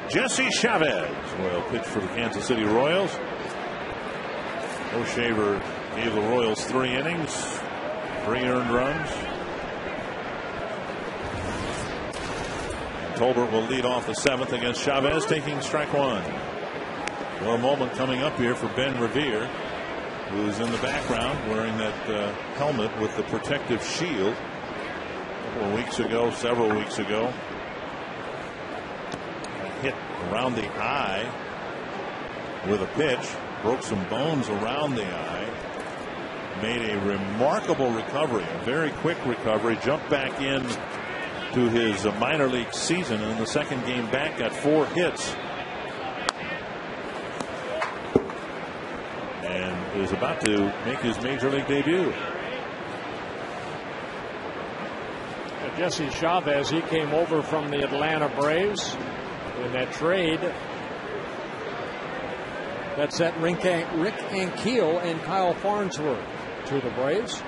Jesse Chavez will pitch for the Kansas City Royals. O'Shaver gave the Royals 3 innings, 3 earned runs. Tolbert will lead off the 7th against Chavez, taking strike 1. Well, a moment coming up here for Ben Revere, who's in the background wearing that helmet with the protective shield. Several weeks ago, hit around the eye with a pitch, broke some bones around the eye, made a remarkable recovery, a very quick recovery, jumped back in to his minor league season, and in the second game back got 4 hits and is about to make his major league debut. Jesse Chavez, he came over from the Atlanta Braves in that trade that sent Rick Ankiel and Kyle Farnsworth to the Braves.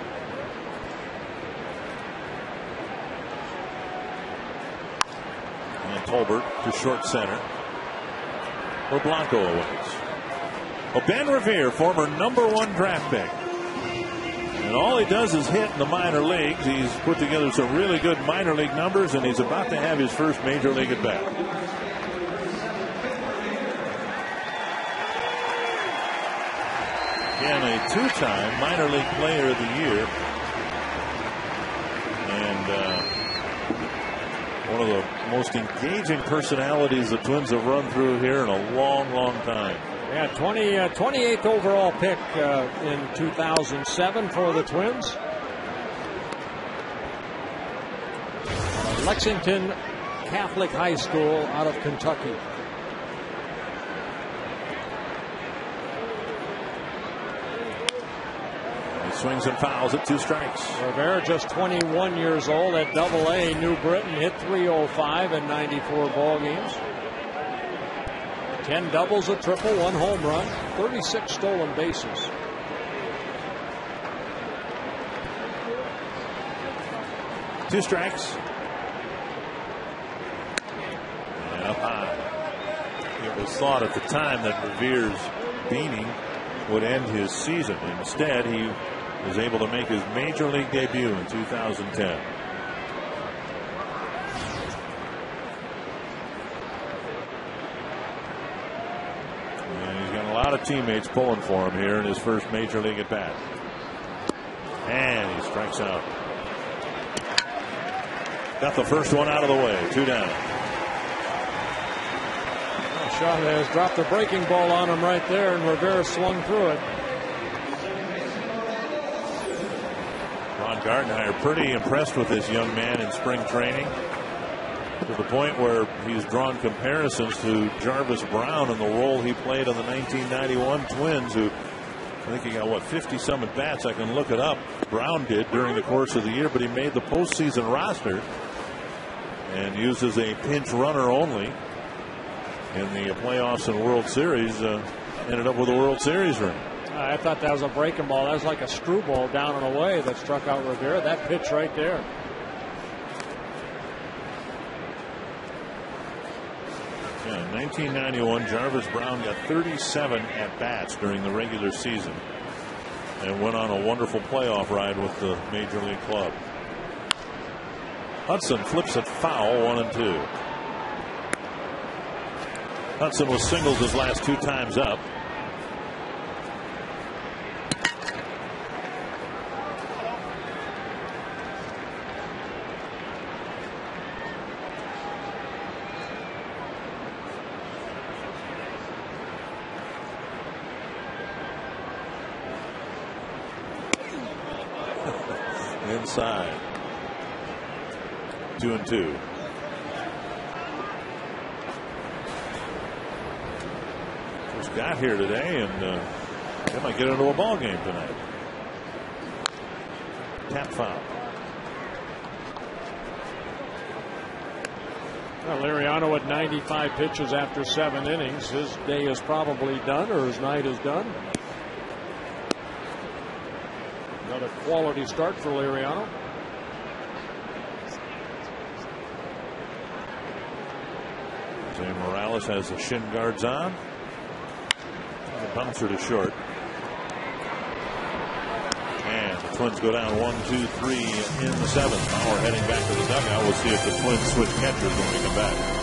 And Tolbert to short center, where Blanco awaits. Well, Ben Revere, former #1 draft pick. And all he does is hit in the minor leagues. He's put together some really good minor league numbers, and he's about to have his first major league at bat. Again, a 2-time minor league player of the year. And one of the most engaging personalities the Twins have run through here in a long, long time. Yeah, 28th overall pick in 2007 for the Twins. Lexington Catholic High School out of Kentucky. He swings and fouls at 2 strikes. Rivera, just 21 years old at AA New Britain, hit .305 in 94 ball games. 10 doubles, a triple, 1 home run, 36 stolen bases. Two strikes. And up high. It was thought at the time that Revere's beating would end his season. Instead, he was able to make his major league debut in 2010. A lot of teammates pulling for him here in his first major league at bat. And he strikes out. Got the first one out of the way. 2 down. Chavez dropped a breaking ball on him right there, and Rivera swung through it. Ron Gardenhire pretty impressed with this young man in spring training, to the point where he's drawn comparisons to Jarvis Brown and the role he played on the 1991 Twins, who I think he got 50-some at bats. I can look it up. Brown did during the course of the year, but he made the postseason roster and used as a pinch runner only in the playoffs and World Series. Ended up with a World Series ring. I thought that was a breaking ball. That was like a screwball down and away that struck out Rivera. That pitch right there. Yeah, in 1991, Jarvis Brown got 37 at-bats during the regular season and went on a wonderful playoff ride with the Major League club. Hudson flips it foul, 1-2. Hudson was singles his last 2 times up. Inside. 2-2. Just got here today, and they might get into a ball game tonight. Tap foul. Well, Liriano at 95 pitches after 7 innings. His day is probably done, or his night is done. Another quality start for Liriano. Jose Morales has the shin guards on. The bouncer to short. And the Twins go down 1-2-3 in the 7th. Now we're heading back to the dugout. We'll see if the Twins switch catchers when we come back.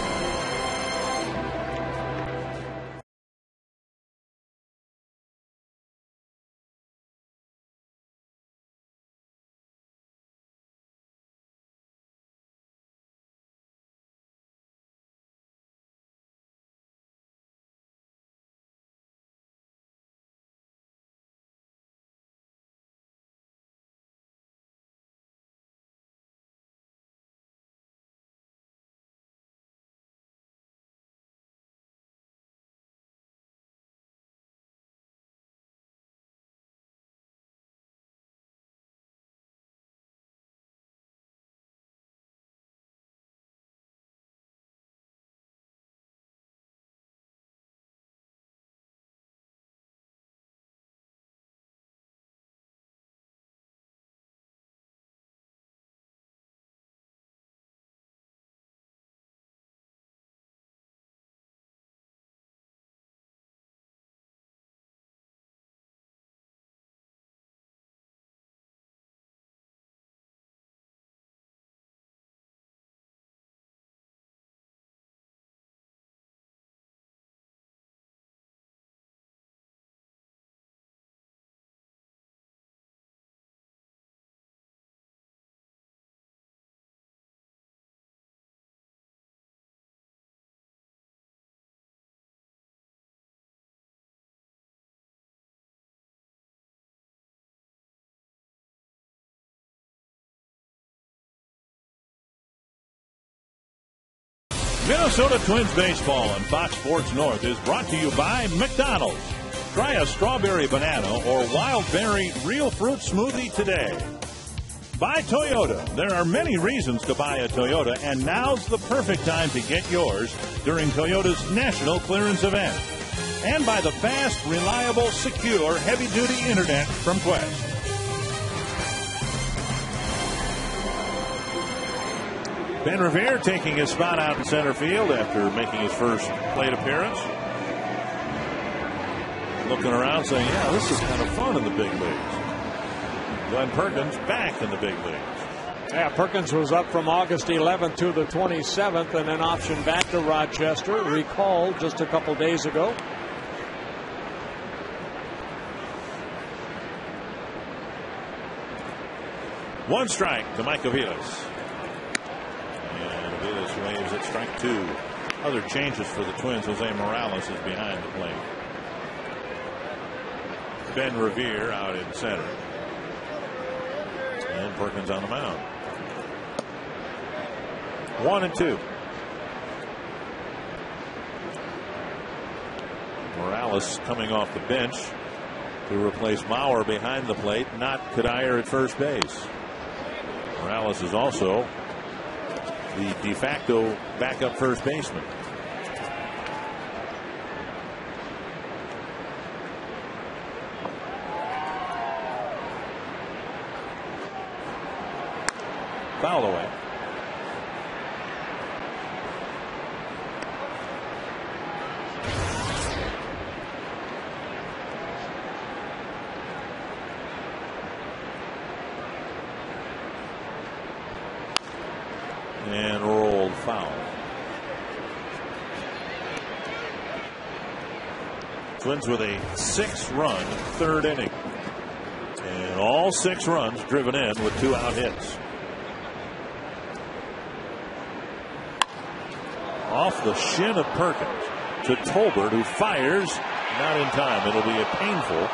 Minnesota Twins baseball on Fox Sports North is brought to you by McDonald's. Try a strawberry banana or wild berry real fruit smoothie today. By Toyota. There are many reasons to buy a Toyota, and now's the perfect time to get yours during Toyota's national clearance event. And by the fast, reliable, secure, heavy-duty internet from Quest. Ben Revere taking his spot out in center field after making his first plate appearance. Looking around saying, yeah, this is kind of fun in the big leagues. Glenn Perkins back in the big leagues. Yeah, Perkins was up from August 11th to the 27th and then optioned back to Rochester. Recalled just a couple days ago. One strike to Mike Aviles. Aviles waves at strike 2. Other changes for the Twins. Jose Morales is behind the plate. Ben Revere out in center. And Perkins on the mound. 1-2. Morales coming off the bench to replace Mauer behind the plate, not Kadire at first base. Morales is also the de facto backup first baseman. Foul away. And rolled foul. Twins with a 6-run third inning. And all 6 runs driven in with 2 out hits. Off the shin of Perkins to Tolbert, who fires not in time. It'll be a painful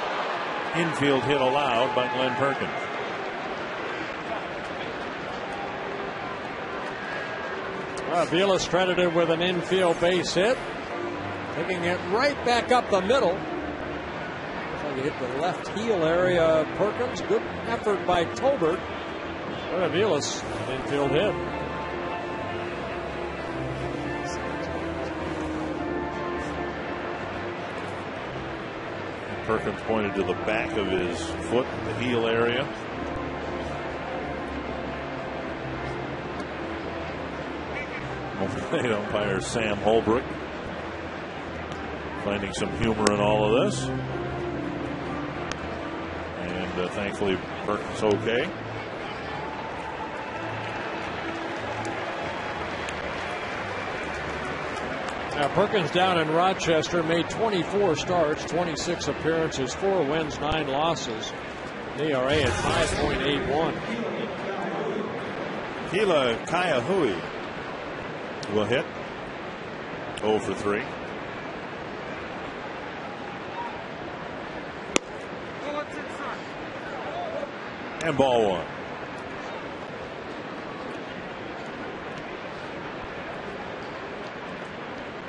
infield hit allowed by Glenn Perkins. Vilas credited with an infield base hit. Taking it right back up the middle. Looks like he hit the left heel area of Perkins. Good effort by Tolbert. Vilas, infield hit. Perkins pointed to the back of his foot, the heel area. Plate umpire Sam Holbrook finding some humor in all of this. And thankfully Perkins okay. Now Perkins down in Rochester made 24 starts, 26 appearances, 4 wins, 9 losses. ERA at 5.81. Hila Kaiahui will hit. 0 for 3. And ball 1.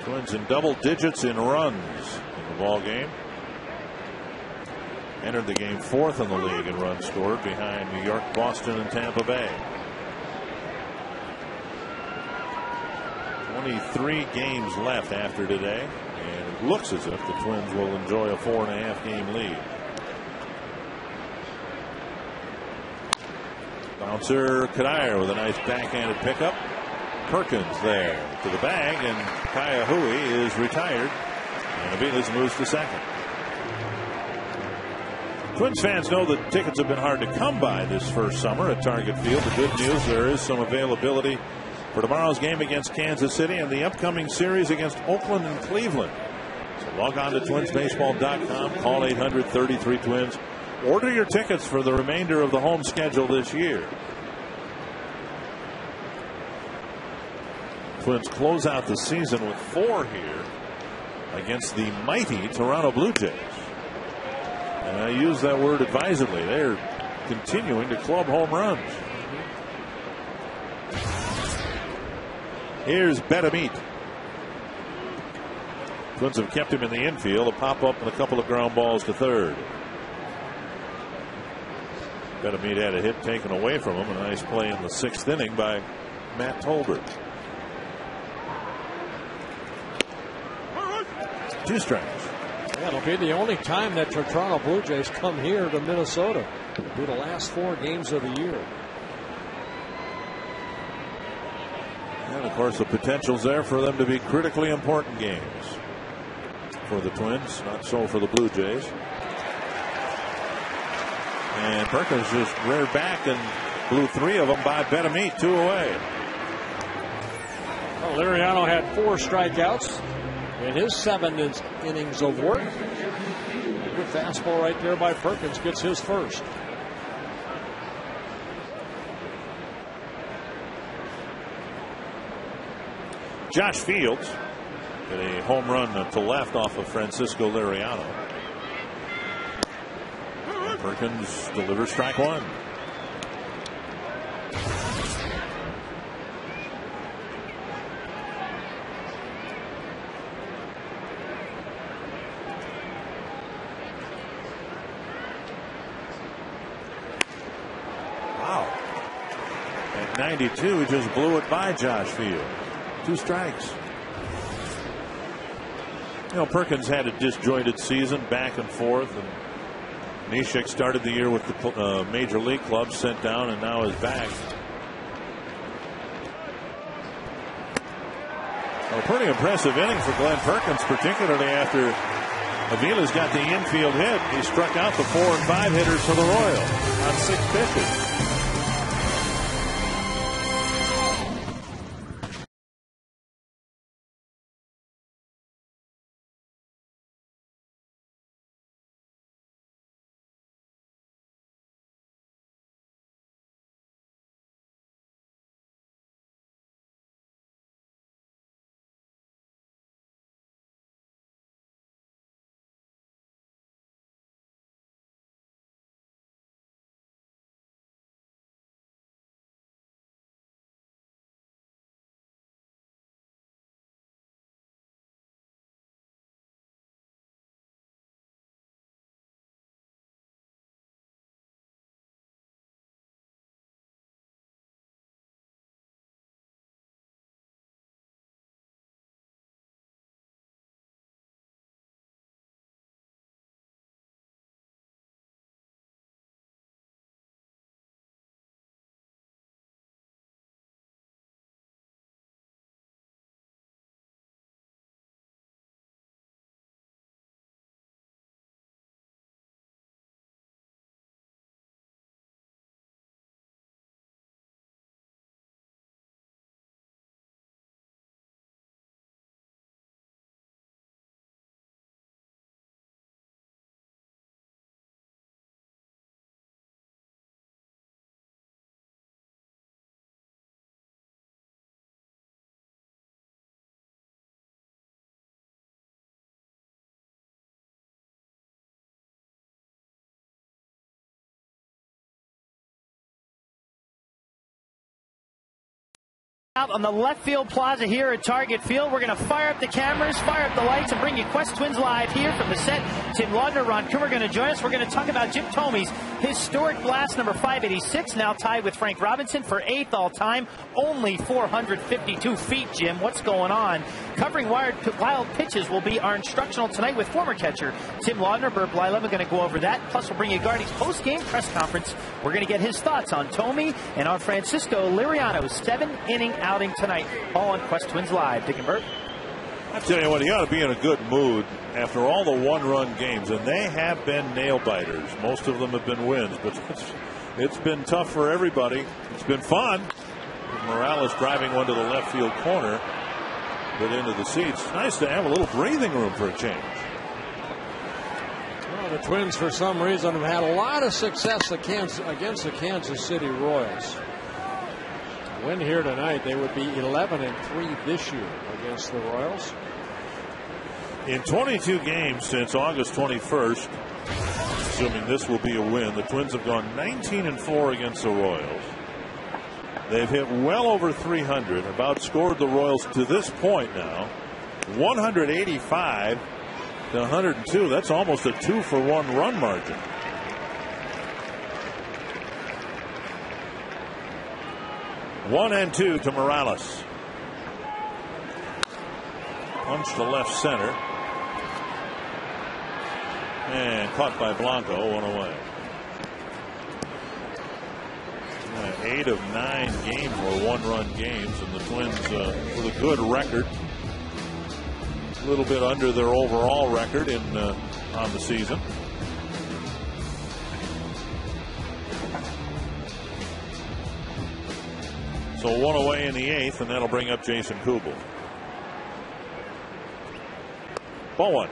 Twins in double digits in runs in the ball game. Entered the game 4th in the league in runs scored behind New York, Boston, and Tampa Bay. 23 games left after today, and it looks as if the Twins will enjoy a 4.5 game lead. Bouncer Kadire with a nice backhanded pickup. Perkins there to the bag, and Kaiahui is retired, and Aviles moves to second. Twins fans know that tickets have been hard to come by this first summer at Target Field. The good news, there is some availability for tomorrow's game against Kansas City and the upcoming series against Oakland and Cleveland. So log on to twinsbaseball.com, call 800-33-TWINS. Order your tickets for the remainder of the home schedule this year. Twins close out the season with 4 here against the mighty Toronto Blue Jays. And I use that word advisedly. They're continuing to club home runs. Here's Betamit. Twins have kept him in the infield. A pop-up and a couple of ground balls to third. Betamit had a hit taken away from him. A nice play in the 6th inning by Matt Tolbert. 2 strikes. Yeah, it'll be the only time that the Toronto Blue Jays come here to Minnesota. It'll be the last 4 games of the year. And of course the potential's there for them to be critically important games for the Twins, not so for the Blue Jays. And Perkins just reared back and blew 3 of them by Betamit, 2 away. Well, Liriano had 4 strikeouts in his 7 innings of work. Good fastball right there by Perkins, gets his first. Josh Fields hit a home run to left off of Francisco Liriano. And Perkins delivers strike 1. Wow. At 92, he just blew it by Josh Fields. 2 strikes. You know, Perkins had a disjointed season, back and forth, and Neshek started the year with the major league club, sent down, and now is back. A pretty impressive inning for Glenn Perkins, particularly after Avila's got the infield hit. He struck out the 4 and 5 hitters for the Royals on 6 pitches. Out on the left field plaza here at Target Field. We're going to fire up the cameras, fire up the lights, and bring you Quest Twins live here from the set. Tim Laudner, Ron Coomer going to join us. We're going to talk about Jim Thome's historic blast number 586, now tied with Frank Robinson for 8th all-time. Only 452 feet, Jim. What's going on? Covering wild pitches will be our instructional tonight with former catcher Tim Laudner. Bert Blyleven are going to go over that. Plus, we'll bring you Gardy's post-game press conference. We're going to get his thoughts on Thome and our Francisco Liriano's 7-inning outing tonight, all on Quest Twins Live. Dick and Bert. I tell you what, he ought to be in a good mood after all the one-run games, and they have been nail-biters. Most of them have been wins, but it's been tough for everybody. It's been fun. Morales driving one to the left field corner, but into the seats. It's nice to have a little breathing room for a change. Well, the Twins, for some reason, have had a lot of success against the Kansas City Royals. Win here tonight, they would be 11-3 this year against the Royals. In 22 games since August 21st, assuming this will be a win, the Twins have gone 19-4 against the Royals. They've hit well over 300, have outscored the Royals to this point now, 185 to 102. That's almost a 2-for-1 run margin. One and two to Morales. Punch to left center. And caught by Blanco, one away. 8 of 9 games were one-run games, and the Twins with a good record. A little bit under their overall record on the season. So one away in the 8th, and that'll bring up Jason Kubel. Ball one.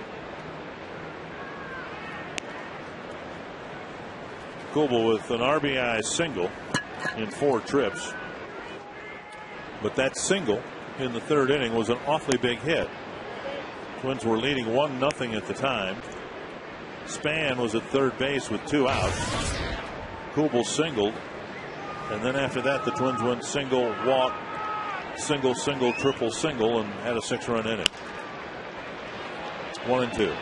Kubel with an RBI single in 4 trips. But that single in the 3rd inning was an awfully big hit. Twins were leading 1-0 at the time. Span was at third base with 2 outs. Kubel singled. And then after that, the Twins went single, walk, single, single, triple, single, and had a 6-run inning. 1 and 2.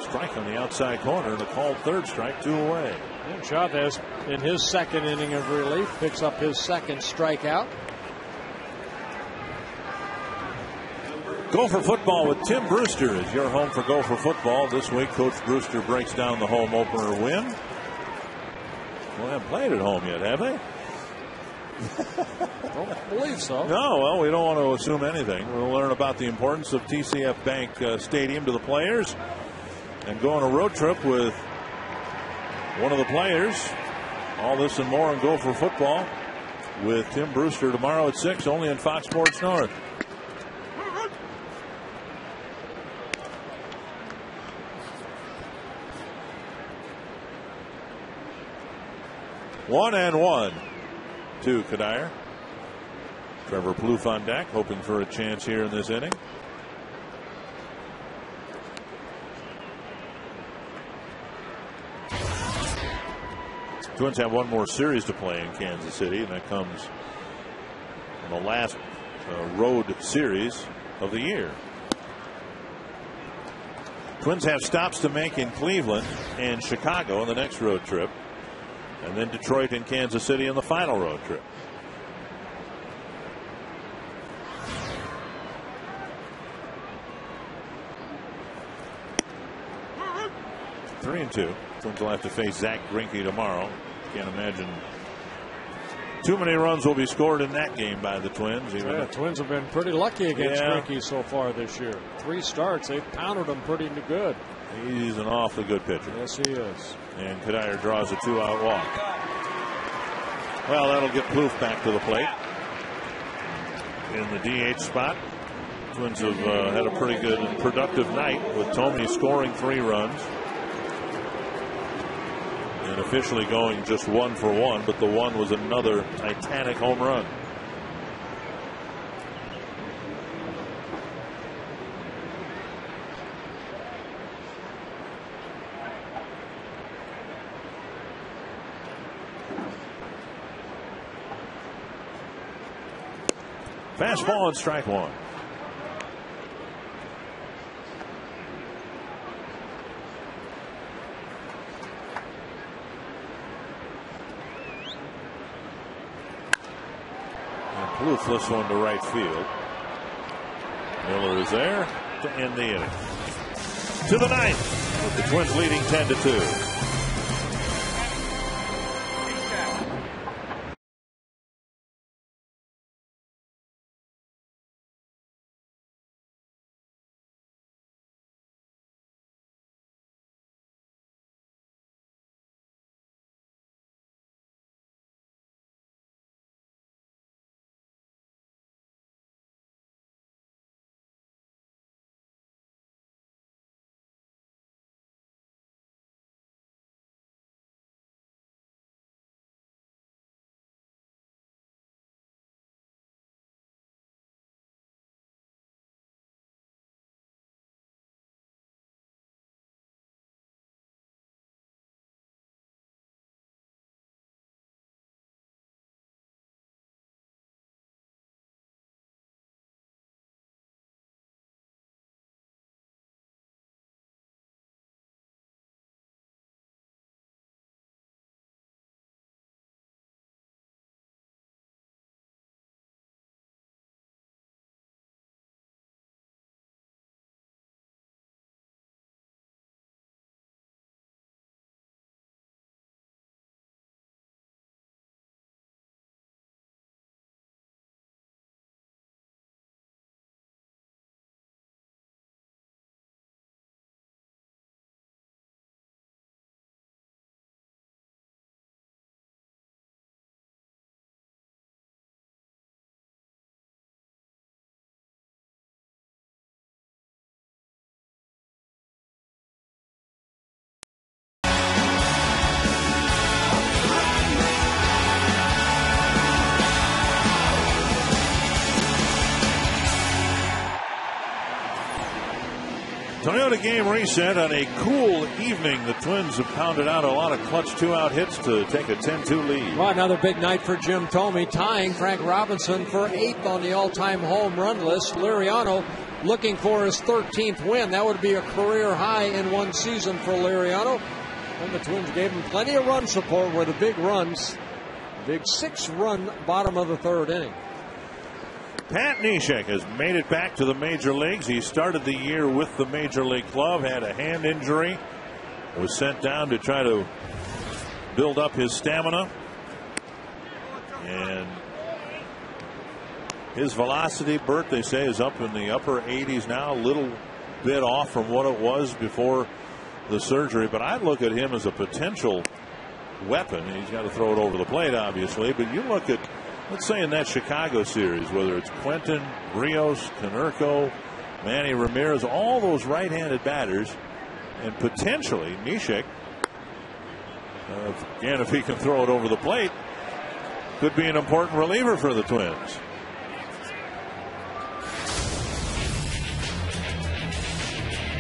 Strike on the outside corner and a called 3rd strike, 2 away. And Chavez, in his 2nd inning of relief, picks up his 2nd strikeout. Gopher Football with Tim Brewster is your home for Gopher Football. This week, Coach Brewster breaks down the home opener win. Well, they haven't played at home yet, have they? Don't believe so. No, well, we don't want to assume anything. We'll learn about the importance of TCF Bank Stadium to the players and go on a road trip with one of the players. All this and more on Gopher Football with Tim Brewster tomorrow at 6, only on Fox Sports North. One and 1 to Kadire. Trevor Plouffe on deck, hoping for a chance here in this inning. Twins have one more series to play in Kansas City, and that comes in the last road series of the year. Twins have stops to make in Cleveland and Chicago on the next road trip, and then Detroit and Kansas City on the final road trip. Three and 2. Twins will have to face Zach Greinke tomorrow. Can't imagine too many runs will be scored in that game by the Twins. The Twins have been pretty lucky against Greinke so far this year. 3 starts, they've pounded him pretty good. He's an awfully good pitcher. Yes, he is. And Kadire draws a 2-out walk. Well, that'll get Plouffe back to the plate in the DH spot. Twins have had a pretty good and productive night with Thome scoring 3 runs. And officially going just 1 for 1, but the one was another titanic home run. Fastball and strike one. Blue flips one to right field. Miller is there to end the inning. To the ninth, with the Twins leading 10-2. Toyota game reset on a cool evening. The Twins have pounded out a lot of clutch 2-out hits to take a 10-2 lead. Well, another big night for Jim Thome, tying Frank Robinson for 8th on the all-time home run list. Liriano looking for his 13th win. That would be a career high in one season for Liriano. And the Twins gave him plenty of run support with the big runs. Big 6-run bottom of the third inning. Pat Neshek has made it back to the major leagues. He started the year with the major league club, had a hand injury, was sent down to try to build up his stamina, and his velocity, Bert, they say, is up in the upper 80s now, a little bit off from what it was before the surgery, but I look at him as a potential weapon. He's got to throw it over the plate, obviously, but you look at, let's say in that Chicago series, whether it's Quentin, Rios, Konerko, Manny Ramirez, all those right-handed batters, and potentially Neshek, again, if he can throw it over the plate, could be an important reliever for the Twins.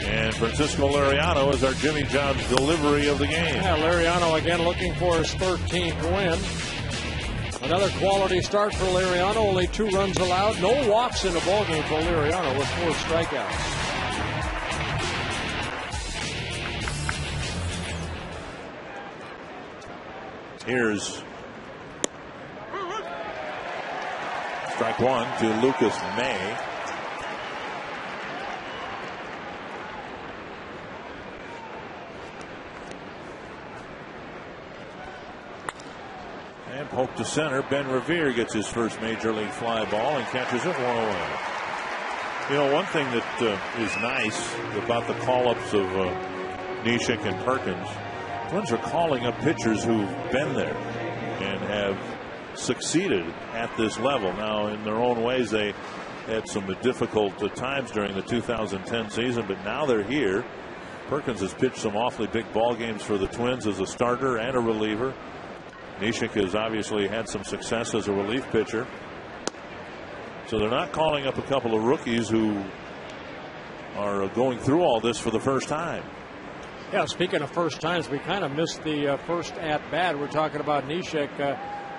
And Francisco Liriano is our Jimmy John's delivery of the game. Yeah, Liriano again looking for his 13th win. Another quality start for Liriano. Only 2 runs allowed. No walks in the ballgame for Liriano with 4 strikeouts. Here's strike one to Lucas May. And poke to center. Ben Revere gets his first major league fly ball and catches it 1-away. You know, one thing that is nice about the call-ups of Neshek and Perkins, Twins are calling up pitchers who've been there and have succeeded at this level. Now, in their own ways, they had some difficult times during the 2010 season, but now they're here Perkins has pitched some awfully big ball games for the Twins as a starter and a reliever. Neshek has obviously had some success as a relief pitcher. So they're not calling up a couple of rookies who are going through all this for the first time. Yeah, speaking of first times, we kind of missed the first at bat. We're talking about Neshek.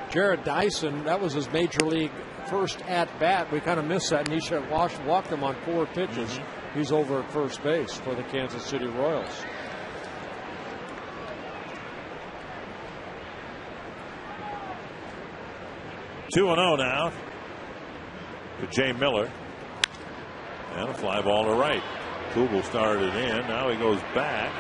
Jared Dyson, that was his major league first at bat. We kind of missed that. Neshek walked him on 4 pitches. He's over at first base for the Kansas City Royals. Two and 0 now to Jay Miller. And a fly ball to right. Kubel started in. Now he goes back.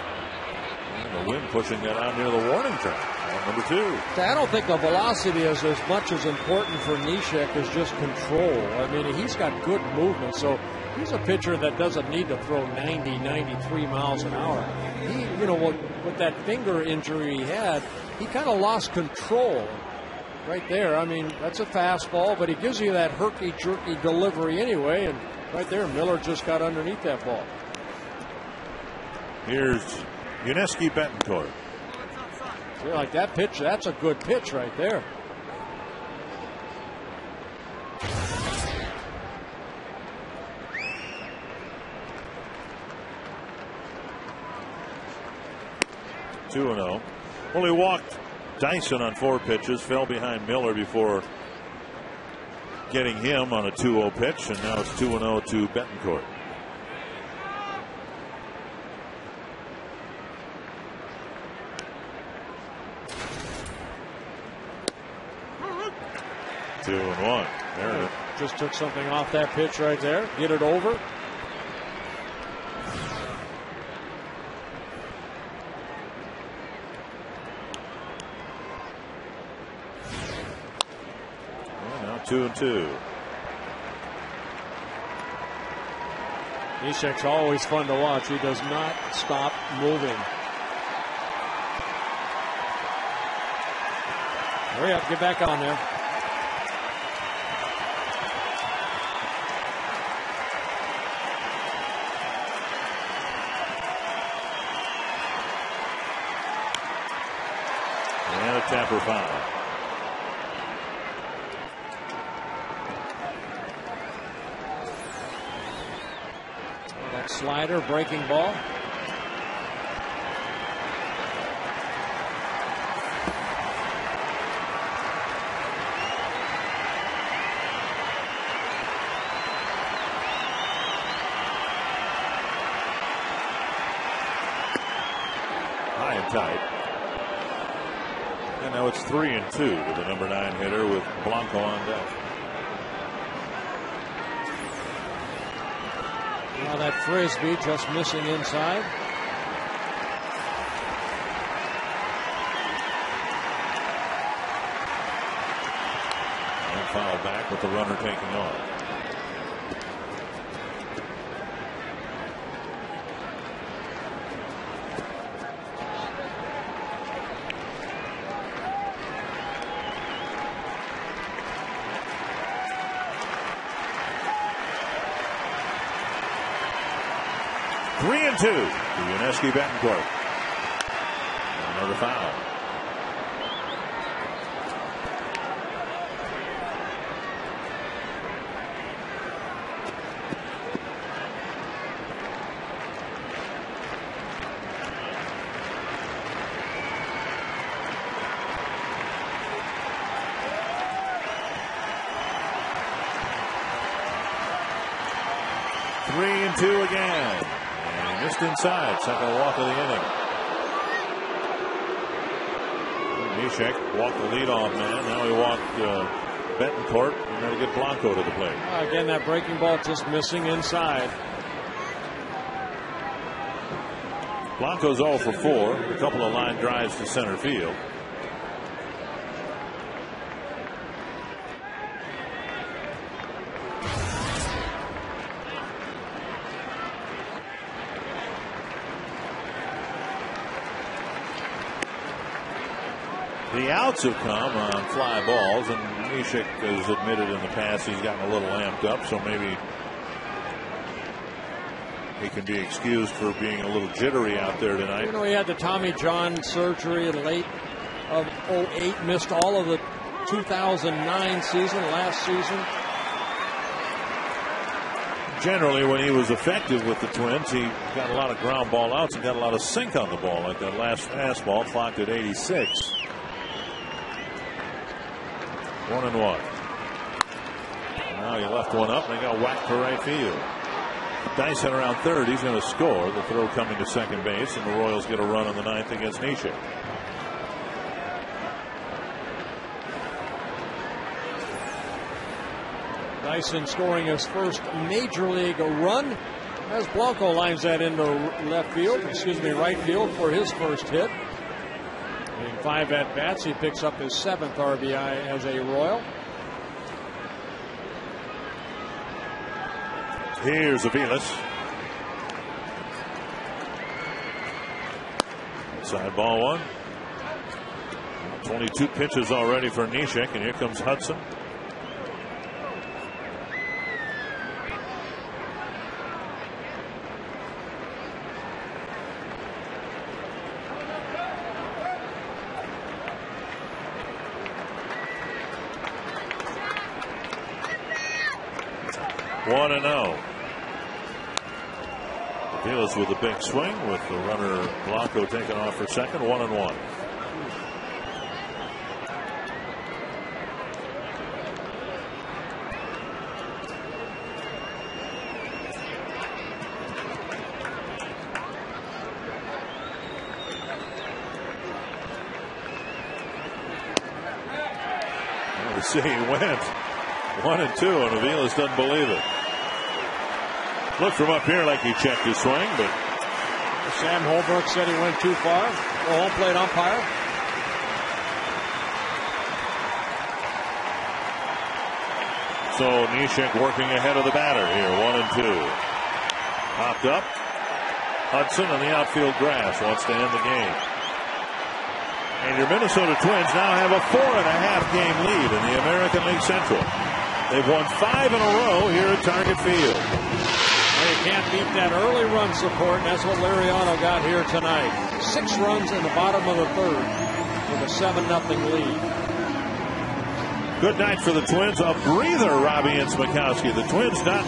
And the wind pushing that out near the warning track. Number 2. I don't think the velocity is as much as important for Neshek as just control. I mean, he's got good movement, so he's a pitcher that doesn't need to throw 90, 93 miles an hour. He, you know, with that finger injury he had, he kind of lost control right there. I mean, that's a fastball, but he gives you that herky-jerky delivery anyway, and right there, Miller just got underneath that ball. Here's Yuniesky Betancourt. Like that pitch, that's a good pitch right there. Two and 0. Well, he walked Dyson on 4 pitches, fell behind Miller before getting him on a 2-0 pitch, and now it's 2-0 to Betancourt. Two and 1. There just took something off that pitch right there. Get it over. And now 2 and 2. Neshek's always fun to watch. He does not stop moving. Hurry up, get back on there. And a tapper foul. That slider, breaking ball. High and tight. And now it's 3 and 2 to the number 9 hitter with Blanco on deck. Now that frisbee just missing inside. And foul back with the runner taking off. To Yuniesky Betancourt. Another foul. Three and 2 again. Just inside, second walk of the inning. Neshek walked the leadoff man. Now he walked Betancourt, and going to get Blanco to the plate. Again, that breaking ball just missing inside. Blanco's 0 for 4. A couple of line drives to center field. The outs have come on fly balls, and Neshek has admitted in the past he's gotten a little amped up, so maybe he can be excused for being a little jittery out there tonight. You know, he had the Tommy John surgery in late of 08, missed all of the 2009 season, last season. Generally, when he was effective with the Twins, he got a lot of ground ball outs and got a lot of sink on the ball, like that last fastball clocked at 86. 1-1. Now he left one up and he got whacked to right field. Dyson around third. He's going to score. The throw coming to second base, and the Royals get a run on the ninth against Neshek. Dyson scoring his first major league run as Blanco lines that into right field for his first hit. In 5 at-bats, he picks up his 7th RBI as a Royal. Here's Aviles. Side ball one. 22 pitches already for Neshek, and here comes Hudson. One and 0. Aviles with a big swing with the runner Blanco taking off for second. 1-1. Well, see, he went 1 and 2, and Aviles doesn't believe it. Looked from up here like he checked his swing, but Sam Holbrook said he went too far. The home plate umpire. So Neshek working ahead of the batter here. 1 and 2. Popped up. Hudson on the outfield grass wants to end the game. And your Minnesota Twins now have a 4.5 game lead in the American League Central. They've won 5 in a row here at Target Field. They can't beat that early run support, and that's what Liriano got here tonight. 6 runs in the bottom of the third with a 7-0 lead. Good night for the Twins. A breather, Robbie and Smikowski. The Twins not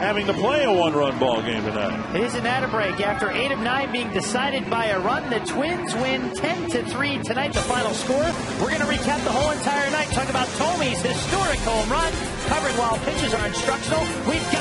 having to play a 1-run ball game tonight. It is an at a break. After 8 of 9 being decided by a run, the Twins win 10-3 tonight, the final score. We're going to recap the whole entire night, talk about Thomey's historic home run, covered while pitches are instructional. We've got